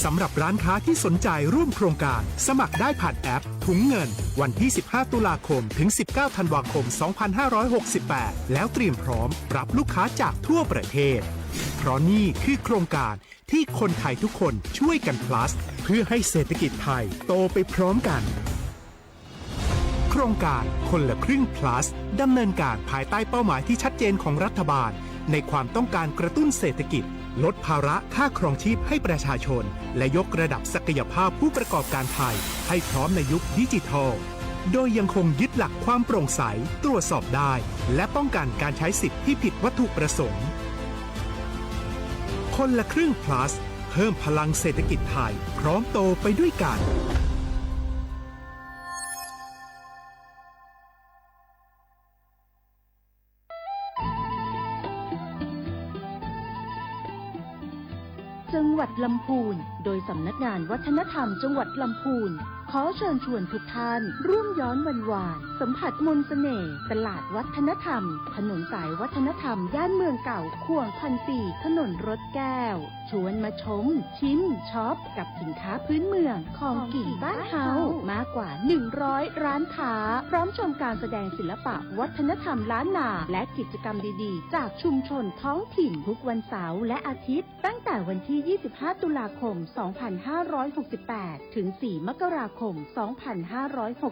สำหรับร้านค้าที่สนใจร่วมโครงการสมัครได้ผ่านแอปถุงเงินวันที่ 15 ตุลาคมถึง 19 ธันวาคม 2568 แล้วเตรียมพร้อมรับลูกค้าจากทั่วประเทศเพราะนี่คือโครงการที่คนไทยทุกคนช่วยกัน plus เพื่อให้เศรษฐกิจไทยโตไปพร้อมกันโครงการคนละครึ่ง plus ดำเนินการภายใต้เป้าหมายที่ชัดเจนของรัฐบาลในความต้องการกระตุ้นเศรษฐกิจ ลดภาระค่าครองชีพให้ประชาชนและยกระดับศักยภาพผู้ประกอบการไทยให้พร้อมในยุคดิจิทัลโดยยังคงยึดหลักความโปร่งใสตรวจสอบได้และป้องกันการใช้สิทธิ์ที่ผิดวัตถุประสงค์คนละครึ่ง plus เพิ่มพลังเศรษฐกิจไทยพร้อมโตไปด้วยกันจังหวัดลำพูนโดยสำนักงานวัฒนธรรมจังหวัดลำพูนขอเชิญชวนทุกท่านร่วมย้อนวันวานสัมผัสมนต์เสน่ห์ตลาดวัฒนธรรมถนนสายวัฒนธรรมย่านเมืองเก่าข่วง1,400ถนนรถแก้วชวนมาชมชิมช็อปกับสินค้าพื้นเมืองของกิ่งบ้านเฮามากกว่า100ร้านค้าพร้อมชมการแสดงศิลปะวัฒนธรรมล้านนาและกิจกรรมดีๆจากชุมชนท้องถิ่นทุกวันเสาร์และอาทิตย์ตั้งแต่วันที่25ตุลาคม2568ถึง4มกราคม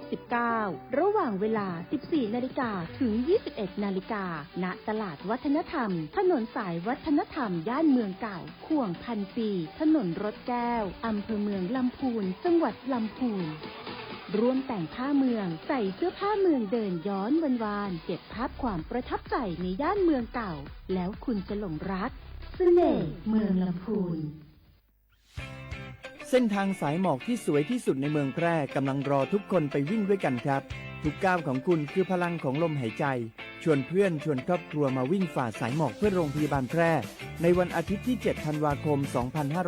2569ระหว่างเวลา 14 นาฬิกาถึง 21 นาฬิกาณตลาดวัฒนธรรมถนนสายวัฒนธรรมย่านเมืองเก่าข่วง1,400ถนนรถแก้วอำเภอเมืองลำพูนจังหวัดลำพูนร่วมแต่งผ้าเมืองใส่เสื้อผ้าเมืองเดินย้อนวันวานเก็บภาพความประทับใจในย่านเมืองเก่าแล้วคุณจะหลงรักเสน่ห์เมืองลำพูนเส้นทางสายหมอกที่สวยที่สุดในเมืองแพร่กำลังรอทุกคนไปวิ่งด้วยกันครับทุกก้าวของคุณคือพลังของลมหายใจชวนเพื่อนชวนครอบครัวมาวิ่งฝ่าสายหมอกเพื่อโรงพยาบาลแพร่ในวันอาทิตย์ที่7ธันวาคม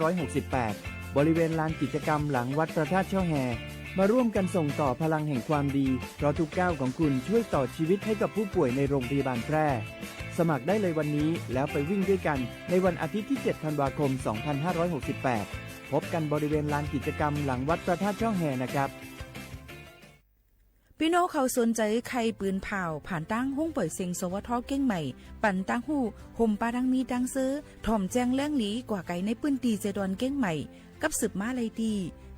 2568บริเวณลานกิจกรรมหลังวัดพระธาตุช่อแฮมาร่วมกันส่งต่อพลังแห่งความดีเพราะทุกก้าวของคุณช่วยต่อชีวิตให้กับผู้ป่วยในโรงพยาบาลแพร่สมัครได้เลยวันนี้แล้วไปวิ่งด้วยกันในวันอาทิตย์ที่7ธันวาคม2568พบกันบริเวณลานกิจกรรมหลังวัดพระธาตุช่อแฮนะครับพี่น้องเขาสนใจใครปืนเผาผ่านตั้งห้องปล่อยเสียงสวทเก้งใหม่ปั่นตั้งหูห่มปาดังมีดังซื้อถ่อมแจ้งแล้งหลีกว่าไก่ในปื้นตีเจดอนเก้งใหม่กับสืบมาเลยดี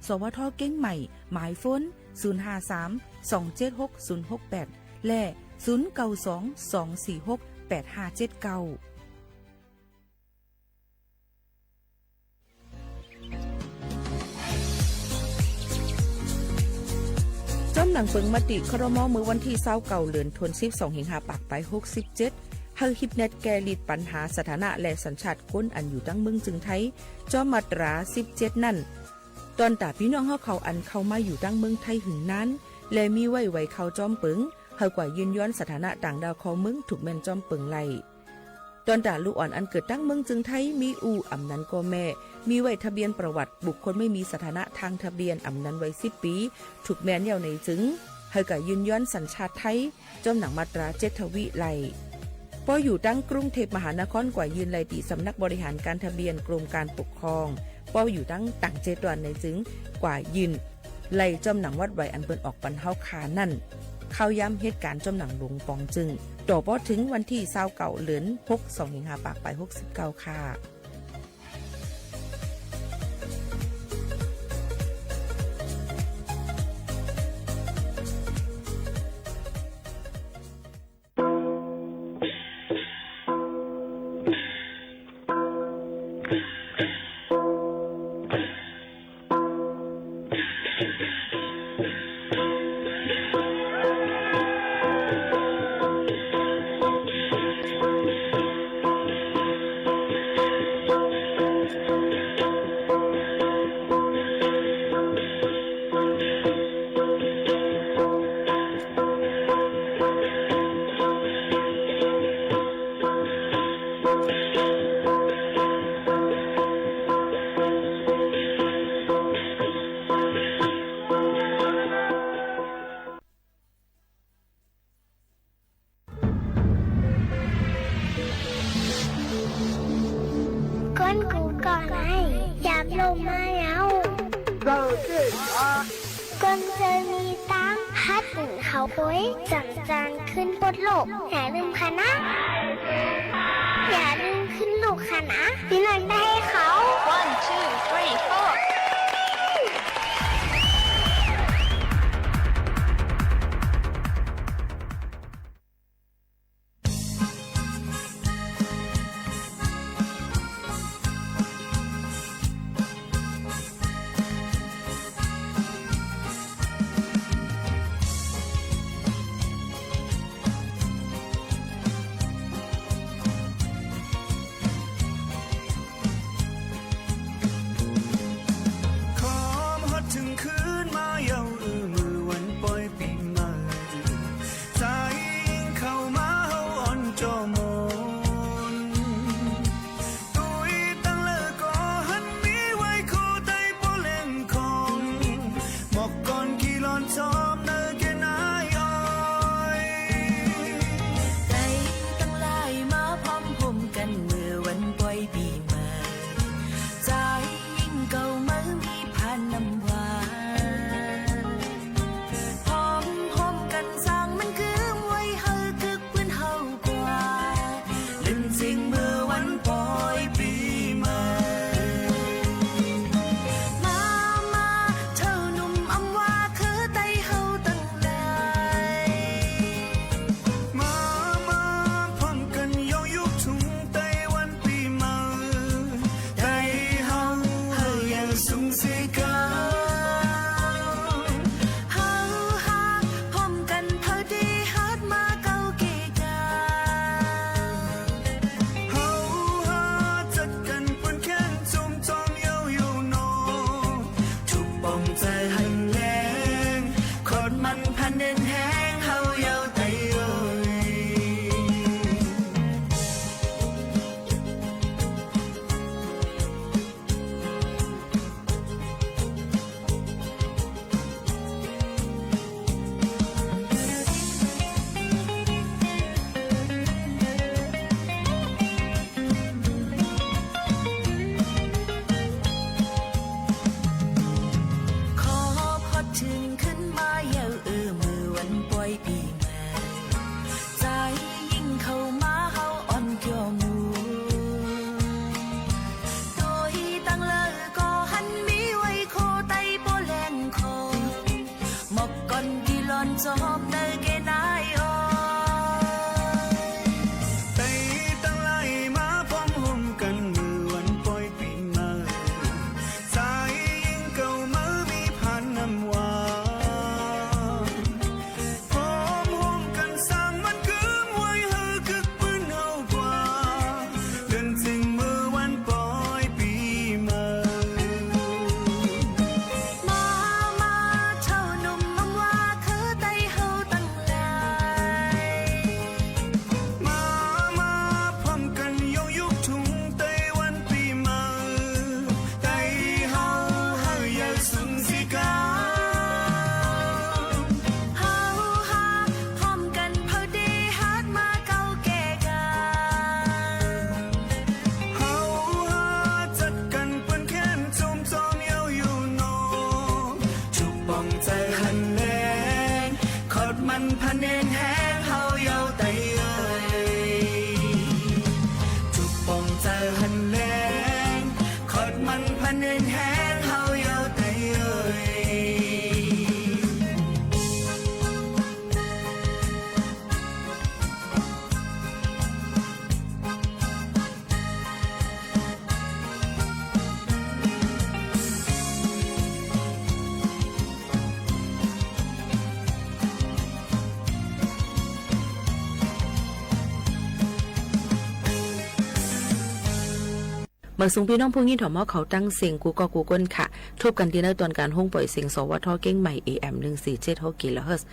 สวทเก้งใหม่หมายฝน053-276-068และ0922468579จ้อมหนังเปิงมติครม.มือวันที่29เดือนธันวาคม12สิงหาคมปากไป67เฮาฮิปเน็ตแกลิดปัญหาสถานะและสัญชาติคนอันอยู่ตั้งเมืองจึงไทยจ้อมมาตรา17นั่นตอนตาพี่น้องเขาอันเข้ามาอยู่ตั้งเมืองไทยหึงนั้นและมีไว้เขาจ้อมเปิงเฮากว่ายืนย้อนสถานะต่างดาวของเมืองถูกแม่นจ้อมเปิงไล่ตอนตาลูกอ่อนอันเกิดตั้งเมืองจึงไทยมีอูอำนั้นก็แม่มีไว้ทะเบียนประวัติบุคคลไม่มีสถานะทางทะเบียนอำนั้นไว้10ปีถูกแม่นยาวในจึงเฮากว่ายืนย้อนสัญชาติไทยจ้อมหนังมาตรา7ทวิไล่พออยู่ตั้งกรุงเทพมหานครกว่ายืนไล่ติสำนักบริหารการทะเบียนกรมการปกครองพออยู่ตั้งต่าง7วันในจึงกว่ายืนไล่จ้อมหนังวัดไว้อันเปิ้นออกปันเฮาคานั่นเข้าย้ำเหตุการณ์จ้อมหนังหลวงปองจึงต่อพอถึงวันที่29เดือน6 2สิงหาคมปากไป69ค่ะก้นเจอมีตั้งฮัดถึงเขาปุ้ยจางขึ้นบนโลกอย่าลืมค่ะนะอย่าลืมขึ้นลูกค่ะนะพี่หน่อยได้ให้เขา 1 2 3 4 จอมนตุยตั้งเลิกก็หันมีไว้คู่ไตโปเล่งคงหมอกก่อนกี่ลอนชอมเนอแกนายอ้อยใจตั้งหลายมาพร้อมผมกันเมื่อวันปล่อยปีใหม่ใจยิ่งเก่าเมื่อมีผ่านน้ำหวานพร้อมกันสร้างมันคืมไว้เฮาคึกเพื่อนเฮากว่าเล่นจริงเมื่อวันปล่อยปีใหม่มาเท่าหนุ่มอำว่าคือไตเฮาตั้งหลายมาพร้อมกันยองยุกทุ่งไต้วันปีใหม่ไตเฮายังสูงสีกาเฮาฮักพร้อมกันพอดีฮัดมาเก่าเกกาเฮาจัดกันบนแข้งจุ่มจอมเย้าอยู่นอทุกป้องใจหันแรงคอดมันพันเด่นแห้งเฮาเย้าไตเอ้ย ขอพอถึงขึ้นมาเย้ามือวันปล่อยปีใหม่ใจยิ่งเข้ามาเฮาอ่อนเกี่ยวหมูโดยตั้งเลิกก็หันมีไว้โคไตโปแลนคงหมอกก่อนกี่ลอนจอมเนอเกนายอ้อยไตตั้งไล่มาพร้อมห่มกันมือวันปล่อยปีใหม่ใจยิ่งเก่ามือมีผ่านน้ำหวานพร้อมห่มกันสร้างมันคืมไว้เฮอคึกปืนเฮากว่าเดินถึงมือวันปล่อยปีใหม่มาเท่าหนุ่มอำว่าคือไตเฮาตั้งหลายมาพร้อมกันยองยุกทุ่งไต้วันปีใหม่ไตเฮาอยากสูงสีกาเฮาฮักพร้อมกันพอดีฮัดมาเก่าแก่กาเฮาจัดกันเปิ้นแค้นจุ่มจอมเย้าอยู่นอทุกป้องใจหันแรงคอดมันพันเด่นแห้งเฮาเย้าไตเอ้ยทุกป้องใจหันแรงคอดมันพันเด่นแห้งเฮาเย้าไตเอ้ย เมื่อสูงพี่น้องผู้ยินถอมเขาตั้งเสียงกูก็กูก้นค่ะทุบกันที่ในตอนการห้องปล่อยเสียงสวทเก้งใหม่ AM 1476กิโลเฮิรตซ์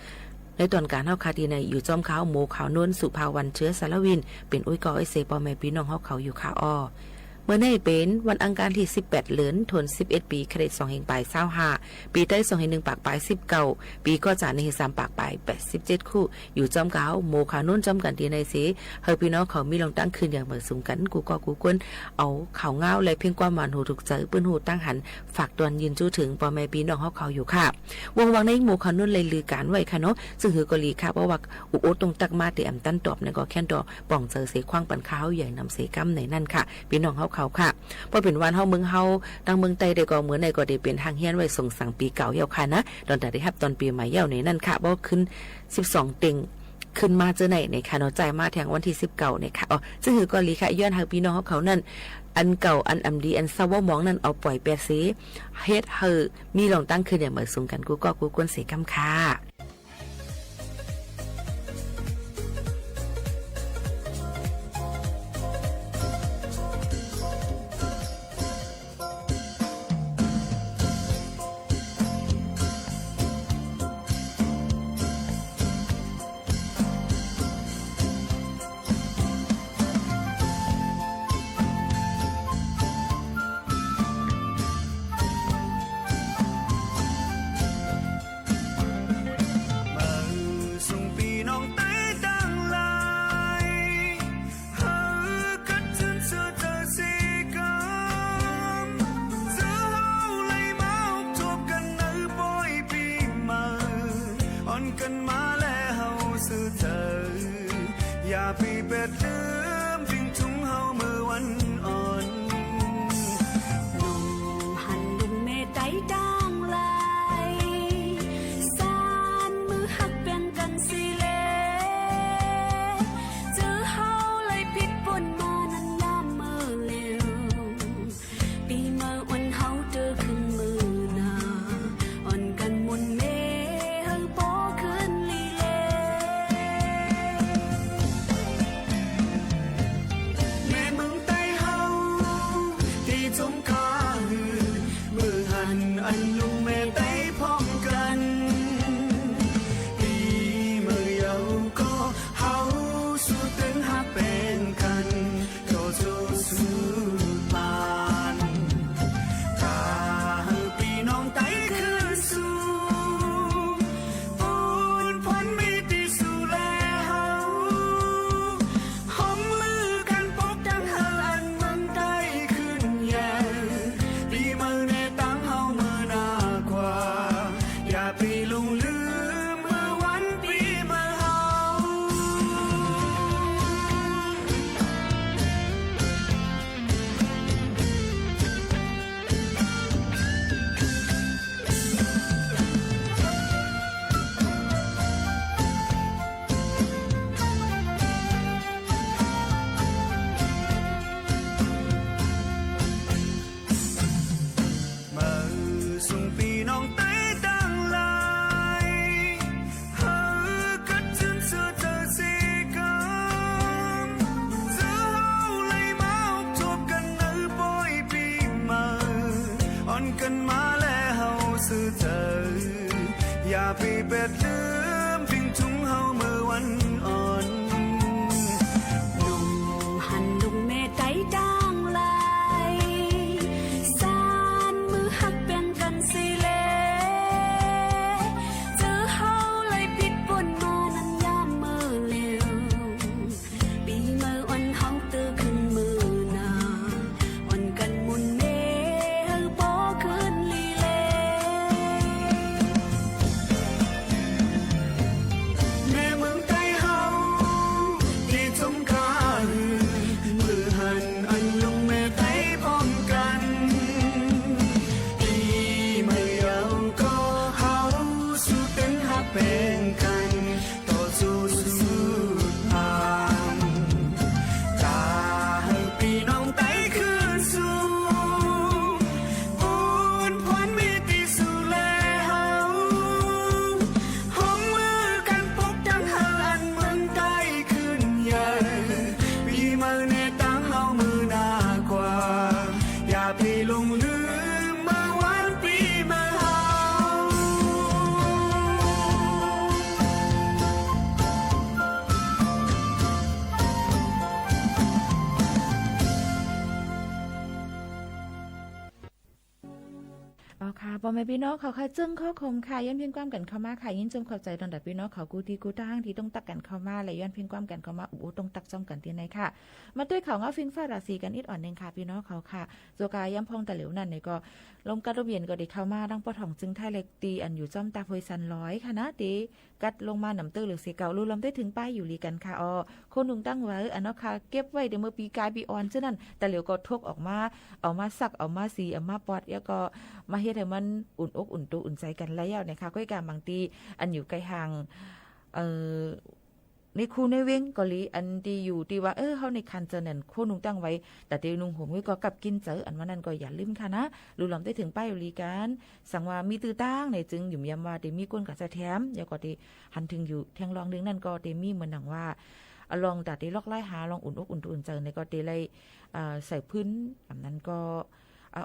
ในตอนการเฮาคาดีในอยู่จอมขาวหมูขาวนวลสุภาวันเชื้อสารวินเป็นอุ้ยกอไอเซปอแม่พี่น้องเฮาเขาอยู่ขาอ้อเมื่อในเป็นวันอังคารที่18เดือนธันวาคม11ปีคริสต์2แห่งปลาย25ปีใต้2แห่ง1ปากปลาย19ปีก็จ่าใน3ปากปลาย87คู่อยู่จอมขาวหมูขาวนุ่นจอมกันที่ในสิเฮาพี่น้องเขามีลองตั้งคืนอย่างเหมือนสูงกันกูก็กูก้นเอาข่าวเงาและเพียงความหวานหูถูกใจปื้นหูตั้งหันฝากตอนยินจู้ถึงปอแม่พี่น้องเฮาเขาอยู่ค่ะวงวังในหมูขาวนุ่นเลยลือการไว้ค่ะเนาะซึ่งหือกอลีค่ะเพราะว่าอุโอตรงตักมาแต่อำตั้นตอบนั่นก็แค่นดอกป่องเจอเสควางปันข้าวใหญ่นำเสกัมในนั่นค่ะพี่น้องเฮาเขาค่ะพอเป็นวันเฮาเมืองเฮาดังเมืองไต้ได้ก็เหมือนในก็ได้เป็นทางเฮียนไว้ส่งสั่งปีเก่าเยาค่ะนะตอนแต่ได้รับตอนปีใหม่เยาในนั่นค่ะบ่ขึ้น12เต็งขึ้นมาเจอไหนในค่ะเนาะจ่ายมาแทงวันที่19เนี่ยค่ะซึ่งคือกอลีค่ะย้อนหาพี่น้องเขานั่นอันเก่าอันอำดีอันเศร้าหมองนั่นเอาปล่อยแปะซิเฮ็ดเฮอมีลองตั้งขึ้นอย่างเหมือนสูงกันกูก็กูกวนเสกำค่ะ ดลืมทิ้งถุงเฮาเมื่อวันอ่อนลุงหันลุงเมตไดด่างลายสานมือหักแบ่งกันสิเลเจอเฮาเลยผิดปนมานั้นยามมือเลวปีมาวันเฮาเจอขึ้นมือนาอ่อนกันมุนเมเฮาโปขึ้นลีเลแม่มึงไตเฮาที่จมกาหือมือหันอันลุงแม่ไตพร้อมกันปีมือเยาก็เฮาสู้ตึงหักเป็นกันโจโจสู้ปานถ้าพี่น้องไตคือสู้ปูนพันมีที่สู้แลเฮาห้องมือกันปกดังเฮาอันมันไตขึ้นแย่ปีมือในตั้งเฮามือหน้ากว่าอย่าไปลงลืมเมื่อวันปีมาเฮามือส่งปีน้องไต้ดังลายเฮากัดจนเสือเธอสิกันเธอเฮาเลยมาอบทบกันเนื้อปอยปีมาอ่อนกันมาแล้วเฮาซื้อเธออย่าไปเบ็ดลืมทิ้งถุงเฮาเมื่อวันอ่อนลุงหันลุงเมตไตด่างลายสานมือหักแบ่งกันสิเลเจอเฮาเลยผิดปนมานั้นยามมือเลวปีมือวันเฮาตื่นขึ้นมือนาอ่อนกันมุนเมเฮาโปขึ้นลีเลแม่เมืองไทยเฮาที่จมกาหือมือหันอันลุงแม่ไทยพร้อมกันปีไม่เยาก็เฮาสู้เป็นหักเป็นกันต่อสู้สุดทางถ้าพี่น้องไต้คือสู้ปูนพรมีที่สู้แลเฮาห้องมือกันปกดังเฮาอันเมืองไต้ขึ้นใหญ่ปีมาในตั้งเฮามือหน้ากว่าอย่าไปลงลืมเมื่อวันปีมาเฮา อ๋อค่ะพ่อแม่พี่น้องเขาค่ะจึงข้อคมค่ะย้อนเพียงความกันเข้ามาค่ะยินจมเข้าใจตอนดับพี่น้องเขากูที่กูตั้งที่ต้องตักกันเข้ามาและย้อนเพียงความกันเข้ามาอุต้องตักจอมกันที่ไหนค่ะมาด้วยเขาเงาฟิงฟ้าราศีกันอิดอ่อนหนึ่งค่ะพี่น้องเขาค่ะโจกาย้ำพองตะเหลวนั่นเนี่ยก็ลมกัดลมเย็นก็ได้เข้ามาดังปะถ่องจึงไทยเล็กตีอันอยู่จอมตาพวยซันร้อยค่ะนะตีกัดลงมาหนำตื้อหรือเสียเก่ารู้ลำได้ถึงป้ายอยู่ลีกันค่ะอ๋อคนนุงตั้งไว้อันนั้นค่ะเก็บไว้เดี๋ยวเมื่อปีกายปีอ่อนเช่นนั้นแต่เหลวก็ทกออกมาสักออกมาสีออกมาปอดแล้วก็มาเฮ็ดให้มันอุ่นอกอุ่นตัวอุ่นใจกันแล้วนะคะก้อยการบางทีอันอยู่ไกลห่างในคูในเว้งกอลีอันที่อยู่ที่ว่าเฮาในคันเจอนั่นโคนุงตั้งไว้แต่ที่นุงห่มก็กับกินเจออันว่านั้นก็อย่าลืมค่ะนะรู้ลำได้ถึงป้ายอยู่ลีกันสั่งว่ามีตื้อตั้งในจึงหยุ่มยำว่าที่มีก้นกับจะแถมแล้วก็ที่หันถึงอยู่แทงรองนึงนั่นก็ที่มีเหมือนหนังว่าลองแต่ที่ลอกไล่หาลองอุ่นอกอุ่นตัวอุ่นใจในก็ที่เลยใส่พื้นแบบนั้นก็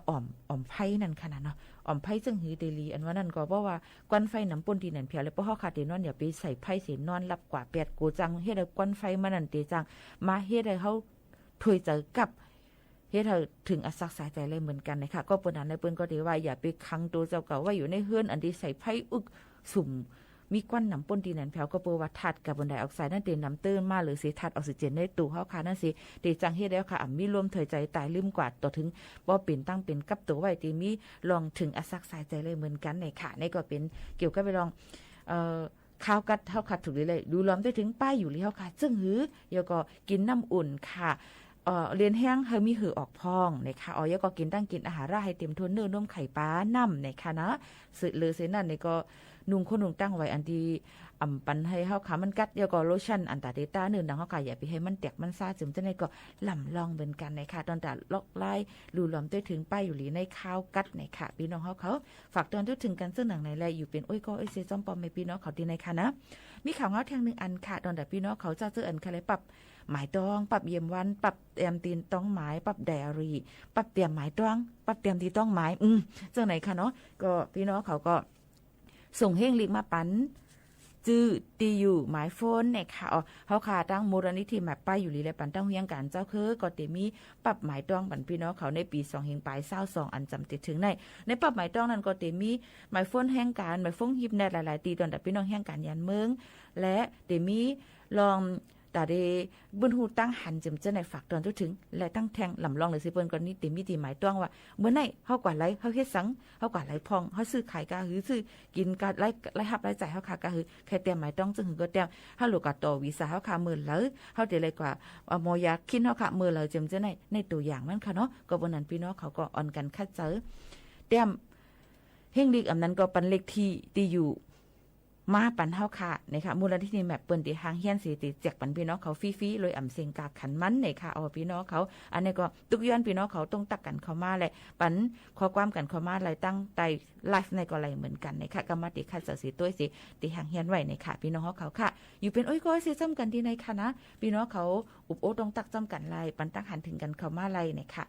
อ่อมไผ่นั่นขนาดเนาะอ่อมไผ่จึงหือเดลีอันว่านั่นก็เพราะว่าควันไฟน้ำป่นที่นั่นเพียเลยเพราะเฮาขาดเดนอนอย่าไปใส่ไผ่เสียนอนรับกว่า8โกจังเฮ็ดให้ควันไฟมันนั่นเตจังมาเฮ็ดให้เฮาถวยเจอกับเฮ็ดให้ถึงอสักสายใจเลยเหมือนกันนะคะก็ปนนั้นในเปิ้นก็ได้ว่าอย่าไปขังตัวเจ้าเก่าไว้อยู่ในเฮือนอันที่ใส่ไผ่อึกสุ่มมีควันน้ำป่นที่นั่นแผวก็เปว่าธาตุคาร์บอนไดออกไซด์นั่นเตน้ำตื้นมาหรือสิธาตุออกซิเจนในตัวเฮาค่ะนั่นสิเตจังเฮ็ดแล้วค่ะมีลมถอยใจตายลืมกว่าต่อถึงบ่เป็นตั้งเป็นกับตัวไว้ที่มีลองถึงอสักสายใจเลยเหมือนกันในค่ะนี่ก็เป็นเกี่ยวกับไปลอง ข้าวกัดเฮาค่ะถูกเลยดูล้อมได้ถึงป้ายอยู่แล้วค่ะจึงหือเดี๋ยวก็กินน้ำอุ่นค่ะเรียนแห้งเฮามีหือออกพองนะคะเดี๋ยวก็กินตั้งกินอาหารให้เต็มทนเนื้อนมไข่ปลาน้ำนะคะนะสึเลยเสนั่นนี่ก็นุ่งคนนุ่งตั้งไว้อันที่ปันให้เฮาขามันกัดเดี๋ยวก็โลชั่นอันตาเดต้าเนื้อดังเฮาค่ะอย่าไปให้มันแตกมันซ่าจึงจะได้ก็ลำลองเหมือนกันนะคะตอนแต่ลอกไล่รูล้อมได้ถึงป้ายอยู่หลีในข้าวกัดนะคะพี่น้องเขาฝากตอนได้ถึงกันซึ่งหนังในแลอยู่เป็นโอ้ยก็เซจอมปอมให้พี่น้องเขาดีในค่ะนะมีข่าวเงาแทง1อันค่ะตอนแต่พี่น้องเขาจะอันค่ะเลยปรับหมายตองปรับเยี่ยมวันปรับเตรียมตีนต้องหมายปรับไดอารี่ปรับเตรียมหมายตองปรับเตรียมที่ต้องหมายจังไหนค่ะเนาะก็พี่น้องเขาก็ส่งเฮงลิงมาปันจื้อตีอยู่หมายโฟนเนี่ยค่ะเฮาค่ะตั้งมูลนิธิแมปป้ายอยู่ลีและปันตั้งเฮียงการเจ้าคือก็เตมีปรับหมายต้องปันพี่น้องเขาในปี2เฮงปลาย22อันจำติดถึงในปรับหมายต้องนั้นก็เตมีหมายโฟนแห่งการหมายโฟนฮิปแนทหลายๆตีตอนแต่พี่น้องแห่งการยันเมืองและเตมีลองตาเดบุญหูตั้งหันจำเจในฝากตอนถึงและตั้งแทงลำลองเลยสิเปิ้นก่อนนี้ติมีตีหมายต้องว่าเมื่อไหร่เฮากว่าไรเฮาเฮ็ดสังเฮากว่าไรพองเฮาซื้อขายกะหือซื้อกินกะไรหับไรจ่ายเฮาค่ะกะหือใครเตรียมหมายต้องจึงหือก็เตรียมเฮาลูกกะต่อวีซ่าเฮาค่ะมื้อเลยเฮาได้เลยกว่ามอยาคินเฮาค่ะมื้อเลยจำเจในตัวอย่างมันค่ะเนาะก็บ่นั้นพี่น้องเขาก็อ่อนกันคัดเจอเตรียมเฮงลิกอำนั้นก็ปันเลขที่ตีอยู่มาปันเฮาค่ะนะคะมูลนิธิแมปเปิ้นที่หางเฮียนสิติแจกปันพี่น้องเขาฟรีๆเลยอำเสียงกาขันมันนะคะพี่น้องเขาอันนี้ก็ทุกย้อนพี่น้องเขาต้องตักกันเข้ามาแหละปันข้อความกันเข้ามาหลายตั้งไตไลฟ์ในก็ไหลเหมือนกันนะคะกรรมติคัดเสสิตัวสิที่หางเฮียนไว้นะคะพี่น้องเขาค่ะอยู่เป็นโอ้ยก้อยสิจ้ำกันที่ในค่ะนะพี่น้องเขาอุบโอต้องตักจ้ำกันไล่ปันตักหันถึงกันเข้ามาไล่นะคะ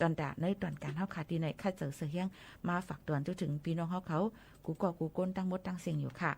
ตอนดาในตอนการเฮาขาที่ในคัดเสือเฮียงมาฝากตอนถึงพี่น้องเขากูก็กูก้นตั้งมดตั้งเสียงอยู่ค่ะ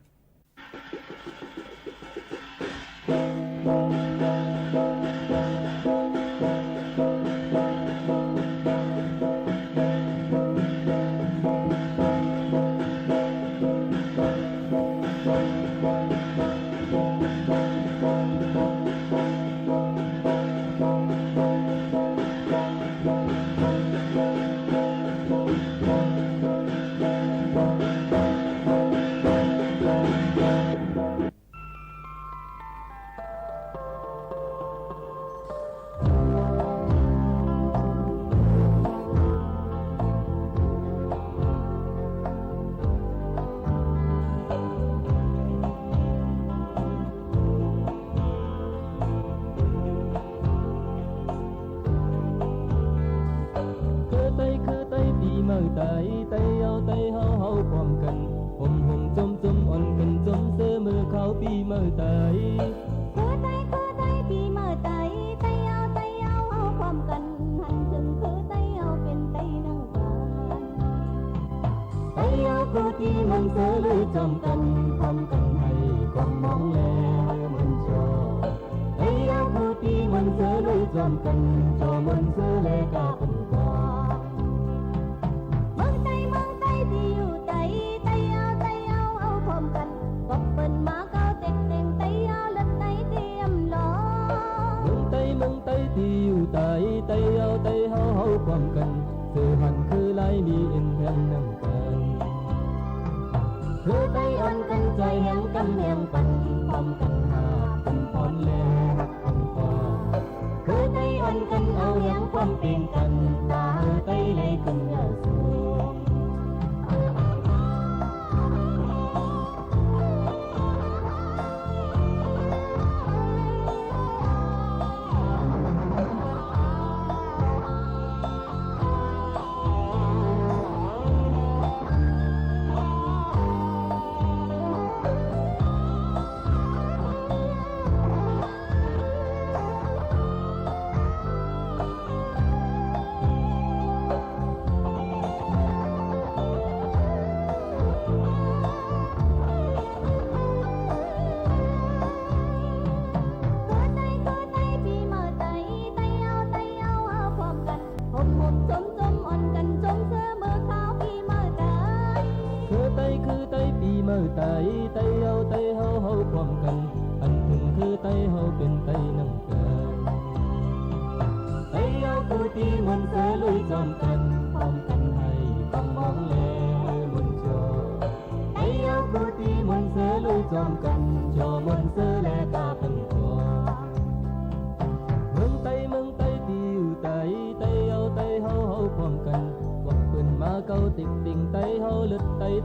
จ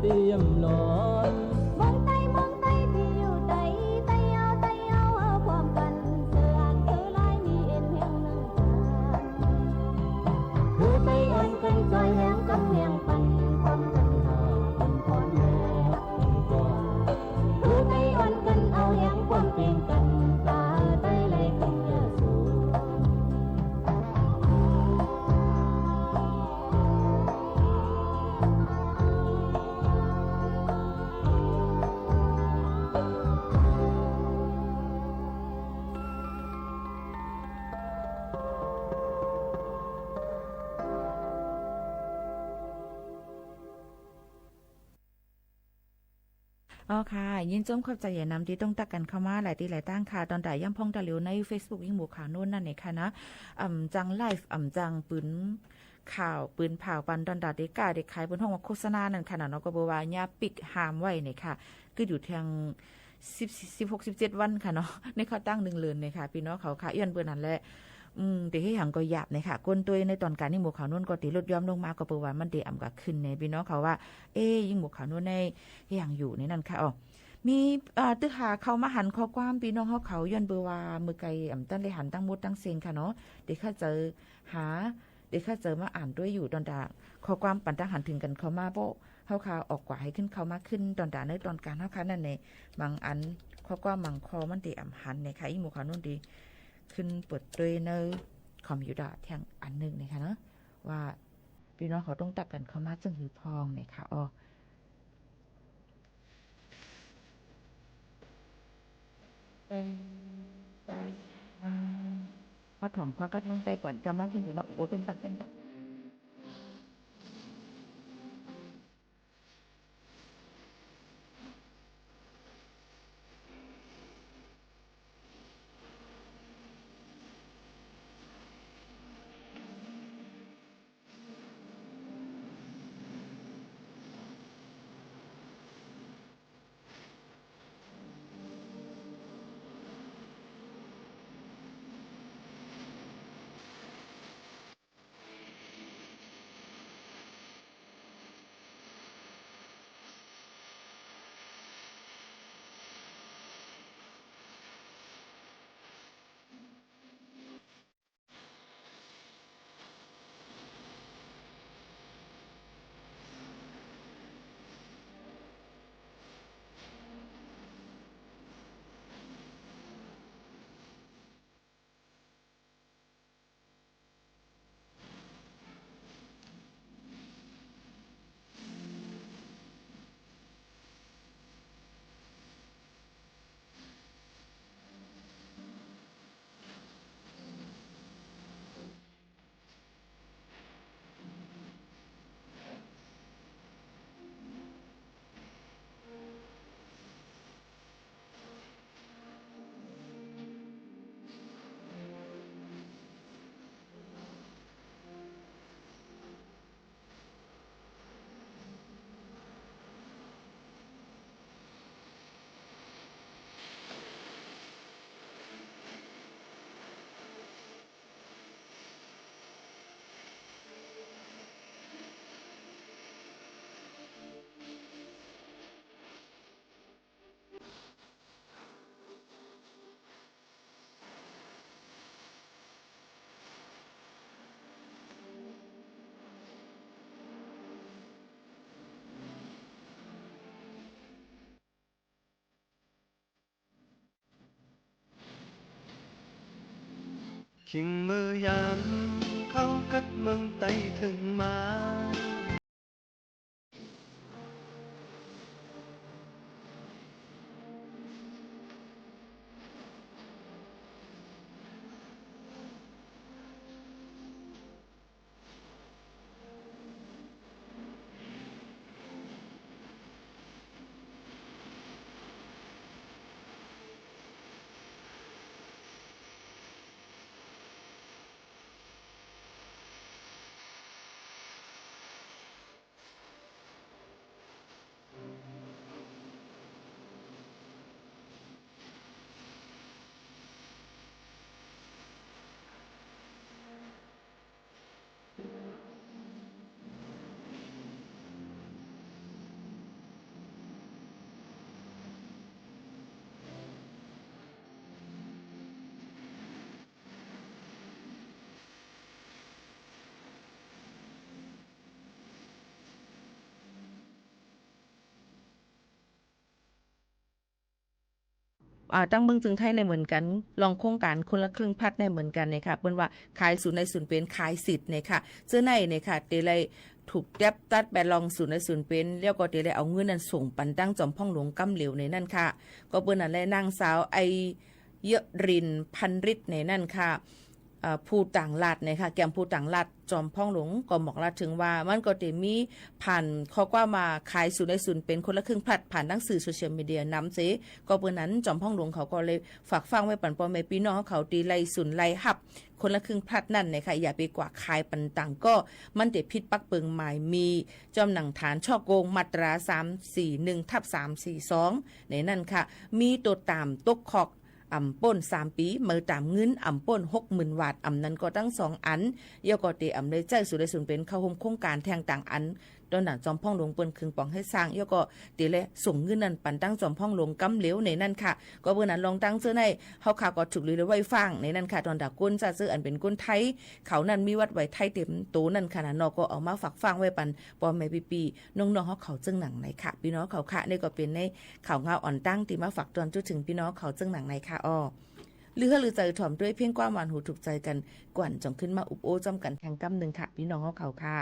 เตรียมหลอนมองไตที่อยู่ใดไตเอาพร้อมกันเสืออ่านเสือลายมีเอ็นแห่งหนึ่งคือไตอ่อนกันซอยแหงกับแหงปันความกันหาเป็นก้อนแม่ก่อนคือไตอ่อนกันเอาแหงความเป็นกันตาไตเลยกันเยอะสูอ๋อค่ะยินจมขอบใจอย่านำที่ต้องตักกันเข้ามาหลายที่หลายตั้งค่ะตอนแต่ย่ำพองตะเหลียวใน Facebook ยิ่งหมู่ข่าวนู่นนั่นนี่ค่ะนะจังไลฟ์จังปืนข่าวปืนผ่าวปันดอนดาเด็กกาเด็กขายบนห้องโฆษณานั่นค่ะเนาะก็บ่ว่าญาปิกหามไว้นี่ค่ะคืออยู่ทาง16-17 วันค่ะเนาะในเขาตั้ง1เดือนนี่ค่ะพี่น้องเขาค่ะย้อนเปิ้นนั่นแหละแต่ให้หังก็หยาบนี่ค่ะก้นตัวในตอนการนี่หมู่ข่าวนู่นก็ติลดย้อมลงมาก็เปิ้นว่ามันได้ก็ขึ้นในพี่น้องเขาว่ายิ่งหมู่ข่าวนู่นในอย่างอยู่ในนั่นค่ะอ๋อมีตึกหาเขามาหันข้อความพี่น้องเขาย้อนเบอร์ว่ามือไกลตั้งได้หันตั้งมดตั้งเซงค่ะเนาะเดี๋ยวข้าเจอหาเดี๋ยวข้าเจอมาอ่านด้วยอยู่ตอนดาข้อความปันตั้งหันถึงกันเขามาโบเขาค่ะออกกว่าให้ขึ้นเขามาขึ้นตอนดาในตอนการเขาค่ะนั่นในบางอันข้อความบางคอมันดีหันในค่ะอีหมู่ข่าวนู่นดีขึ้นเปิดด้วยในคอมพิวเตอร์แทงอันหนึ่งนะคะเนาะว่าพี่น้องเขาต้องตักกันเขามาจึงหือพองเนี่ยค่ะอ๋อพอถมพอก็ต้องใจก่อนจำว่าจริงๆเราโอ้เป็นตักเป็นขิงมือยามเข้ากัดเมืองไต้ถึงมา ตั้งเมืองจึงไทยในเหมือนกันลองโครงการคนละครึ่งพัดในเหมือนกันเนี่ยค่ะเปิ้นว่าขายศูนย์ในศูนย์เป็นขายสิทธิ์เนี่ยค่ะเสื้อในเนี่ยค่ะเตเลยถูกแยบตัดแบลองศูนย์ในศูนย์เป็นแล้วก็เตเลยเอาเงินนั้นส่งปันตั้งจอมพ่องหลวงกำเหลวในนั่นค่ะก็เปิ้นนั่นแหละนางสาวไอเยรินพันฤทธิ์ในนั่นค่ะผู้ต่างลัดเนี่ยค่ะแกมผู้ต่างลัดจอมพ่องหลวงก็บอกละถึงว่ามันก็จะมีผ่านข้อกว่ามาขายศูนย์ในศูนย์เป็นคนละครึ่งพลัดผ่านหนังสื่อโซเชียลมีเดียนำเสก็เปิ้นนั้นจอมพ่องหลวงเขาก็เลยฝากฟังไว้ปันปอแม่พี่น้องเขาตีไล่ศูนย์ไล่หับคนละครึ่งพลัดนั่นเนี่ยค่ะอย่าไปกว่าขายปันต่างก็มันจะผิดปักเปิงหมายมีจอมหนังฐานช่อโกงมาตรา341/342ในนั่นค่ะมีตัวตามตกขอกป่น3 ปีเมื่อตามเงินป่น 60,000 บาทนั้นก็ตั้ง2อันเยาก็เตเลยใจสุดได้สุนเป็นเข้าร่วมโครงการแทงต่างอันตอนนั้นจอมพ่องหลวงเปิ้นคึงปองให้สร้างเยาก็เตเลยส่งเงินนั้นปันตั้งจอมพ่องหลวงกำเหลวในนั่นค่ะก็เบิ่นนั้นลองตั้งซื้อในเฮาข่าวก็ถูกลือไว้ฟังในนั่นค่ะตอนดาก้นจะซื้ออันเป็นก้นไทยเขานั้นมีวัดไว้ไทยเต็มโตนั่นค่ะนะเนาะก็เอามาฝากฟังไว้ปันปอแม่ปีๆน้องๆเฮาเขาจึงหนังในค่ะพี่น้องเขาค่ะนี่ก็เป็นในข่าวเงาอ่อนตั้งที่มาฝากตอนจุดถึงพี่น้องเขาจึงหนังในค่ะอ้อหรือใจถ่อมด้วยเพียงความหวานหูถูกใจกันกวนจงขึ้นมาอุบโอ้จอมกันแข่งกำหนึ่งค่ะพี่น้องเขาค่ะ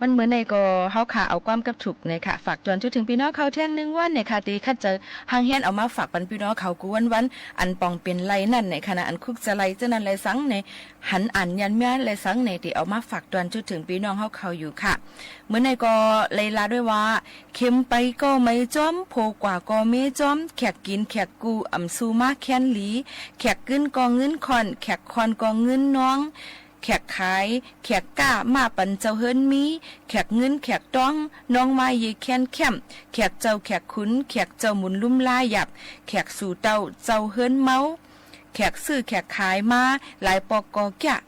มันเหมือนในก็เฮาค่ะเอาความกับฉุกในค่ะฝากจวนจนถึงพี่น้องเขาเที่ยงนึงวันเนี่ยค่ะตีคัดเจอหางเฮียนเอามาฝากปันพี่น้องเขากูวันอันปองเป็นไรนั่นในขณะอันคุกจะไรเจ้านั้นไรสังในหันอันยันแม่ไรสังในที่เอามาฝากจวนจนถึงพี่น้องเฮาเขาอยู่ค่ะเหมือนในก็เลยลาด้วยว่าเข็มไปก็ไม่จ้อมโผกว่าก็ไม่จ้อมแขกกินแขกกูอำซูมาแค้นหลีแขกกึ้นก็เงินคอนแขกคอนก็เงินน้องแขกขายแขกก้ามาปันเจ้าเฮิรนมีแขกเงินแขกต้องน้องมาเยแค้นแคมแขกเจ้าแขกขุนแขกเจ้าหมุนลุ่มลายหยับแขกสู่เต้าเจ้าเฮิรนเมาแขกซื้อแขกขายมาหลายปอกกอแกะ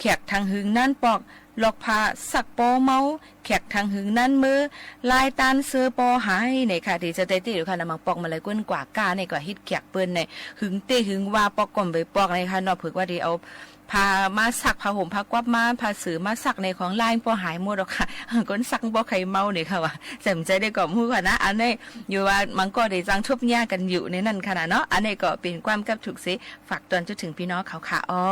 แขกทางหึงนั่นปอกลอกพาสักปอเมาแขกทางหึงนั่นมือลายตานเสือปอหายในค่ะที่จะได้ติอยู่ค่ะนำมังปอกมาเลยก้นกว่ากาในกว่าฮิตแขกเปิ้นในหึงเตหึงว่าปอกก่อมไปปอกในค่ะนอกเผือกว่าดีเอาพามาสักผ้าห่มผ้ากวับมาผ้าสือมาสักในของลายพอหายหมดหรอกค่ะก้นสักบ่ใครเมาเนี่ยค่ะว่าจำใจได้ก่อมู้ค่ะนะอันนี้อยู่ว่ามันก็ได้จังทุบแย่กันอยู่ในนั่นขนาดเนาะอันนี้ก็เป็นความกับถูกสิฝากตอนจนถึงพี่น้องเขาค่ะอ้อ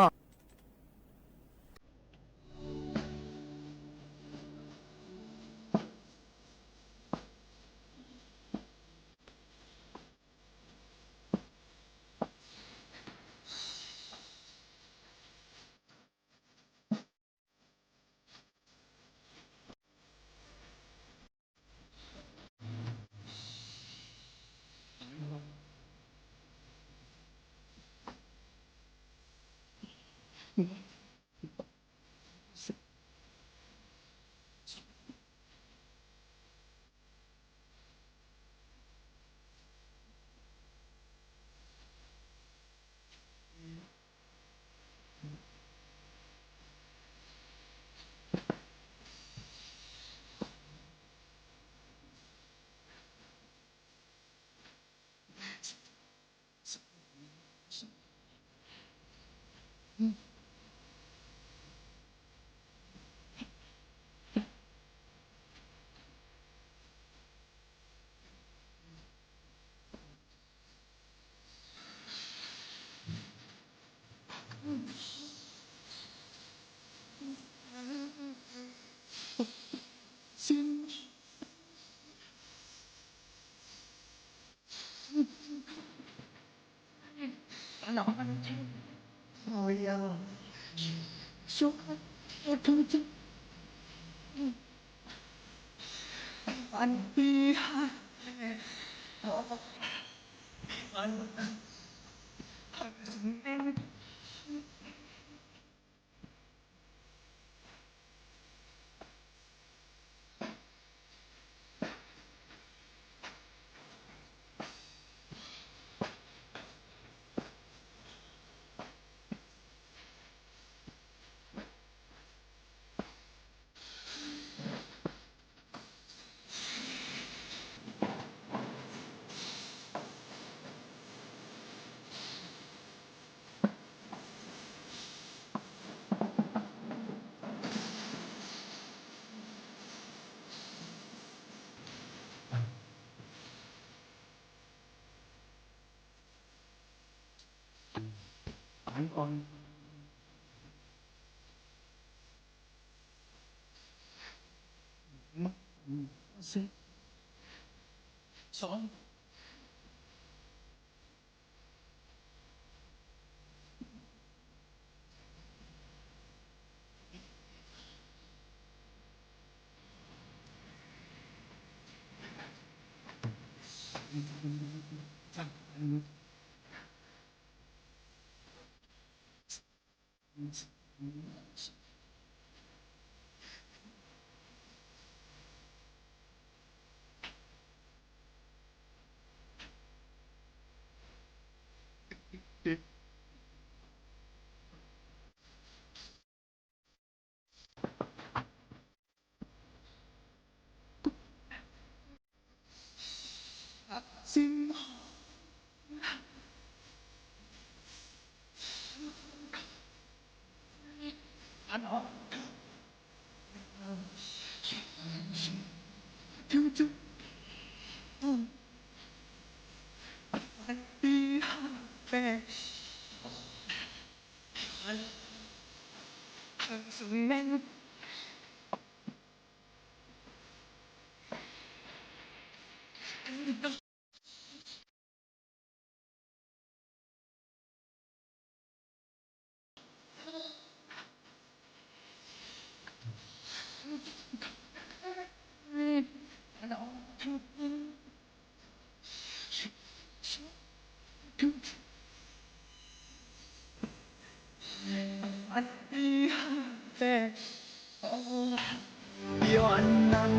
ย้อนนั้น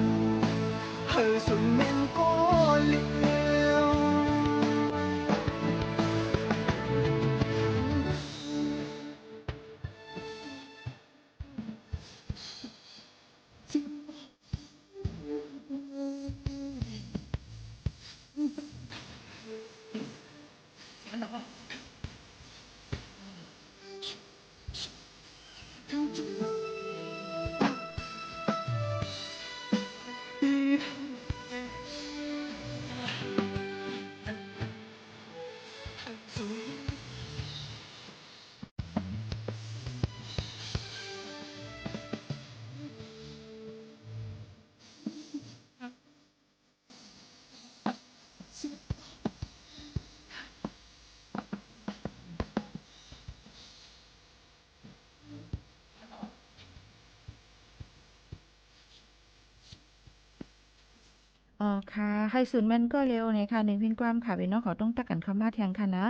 เธอสุดเม่นก็เลี้ยว อ๋อค่ะให้ศูนย์มันก็เร็วในค่ะหนึ่งพินความค่ะพี่น้องเขาต้องตักกันเข้ามาแทงค่ะนะ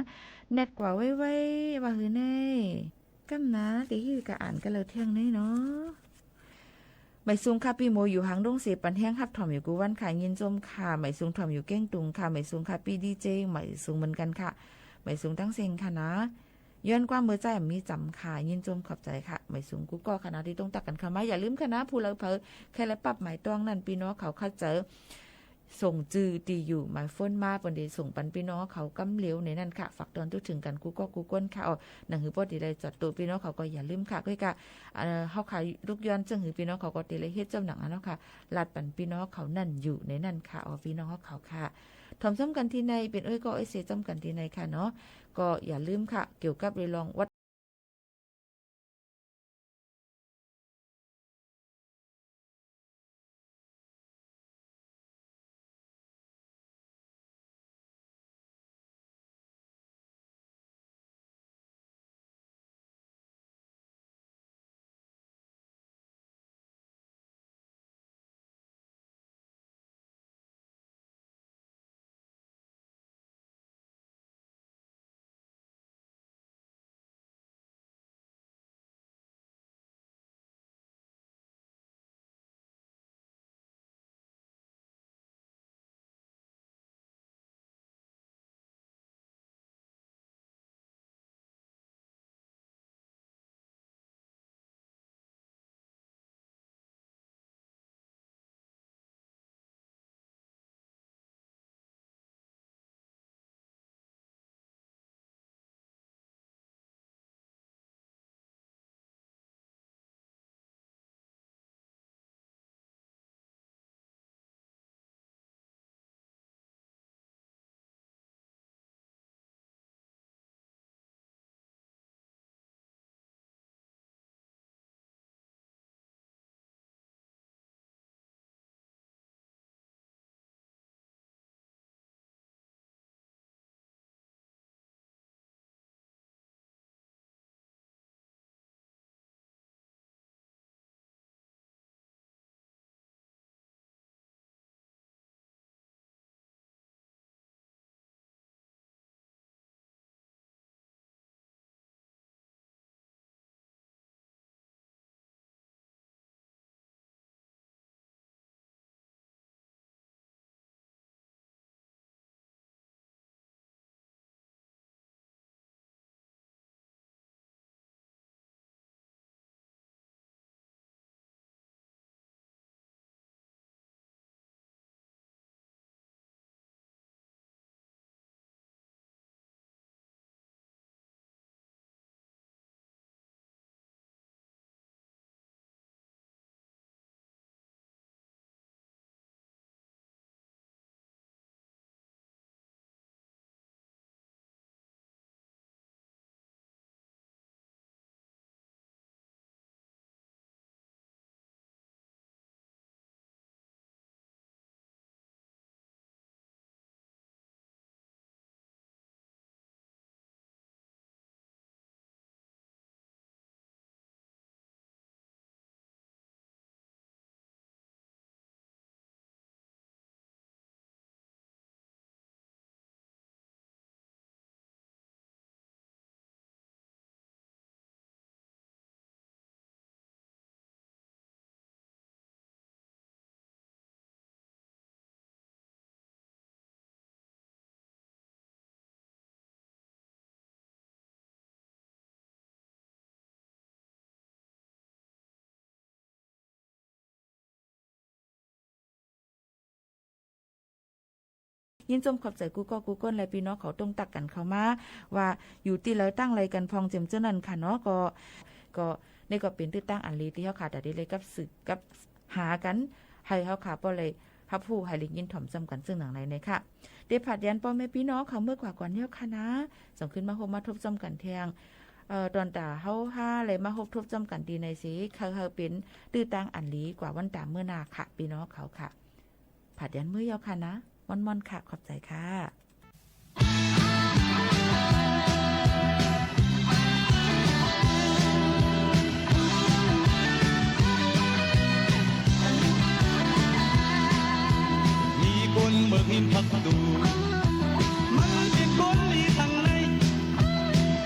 เน็ตกว่าไว้ว่าหือเน่กำนะตีคือกะอ่านกันเลยเที่ยงนี่เนาะไหมซุงค่ะพี่โมอยู่หางดงเสียปันแห้งฮับถ่อมอยู่กูวันค่ะยินจมค่ะไหมซุงถ่อมอยู่เก้งตุงค่ะไหมซุงค่ะพี่ดีเจไหมซุงเหมือนกันค่ะไหมซุงตั้งเซงค่ะนะย้อนความเมื่อใจมีจำค่ะยินจมขอบใจค่ะไหมซุงกูก็คณะที่ต้องตักกันเข้ามาอย่าลืมค่ะนะผู้เราเผอแค่และปรับหมายตองนั่นพี่น้องเขาเข้าเจอส่งจือตีอยู่หมายฟ้นมาปันเดส่งปันพี่น้องเขากำเลี้ยวในนั่นค่ะฝากตอนทุกถึงกันกูก็กูก้นค่ะอ๋อหนังหือปอดีได้จัดตัวพี่น้องเขาก็อย่าลืมค่ะก็กะเฮาขายลูกย้อนจังหือพี่น้องเขาก็ตีเลยเฮ็ดจำหนังเนาะค่ะลาดปันพี่น้องเขานั่นอยู่ในนั่นค่ะอ๋อพี่น้องเขาค่ะทอมซ้ำกันที่ในเป็นก็เสียจำกันที่ในค่ะเนาะก็อย่าลืมค่ะเกี่ยวกับเรื่องวัด ยินจมขอบใจกูก้นและพี่น้องเขาต้องตักกันเข้ามาว่าอยู่ที่แล้วตั้งไรกันพองเจิมเจ้านั่นค่ะเนาะก็นี่ก็เป็นตื้อตั้งอันลีที่เฮาขาดได้เลยกับสึกกับหากันให้เฮาขาบ่เลยฮับผู้ให้ลิงยินถ่อมจำกันซึ่งหนังในค่ะเดผัดยันป้อแม่พี่น้องเขาเมื่อกว่าก่อนเนี่ยค่ะนะส่งขึ้นมาโฮมาทบจำกันแทงตอนตาเฮา5เลยมาฮบทบจำกันดีในสิเขาเป็นตื้อตั้งอันลีกว่าวันตาเมื่อนาค่ะพี่น้องเขาค่ะผัดยันมื้อยาวค่ะนะม่อนๆค่ะขอบใจค่ะคนเบิกหินพักดูมันเป็นคนลีทางใน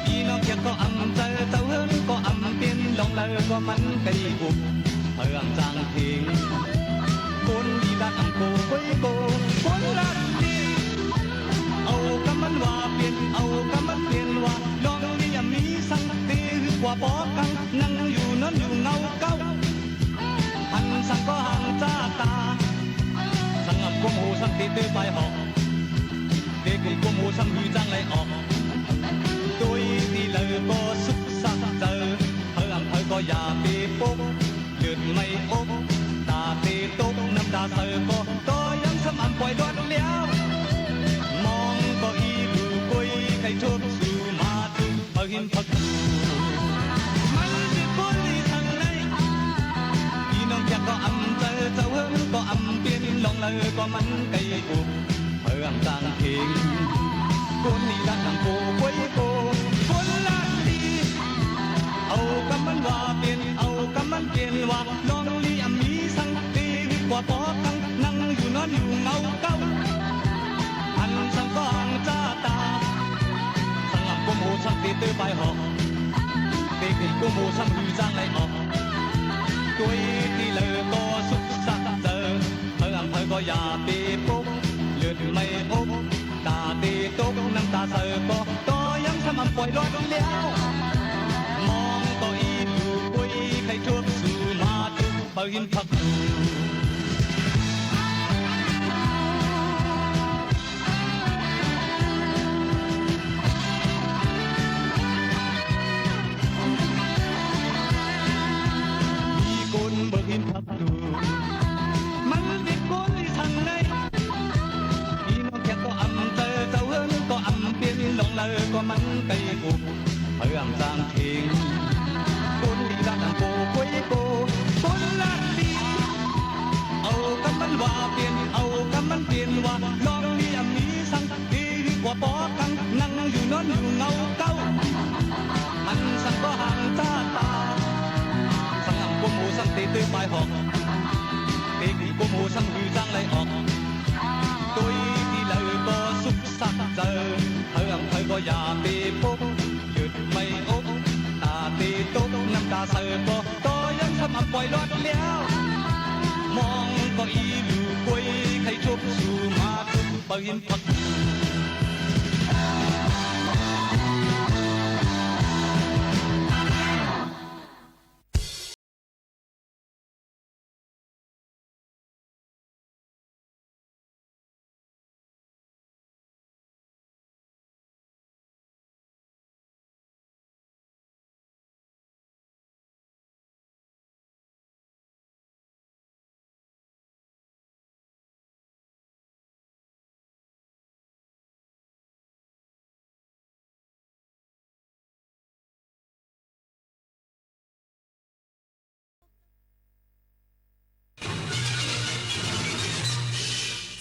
พี่น้องอยากก็อำเจอเจ้าเฮิรนก็อำเป็นลองเลยก็มันกะดีบุกเพื่องจางเพลงคนดีดักอังโกคุยโกคนรักดีเอากำมันว่าเปลี่ยนเอากำมันเปลี่ยนว่าลองนี่อย่ามีสังตีกว่าบอกกันนั่งอยู่นอนอยู่เงาเก้าหันสังก็ห่างจ้าตาสังอับกุมหูสังตีตื้อไปหอกเด็กกุมหูสังหือจังไรออกตัวที่เลยก็สุขสักเจอเธออังเธอก็อย่าไปปุ๊บเลือดไม่อกตาตีตกน้ำตาเธอก็ยังสมันปล่อยดวดเลี้ยวมองก็อีดูกุยใครทุบสู่มาถึงเหินพักมันจะคนที่ทางไหนพี่น้องอยากก็อำเจอเจ้าเฮิรนก็อำเปลี่ยนลองเลยก็มันไกลอุบเพื่องจางเพลงคนนี้รักนางโกคุยโกคนรักดีเอากำมันว่าเปลี่ยนเอากำมันเปลี่ยนว่าลองเลี้ยมีสังตีกว่าปอกังนั่งอยู่นอนอยู่เงาเก้าอันสังก็ห่างจ้าตาสังอับกุมหูสังตีตื้อไปหอกเด็กกุมหูสังหือจางไรออกตัวที่เลยก็สุขสักเจอเธออังเธอก็อย่าไปปุ๊บเลือดไม่อกตาตีตกน้ำตาเธอก็ยังสมันปล่อยรอดเลี้ยวมองก็อีดูกุยใครทุบสู่มาถึงเหินพักมีคนเบิกหินพักดูมันเป็นคนที่ทางไหนพี่น้องอยากก็อำเจอเจ้าเฮิรนก็อำเปลี่ยนลองเลยก็มันไกลอุบเพื่องจางเพลงคนดีรักนางโกคุยโกคนรักดีเอากำมันว่าเปลี่ยนเอากำมันเปลี่ยนว่าลองเลี้ยมีสังดีกว่าปอกังนั่งอยู่นอนอยู่เงาเก้าอันสังก็ห่างจ้าตาสังอังกุมหูสังตีตื้อไปหอกเด็กกุมหูสังหือจางไรออกตัวที่เลยก็สุขสักเจอเธออังเธอก็อย่าไปปุ๊บหยุดไม่อกตาตีตกน้ำตาเธอก็ยังทำอับปล่อยรอดเลี้ยวมองก็อีดูกุยใครทุบสู่มาทุบเหินพัก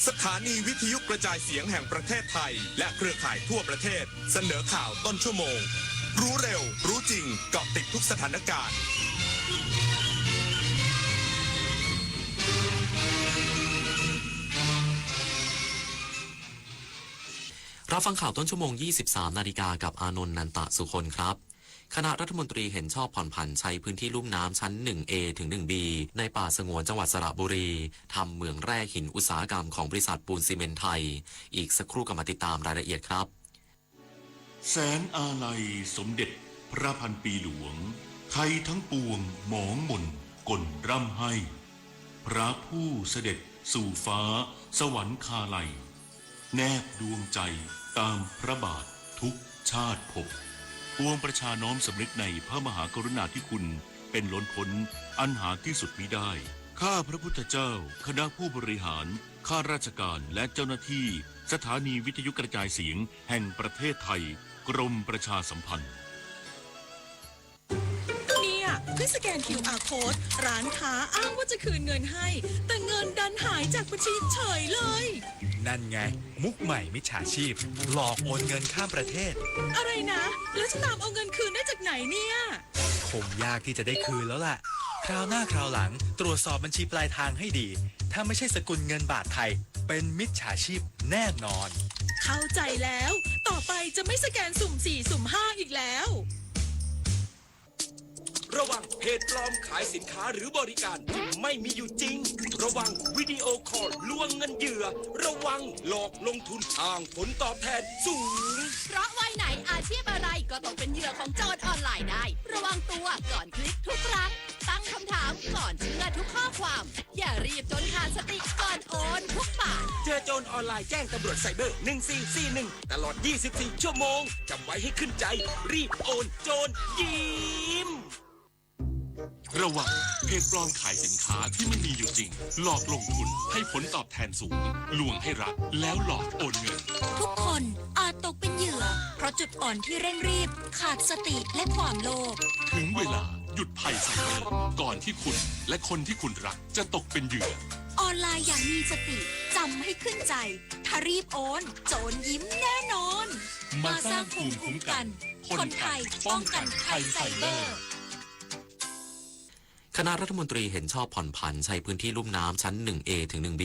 สถานีวิทยุกระจายเสียงแห่งประเทศไทยและเครือข่ายทั่วประเทศเสนอข่าวต้นชั่วโมงรู้เร็วรู้จริงเกาะติดทุกสถานการณ์ รับฟังข่าวต้นชั่วโมง 23 นาฬิกากับอานนท์ นันตะสุคนครับ คณะรัฐมนตรีเห็นชอบผ่อนผันใช้พื้นที่ลุ่มน้ำชั้น 1A ถึง 1B ในป่าสงวนจังหวัดสระบุรีทำเหมืองแร่หินอุตสาหกรรมของบริษัทปูนซีเมนต์ไทยอีกสักครู่ก็มาติดตามรายละเอียดครับ แสนอาลัยสมเด็จพระพันปีหลวงไทยทั้งปวงหมองหม่นก่นร่ำให้พระผู้เสด็จสู่ฟ้าสวรรคาลัย แนบดวงใจตามพระบาททุกชาติภพปวงประชาน้อมสำนึกในพระมหากรุณาธิคุณเป็นล้นพ้นอันหาที่สุดมิได้ ข้าพระพุทธเจ้าคณะผู้บริหารข้าราชการและเจ้าหน้าที่สถานีวิทยุกระจายเสียงแห่งประเทศไทยกรมประชาสัมพันธ์เนี่ยเพื่อสแกน QR Code ร้านค้าอ้างว่าจะคืนเงินให้แต่เงินดันหายจากบัญชีเฉยเลยนั่นไงมุกใหม่มิจฉาชีพหลอกโอนเงินข้ามประเทศอะไรนะแล้วจะตามเอาเงินคืนได้จากไหนเนี่ยคงยากที่จะได้คืนแล้วล่ะคราวหน้าคราวหลังตรวจสอบบัญชีปลายทางให้ดีถ้าไม่ใช่สกุลเงินบาทไทยเป็นมิจฉาชีพแน่นอนเข้าใจแล้วต่อไปจะไม่สแกนสุ่ม4สุ่ม5อีกแล้วระวังเพจปลอมขายสินค้าหรือบริการที่ไม่มีอยู่จริงระวังวิดีโอคอลลวงเงินเหยื่อระวังหลอกลงทุนทางผลตอบแทนสูงเพราะวัยไหนอาชีพอะไรก็ตกเป็นเหยื่อของโจรออนไลน์ได้ระวังตัวก่อนคลิกทุกครั้งตั้งคำถามก่อนเชื่อทุกข้อความอย่ารีบจนขาดสติก่อนโอนทุกบาทเจอโจรออนไลน์แจ้งตำรวจไซเบอร์1441ตลอด24ชั่วโมงจำไว้ให้ขึ้นใจรีบโอนโจรยิ้มระวังเพจปลอมขายสินค้าที่ไม่มีอยู่จริงหลอกลงทุนให้ผลตอบแทนสูงลวงให้รักแล้วหลอกโอนเงินทุกคนอาจตกเป็นเหยื่อเพราะจุดอ่อนที่เร่งรีบขาดสติและความโลภถึงเวลาหยุดภัยไซเบอร์ก่อนที่คุณและคนที่คุณรักจะตกเป็นเหยื่อออนไลน์อย่างมีสติจำให้ขึ้นใจถ้ารีบโอนโจรยิ้มแน่นอนมาสร้างภูมิคุ้มกันคนไทยป้องกันภัยไซเบอร์คณะรัฐมนตรีเห็นชอบผ่อนผันใช้พื้นที่ลุ่มน้ำชั้น 1A ถึง 1B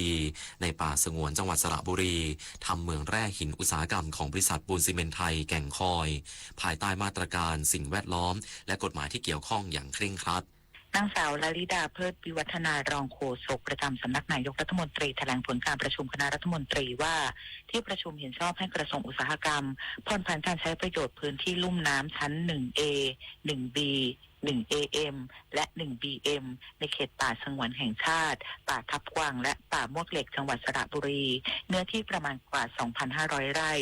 ในป่าสงวนจังหวัดสระบุรีทำเหมืองแร่หินอุตสาหกรรมของบริษัทปูนซีเมนต์ไทยแก่งคอยภายใต้มาตรการสิ่งแวดล้อมและกฎหมายที่เกี่ยวข้องอย่างเคร่งครัดนางสาวลลิดาเพิดวิวัฒนารองโฆษกประจำสำนักนายกรัฐมนตรีแถลงผลการประชุมคณะรัฐมนตรีว่าที่ประชุมเห็นชอบให้กระทรวงอุตสาหกรรมผ่อนผันการใช้ประโยชน์พื้นที่ลุ่มน้ำชั้น 1A 1B 1AM และ 1BM ในเขตป่าสงวนแห่งชาติป่าทับกวางและป่ามวกเหล็กจังหวัดสระบุรีเนื้อที่ประมาณกว่า 2,500 ไร่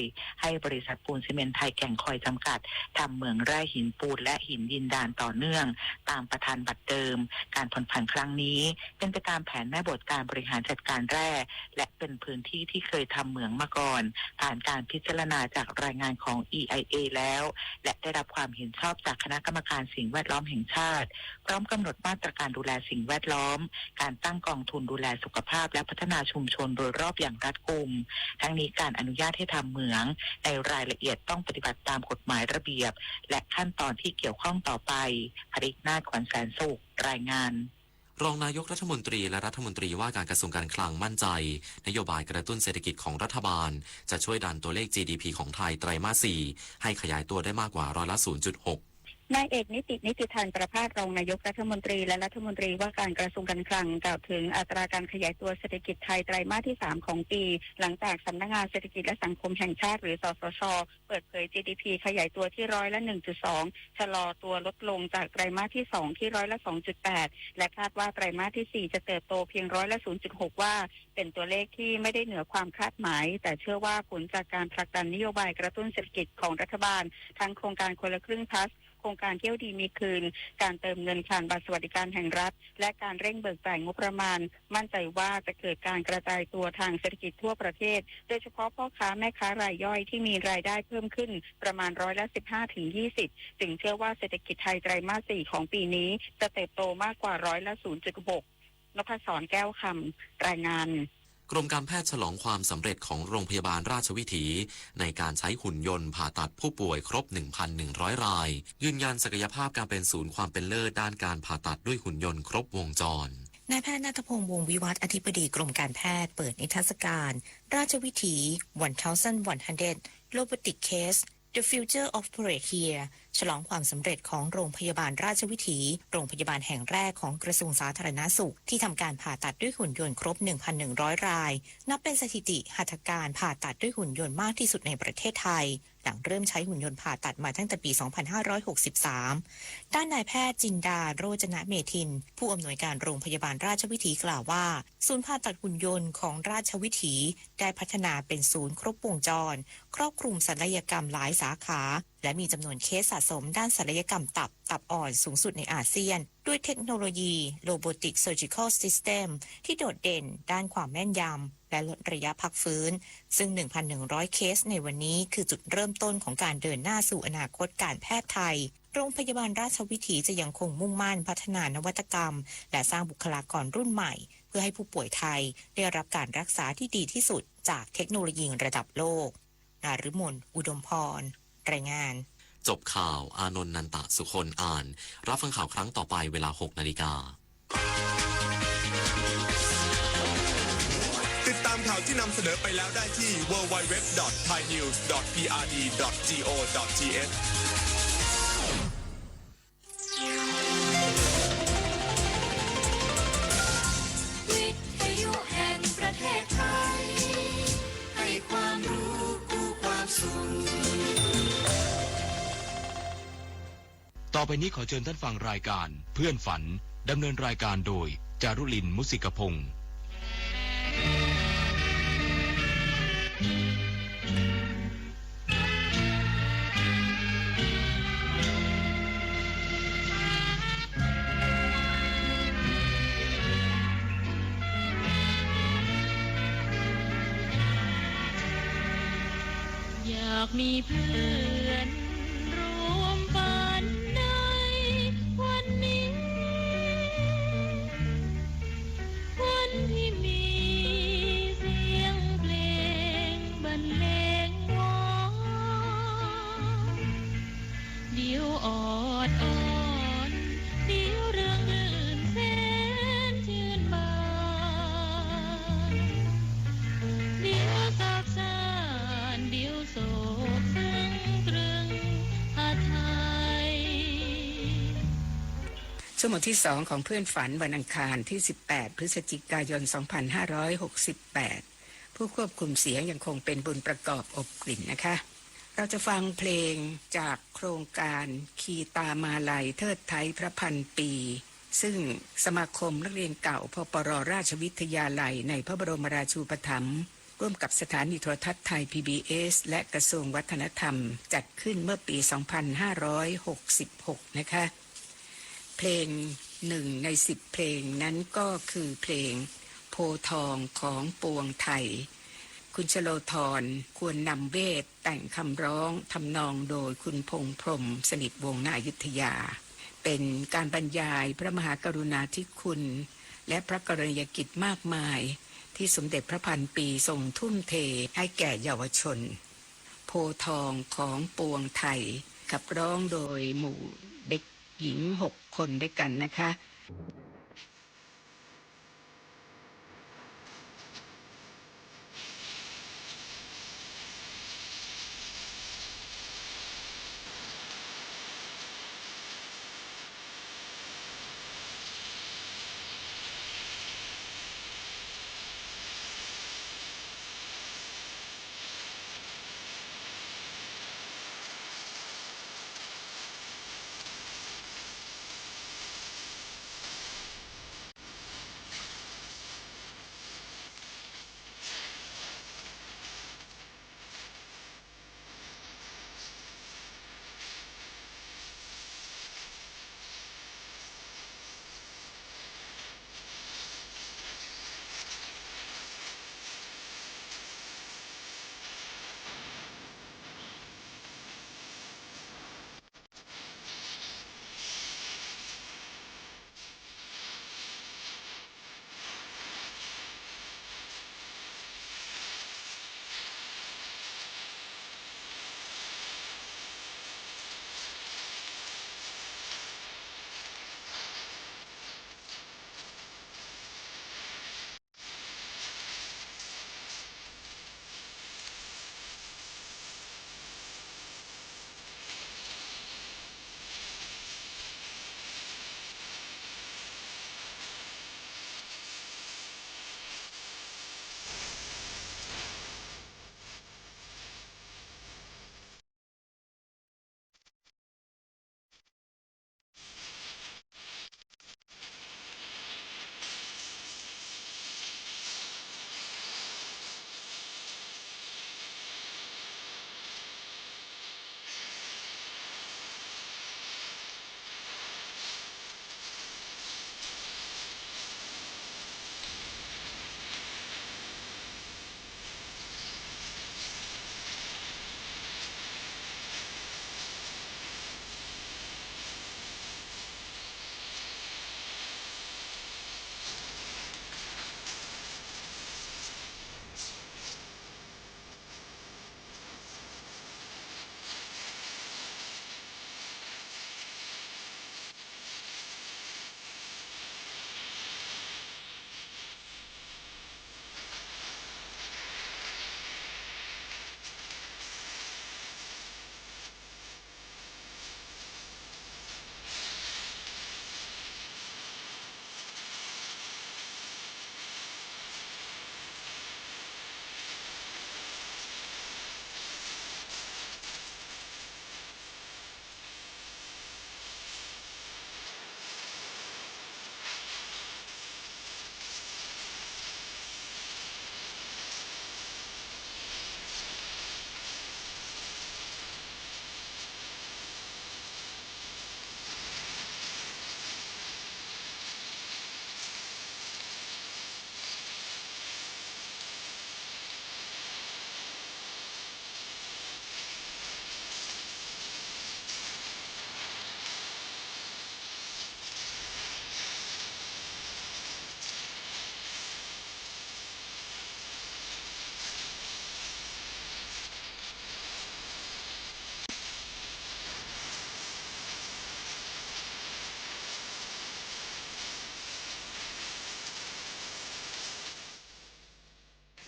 ให้บริษัทปูนซีเมนต์ไทยแก่งคอยจำกัดทำเหมืองแร่หินปูนและหินดินดานต่อเนื่องตามประธานบัตรเดิมการผ่อนผันครั้งนี้เป็นไปตามแผนแม่บทการบริหารจัดการแร่และเป็นพื้นที่ที่เคยทำเหมืองมาก่อนผ่านการพิจารณาจากรายงานของ EIA แล้วและได้รับความเห็นชอบจากคณะกรรมการสิ่งแวดล้อมแห่งชาติพร้อมกำหนดมาตรการดูแลสิ่งแวดล้อมการตั้งกองทุนดูแลสุขภาพและพัฒนาชุมชนโดยรอบอย่างรัดกุมทั้งนี้การอนุญาตให้ทำเหมืองในรายละเอียดต้องปฏิบัติตามกฎหมายระเบียบและขั้นตอนที่เกี่ยวข้องต่อไปภรินาถ ขวัญแสนสุขรายงานรองนายกรัฐมนตรีและรัฐมนตรีว่าการกระทรวงการคลังมั่นใจนโยบายกระตุ้นเศรษฐกิจของรัฐบาลจะช่วยดันตัวเลข GDP ของไทยไตรมาส 4ให้ขยายตัวได้มากกว่า0.6%นายเอกนิติธานประภาสรองนายกรัฐมนตรีและรัฐมนตรีว่าการกระทรวงการคลังกล่าวถึงอัตราการขยายตัวเศรษฐกิจไทยไตรมาสที่3ของปีหลังจากสำนักงานเศรษฐกิจและสังคมแห่งชาติหรือสสช.เปิดเผย GDP ขยายตัวที่100.2ชะลอตัวลดลงจากไตรมาสที่2ที่2.8และคาดว่าไตรมาสที่4จะเติบโตเพียง0.6%ว่าเป็นตัวเลขที่ไม่ได้เหนือความคาดหมายแต่เชื่อว่าผลจากการผลักดันนโยบายกระตุ้นเศรษฐกิจของรัฐบาลทั้งโครงการคนละครึ่งพลัสโครงการเที่ยวดีมีคืนการเติมเงินผ่านบัตรสวัสดิการแห่งรัฐและการเร่งเบิกจ่ายงบประมาณมั่นใจว่าจะเกิดการกระจายตัวทางเศรษฐกิจทั่วประเทศโดยเฉพาะพ่อค้าแม่ค้ารายย่อยที่มีรายได้เพิ่มขึ้นประมาณ15-20%จึงเชื่อว่าเศรษฐกิจไทยไตรมาส 4ของปีนี้จะเติบโตมากกว่า0.6%นพศรแก้วคำรายงานกรมการแพทย์ฉลองความสำเร็จของโรงพยาบาลราชวิถีในการใช้หุ่นยนต์ผ่าตัดผู้ป่วยครบ 1,100 รายยืนยันศักยภาพการเป็นศูนย์ความเป็นเลิศด้านการผ่าตัดด้วยหุ่นยนต์ครบวงจรนายแพทย์ณัฐพงษ์วงศ์วิวัฒน์อธิบดีกรมการแพทย์เปิดนิทรรศการราชวิถี 1,100 Robotic Case The Future of Operate Here ฉลองความสำเร็จของโรงพยาบาลราชวิถีโรงพยาบาลแห่งแรกของกระทรวงสาธารณสุขที่ทำการผ่าตัดด้วยหุ่นยนต์ครบ 1,100 รายนับเป็นสถิติหัตถการผ่าตัดด้วยหุ่นยนต์มากที่สุดในประเทศไทย หลังเริ่มใช้หุ่นยนต์ผ่าตัดมาตั้งแต่ปี 2563 ด้านนายแพทย์จินดาโรจนะเมธินผู้อำนวยการโรงพยาบาลราชวิถีกล่าวว่าศูนย์ผ่าตัดหุ่นยนต์ของราชวิถีได้พัฒนาเป็นศูนย์ครบวงจรครอบคลุมศัลยกรรมหลายสาขาและมีจำนวนเคสสะสมด้านศัลยกรรมตับอ่อนสูงสุดในอาเซียนด้วยเทคโนโลยี Robotic Surgical System ที่โดดเด่นด้านความแม่นยำและลดระยะพักฟื้นซึ่ง 1,100 เคสในวันนี้คือจุดเริ่มต้นของการเดินหน้าสู่อนาคตการแพทย์ไทยโรงพยาบาลราชวิถีจะยังคงมุ่งมั่นพัฒนานวัตกรรมและสร้างบุคลากรรุ่นใหม่เพื่อให้ผู้ป่วยไทยได้รับการรักษาที่ดีที่สุดจากเทคโนโลยีระดับโลกนฤมลอุดมพรรายงานจบข่าวอานนท์นันตะสุคนอ่านรับฟังข่าวครั้งต่อไปเวลา 6 นาฬิกาติดตามข่าวที่นำเสนอไปแล้วได้ที่ www.thainews.prd.go.thวิทยุแห่งประเทศไทยให้ความรู้คู่ความสุขต่อไปนี้ขอเชิญท่านฟังรายการเพื่อนฝันดำเนินรายการโดยจารุลินมุสิกพงศ์อยากมีเพื่อนรวมฝันในวันนี้วันที่มีเสียงเพลงบรรเลงว้าวเดี๋ยวออดอ่อนเดี๋ยวเรื่องลื่นแสนชื่นบานเดี๋ยวสับสานเดี๋ยวโศกซึ้งตรึงหาไทยชั่วโมงที่2ของเพื่อนฝันวันอังคารที่18พฤศจิกายน2568ผู้ควบคุมเสียงยังคงเป็นบุญประกอบอบกลิ่นนะคะเราจะฟังเพลงจากโครงการคีตามาลัยเทิดไทยพระพันปีซึ่งสมาคมนักเรียนเก่าพปรราชวิทยาลัยในพระบรมราชูปถัมภ์ร่วมกับสถานีโทรทัศน์ไทย PBS และกระทรวงวัฒนธรรมจัดขึ้นเมื่อปี 2566 นะคะเพลง1 ใน 10 เพลงนั้นก็คือเพลงโพทองของปวงไทยคุณชโลธรควรนำเวทแต่งคำร้องทำนองโดยคุณพงษ์พรหมสนิทวงศ์ณอยุธยาเป็นการบรรยายพระมหากรุณาธิคุณและพระกรณียกิจมากมายที่สมเด็จพระพันปีทรงทุ่มเทให้แก่เยาวชนโพทองของปวงไทยขับร้องโดยหมู่เด็กหญิง6 คนด้วยกันนะคะ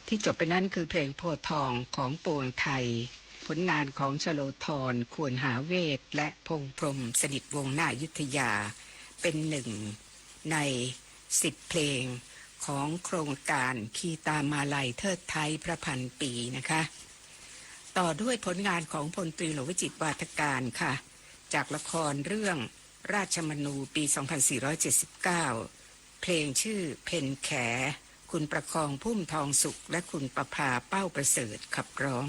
ที่จบไปนั้นคือเพลงโพธิ์ทองของปวงไทยผลงานของชโลธรควรหาเวทและพงษ์พรหมสนิทวงศ์นายุทธยาเป็นหนึ่งใน10เพลงของโครงการคีตามาลัยเทิดไทยพระพันปีนะคะต่อด้วยผลงานของพลตรีหลวงวิจิตรวาทการค่ะจากละครเรื่องราชมนูปี 2479 เพลงชื่อเพ็ญแขคุณประคองพุ่มทองสุขและคุณประภาเป้าประเสริฐขับร้อง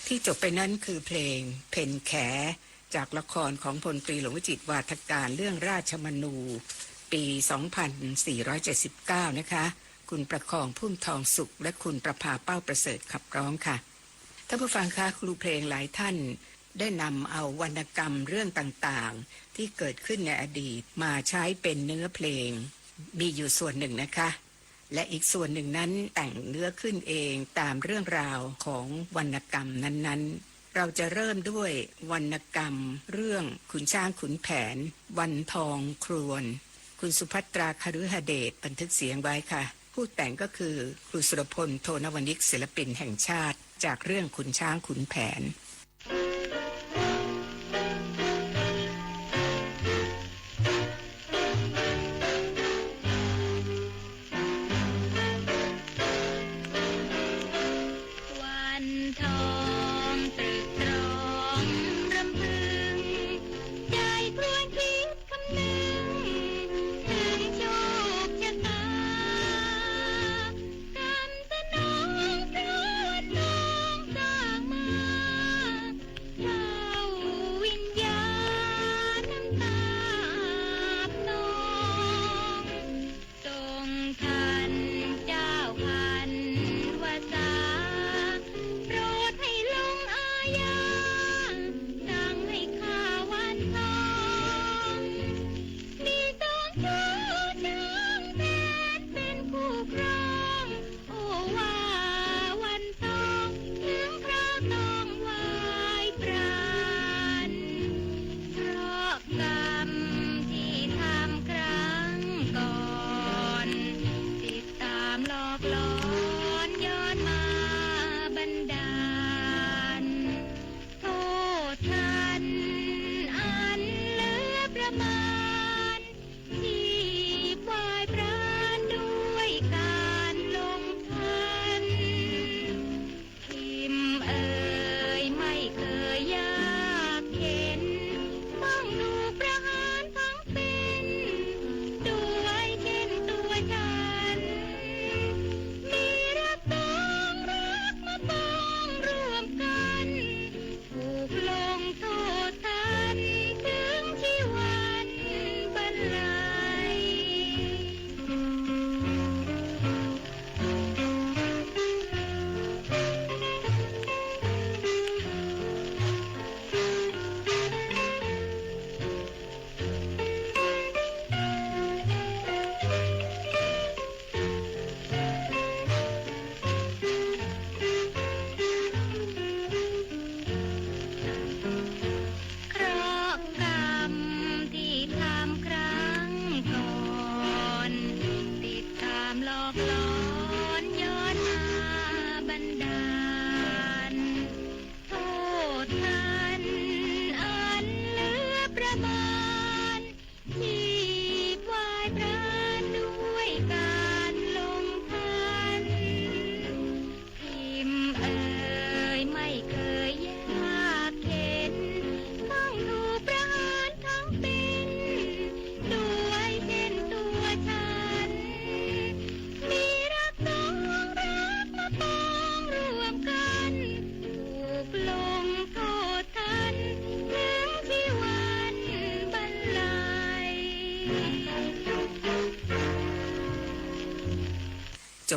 ที่จบไปนั้นคือเพลงเพ็ญแขจากละครของพลตรีหลวงวิจิตรวาทการเรื่องราชมนูปี 2479 นะคะคุณประคองพุ่มทองสุขและคุณประภาเป้าประเสริฐขับร้องค่ะท่านผู้ฟังคะครูเพลงหลายท่านได้นำเอาวรรณกรรมเรื่องต่างๆที่เกิดขึ้นในอดีตมาใช้เป็นเนื้อเพลงมีอยู่ส่วนหนึ่งนะคะและอีกส่วนหนึ่งนั้นแต่งเนื้อขึ้นเองตามเรื่องราวของวรรณกรรมนั้นๆเราจะเริ่มด้วยวรรณกรรมเรื่องขุนช้างขุนแผนวันทองครวนคุณสุภัตราคฤหเดชบันทึกเสียงไว้ค่ะผู้แต่งก็คือครูสุรพลโทนวนิกศิลปินแห่งชาติจากเรื่องขุนช้างขุนแผน ใจครวญคิดคำนึง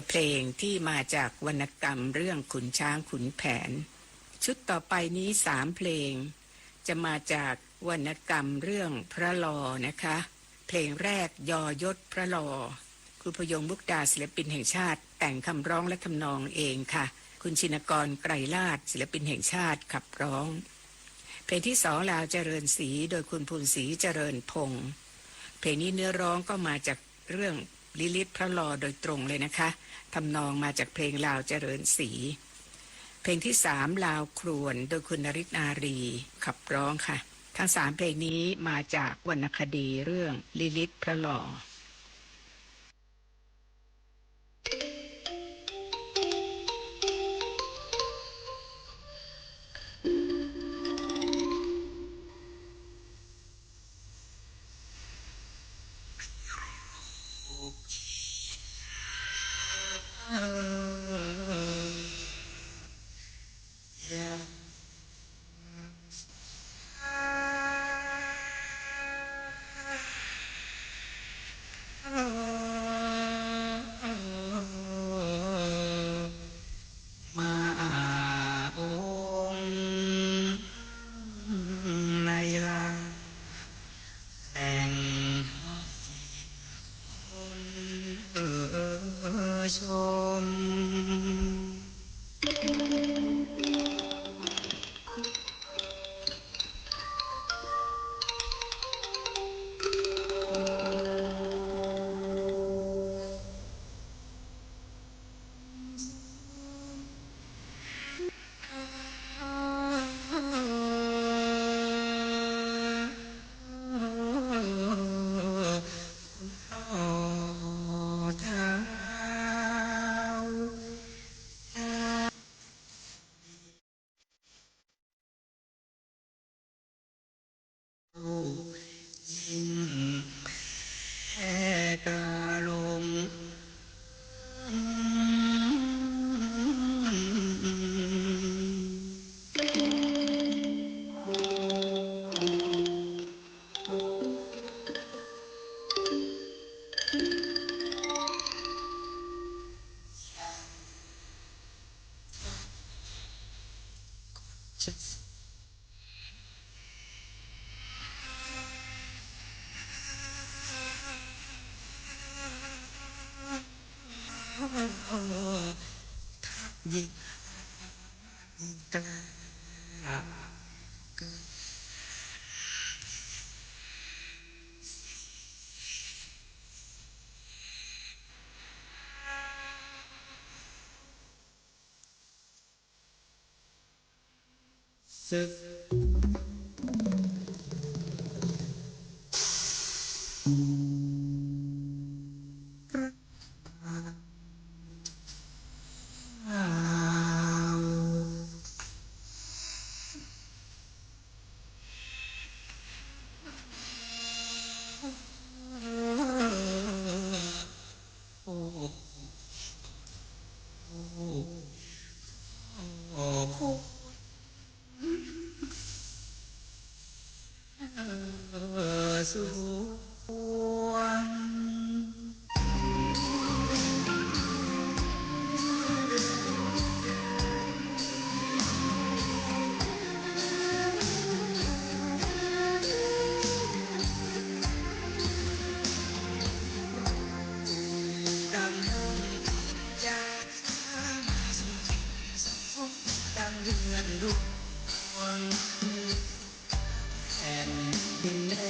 บเพลงที่มาจากวรรณกรรมเรื่องขุนช้างขุนแผนชุดต่อไปนี้3เพลงจะมาจากวรรณกรรมเรื่องพระลอนะคะเพลงแรกยอยศพระลอครูพยงมุกดาศิลปินแห่งชาติแต่งคำร้องและทำนองเองค่ะคุณชินกรไกรลาศศิลปินแห่งชาติขับร้องเพลงที่2ลาวเจริญศรีโดยคุณภูนศรีเจริญพงศ์เพลงนี้เนื้อร้องก็มาจากเรื่องลิลิตพระลอโดยตรงเลยนะคะทำนองมาจากเพลงลาวเจริญศรีเพลงที่3ลาวครวนโดยคุณนริศนารีขับร้องค่ะทั้ง3เพลงนี้มาจากวรรณคดีเรื่องลิลิตพระลอศึกเดือนดวงแผ่นดินแด